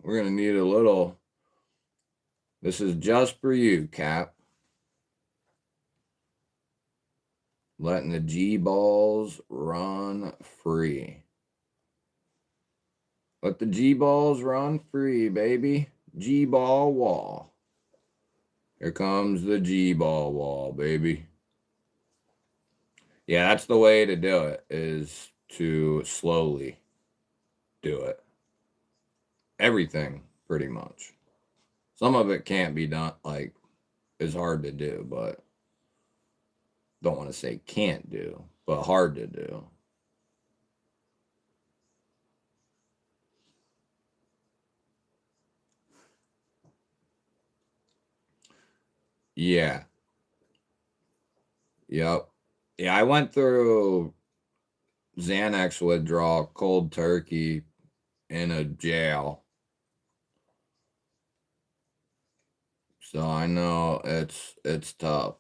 We're going to need a little. This is just for you, Cap. Letting the G balls run free. Let the G balls run free, baby. G ball wall. Here comes the G ball wall, baby. Yeah, that's the way to do it, is to slowly do it. everything pretty much. Some of it can't be done, like, is hard to do, but don't want to say can't do, but hard to do. Yeah. Yep. Yeah, I went through Xanax withdrawal cold turkey in a jail. So I know it's tough.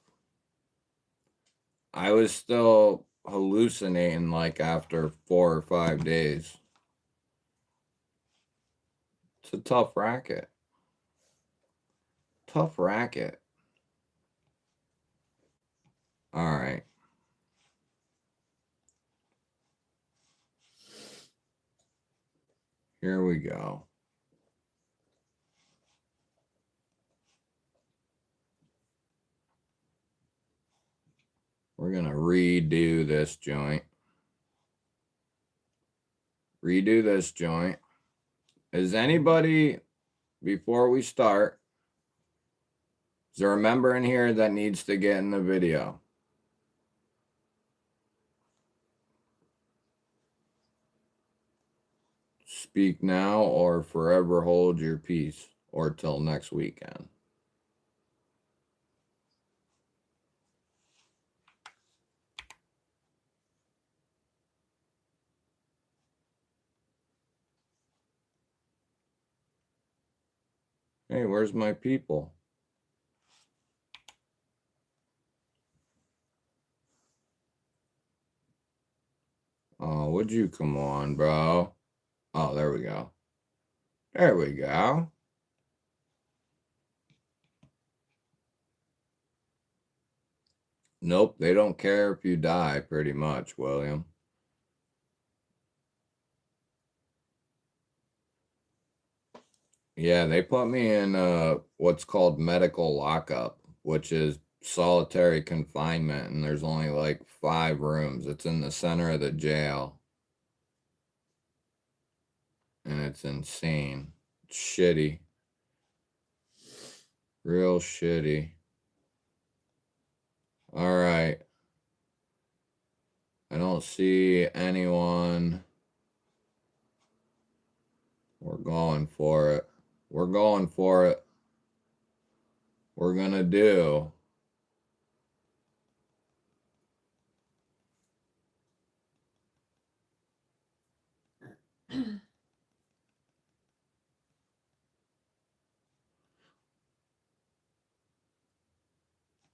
I was still hallucinating like after 4 or 5 days. It's a tough racket. Tough racket. All right. Here we go. We're going to redo this joint. Redo this joint. Is anybody, before we start, is there a member in here that needs to get in the video? Speak now or forever hold your peace, or till next weekend. Hey, where's my people? Oh, would you come on, bro? Oh, there we go. There we go. Nope, they don't care if you die, pretty much, William. Yeah, they put me in what's called medical lockup, which is solitary confinement, and there's only like 5 rooms. It's in the center of the jail. And it's insane. It's shitty. Real shitty. All right. I don't see anyone. We're going for it. We're going for it. We're going to do.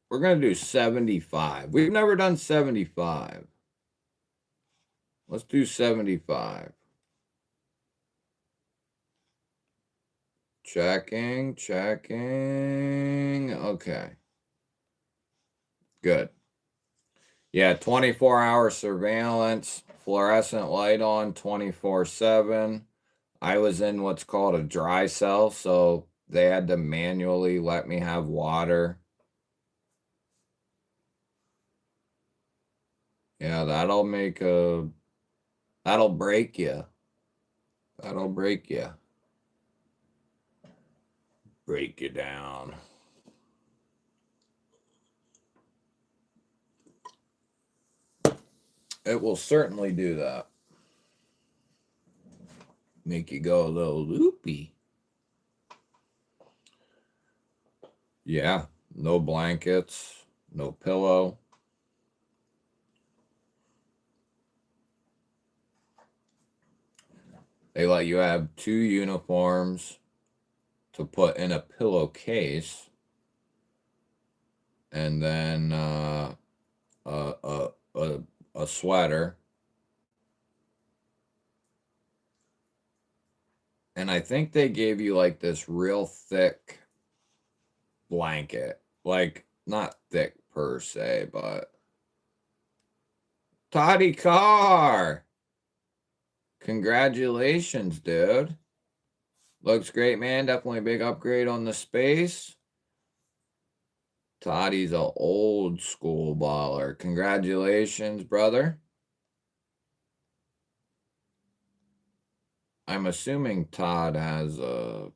We're going to do 75. We've never done 75. Let's do 75. Checking. Okay. Good. Yeah, 24-hour surveillance, fluorescent light on 24/7. I was in what's called a dry cell, so they had to manually let me have water. Yeah, that'll break you. That'll break you. Break you down. It will certainly do that. Make you go a little loopy. Yeah, no blankets, no pillow. They let you have 2 uniforms to put in a pillowcase, and then a sweater. And I think they gave you like this real thick blanket. Like, not thick per se, but Toddy Carr! Congratulations, dude. Looks great, man. Definitely a big upgrade on the space. Toddy's a old school baller. Congratulations, brother. I'm assuming Todd has a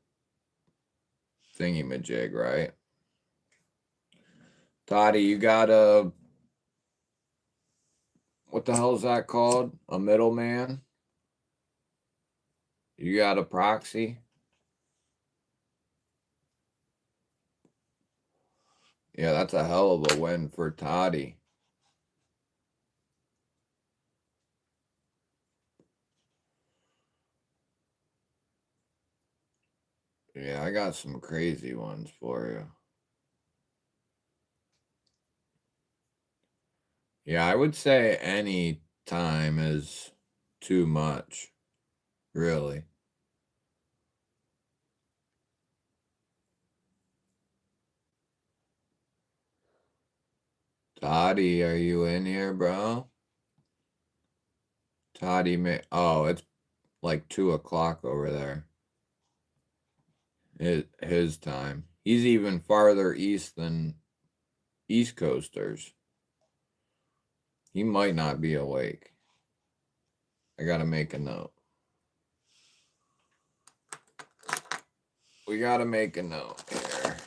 thingy-majig, right? Toddy, you got a, what the hell is that called? A middleman? You got a proxy? Yeah, that's a hell of a win for Toddy. Yeah, I got some crazy ones for you. Yeah, I would say any time is too much, really. Toddy, are you in here, bro? Toddy may, oh, it's like 2 o'clock over there. His time. He's even farther east than East Coasters. He might not be awake. I gotta make a note. We gotta make a note here.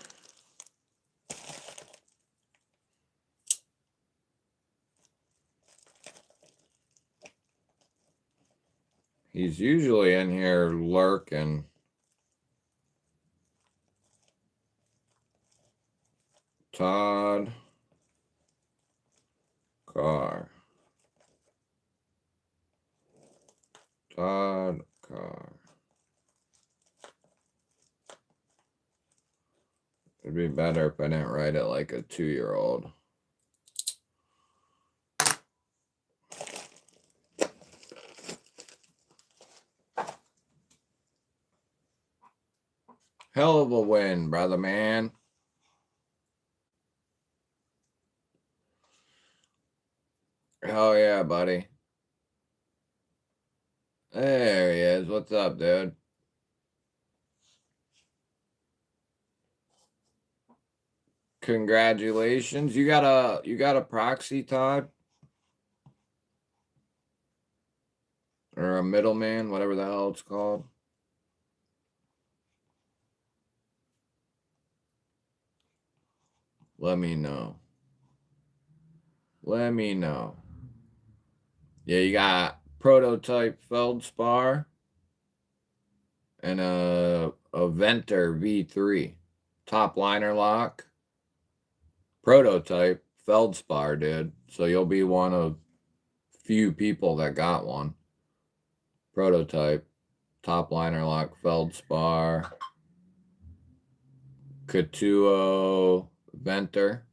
He's usually in here lurking. Todd Carr. Todd Carr. It'd be better if I didn't write it like a 2-year-old. Hell of a win, brother man. Hell yeah, buddy. There he is. What's up, dude? Congratulations. You got a proxy, Todd? Or a middleman, whatever the hell it's called. Let me know. Let me know. Yeah, you got prototype feldspar and a Venter V3 top liner lock. Prototype feldspar, dude. So you'll be one of few people that got one. Prototype top liner lock feldspar. Katuo Venter.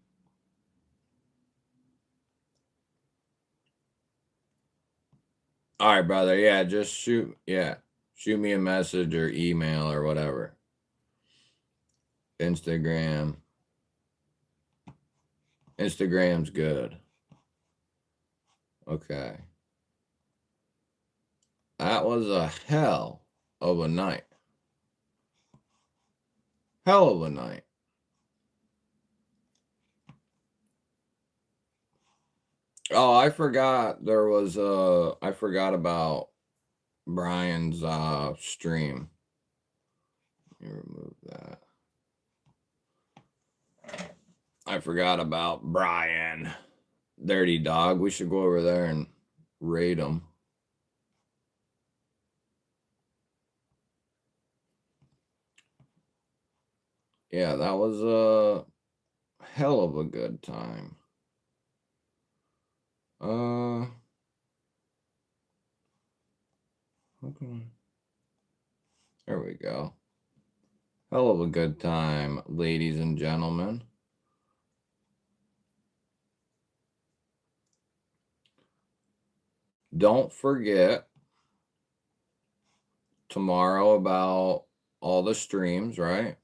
All right, brother. Yeah, just shoot me a message or email or whatever. Instagram's good. Okay. That was a hell of a night. Hell of a night. Oh, I forgot I forgot about Brian's stream. Let me remove that. I forgot about Brian. Dirty dog. We should go over there and raid him. Yeah, that was a hell of a good time. Okay. There we go. Hell of a good time, ladies and gentlemen. Don't forget tomorrow about all the streams, right?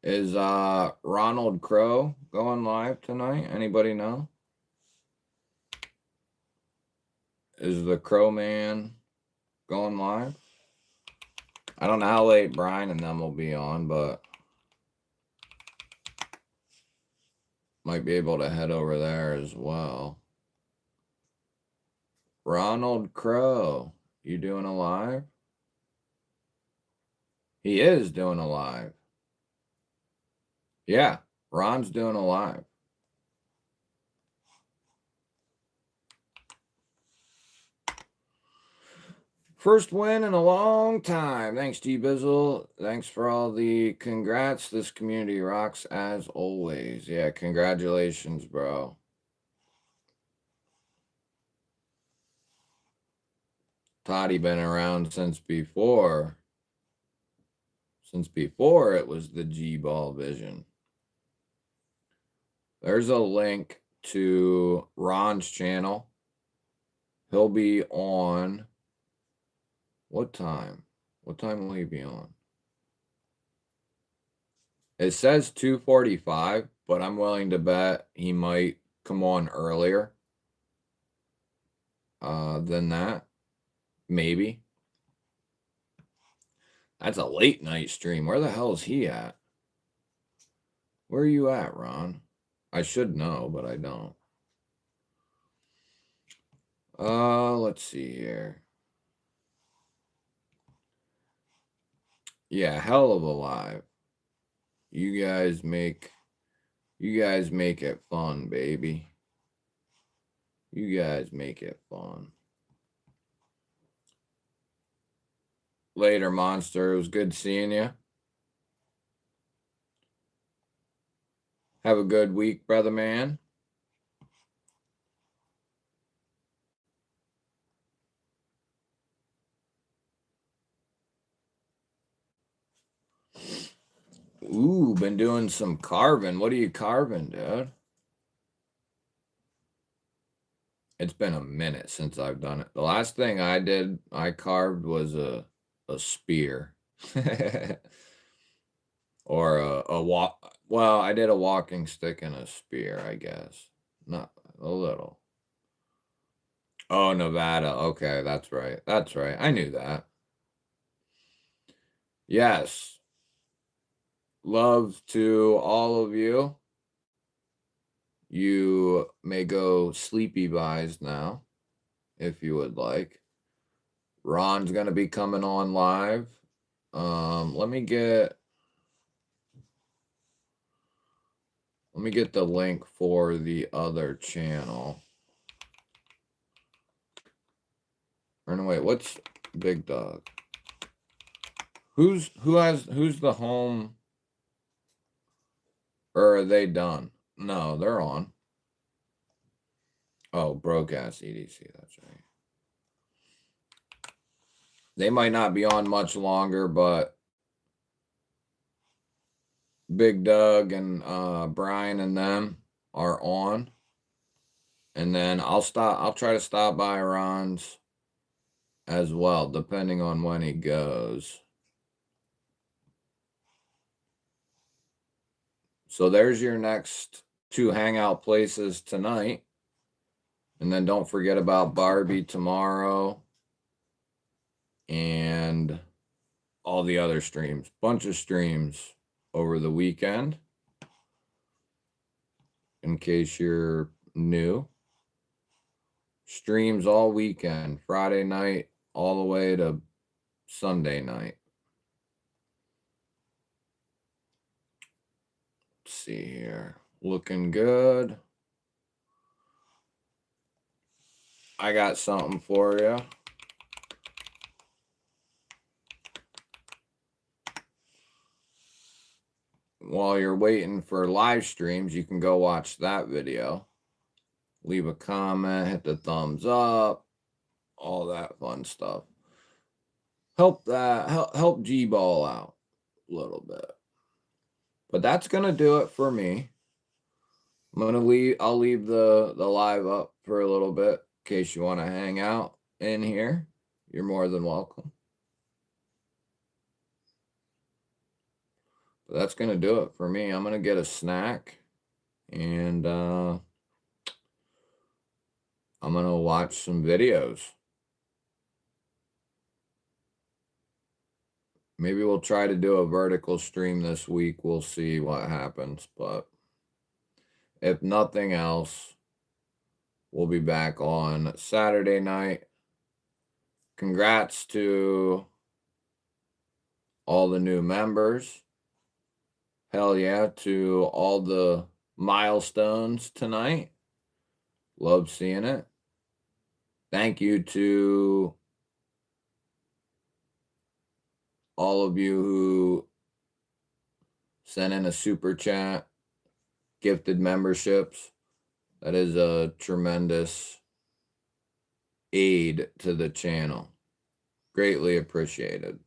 Is Ronald Crow going live tonight? Anybody know? Is the Crow Man going live? I don't know how late Brian and them will be on, but might be able to head over there as well. Ronald Crow, you doing a live? He is doing a live. Yeah, Ron's doing a live. First win in a long time. Thanks, GBizzle. Thanks for all the congrats. This community rocks as always. Yeah, congratulations, bro. Toddy been around since before. Since before it was the GBall Vision. There's a link to Ron's channel. He'll be on. What time? What time will he be on? It says 2:45, but I'm willing to bet he might come on earlier than that. Maybe. That's a late night stream. Where the hell is he at? Where are you at, Ron? I should know, but I don't. Let's see here. Yeah, hell of a live. You guys make it fun, baby. You guys make it fun. Later, monster. It was good seeing you. Have a good week, brother man. Ooh, been doing some carving. What are you carving, dude? It's been a minute since I've done it. The last thing I carved was a spear. Or a walk. Well, I did a walking stick and a spear, I guess. Not a little. Oh, Nevada. Okay, that's right. That's right. I knew that. Yes. Love to all of you. You may go sleepy buys now, if you would like. Ron's going to be coming on live. Let me get the link for the other channel. Or no, wait, what's Big Dog? Who's the home? Or are they done? No, they're on. Oh, broke ass EDC, that's right. They might not be on much longer, but Big Doug and Brian and them are on. And then I'll try to stop by Ron's as well, depending on when he goes. So there's your next 2 hangout places tonight. And then don't forget about Barbie tomorrow. And all the other streams. Bunch of streams over the weekend. In case you're new. Streams all weekend. Friday night all the way to Sunday night. Let's see here. Looking good. I got something for you. While you're waiting for live streams, you can go watch that video. Leave a comment, hit the thumbs up, all that fun stuff. Help GBall out a little bit. But that's gonna do it for me. I'll leave the live up for a little bit in case you want to hang out in here. You're more than welcome. But that's gonna do it for me. I'm gonna get a snack and I'm gonna watch some videos. Maybe we'll try to do a vertical stream this week. We'll see what happens. But if nothing else, we'll be back on Saturday night. Congrats to all the new members. Hell yeah to all the milestones tonight. Love seeing it. Thank you to all of you who sent in a super chat, gifted memberships. That is a tremendous aid to the channel. Greatly appreciated.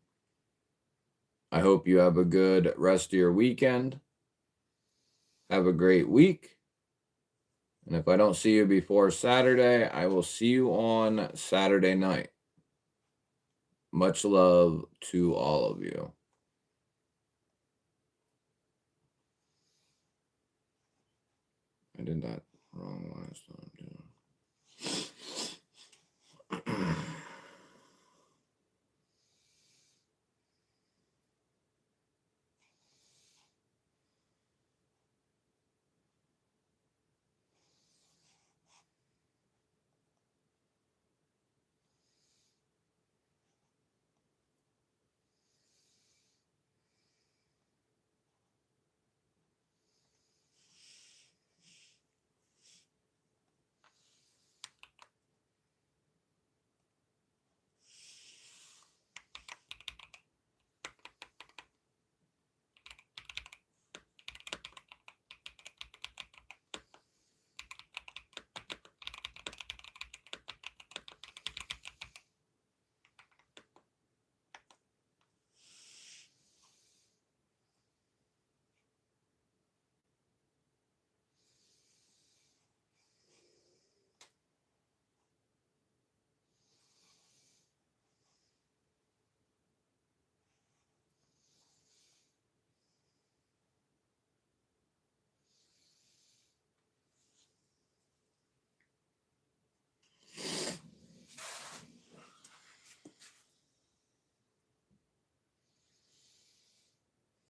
I hope you have a good rest of your weekend. Have a great week. And if I don't see you before Saturday, I will see you on Saturday night. Much love to all of you. I did that wrong last time, too.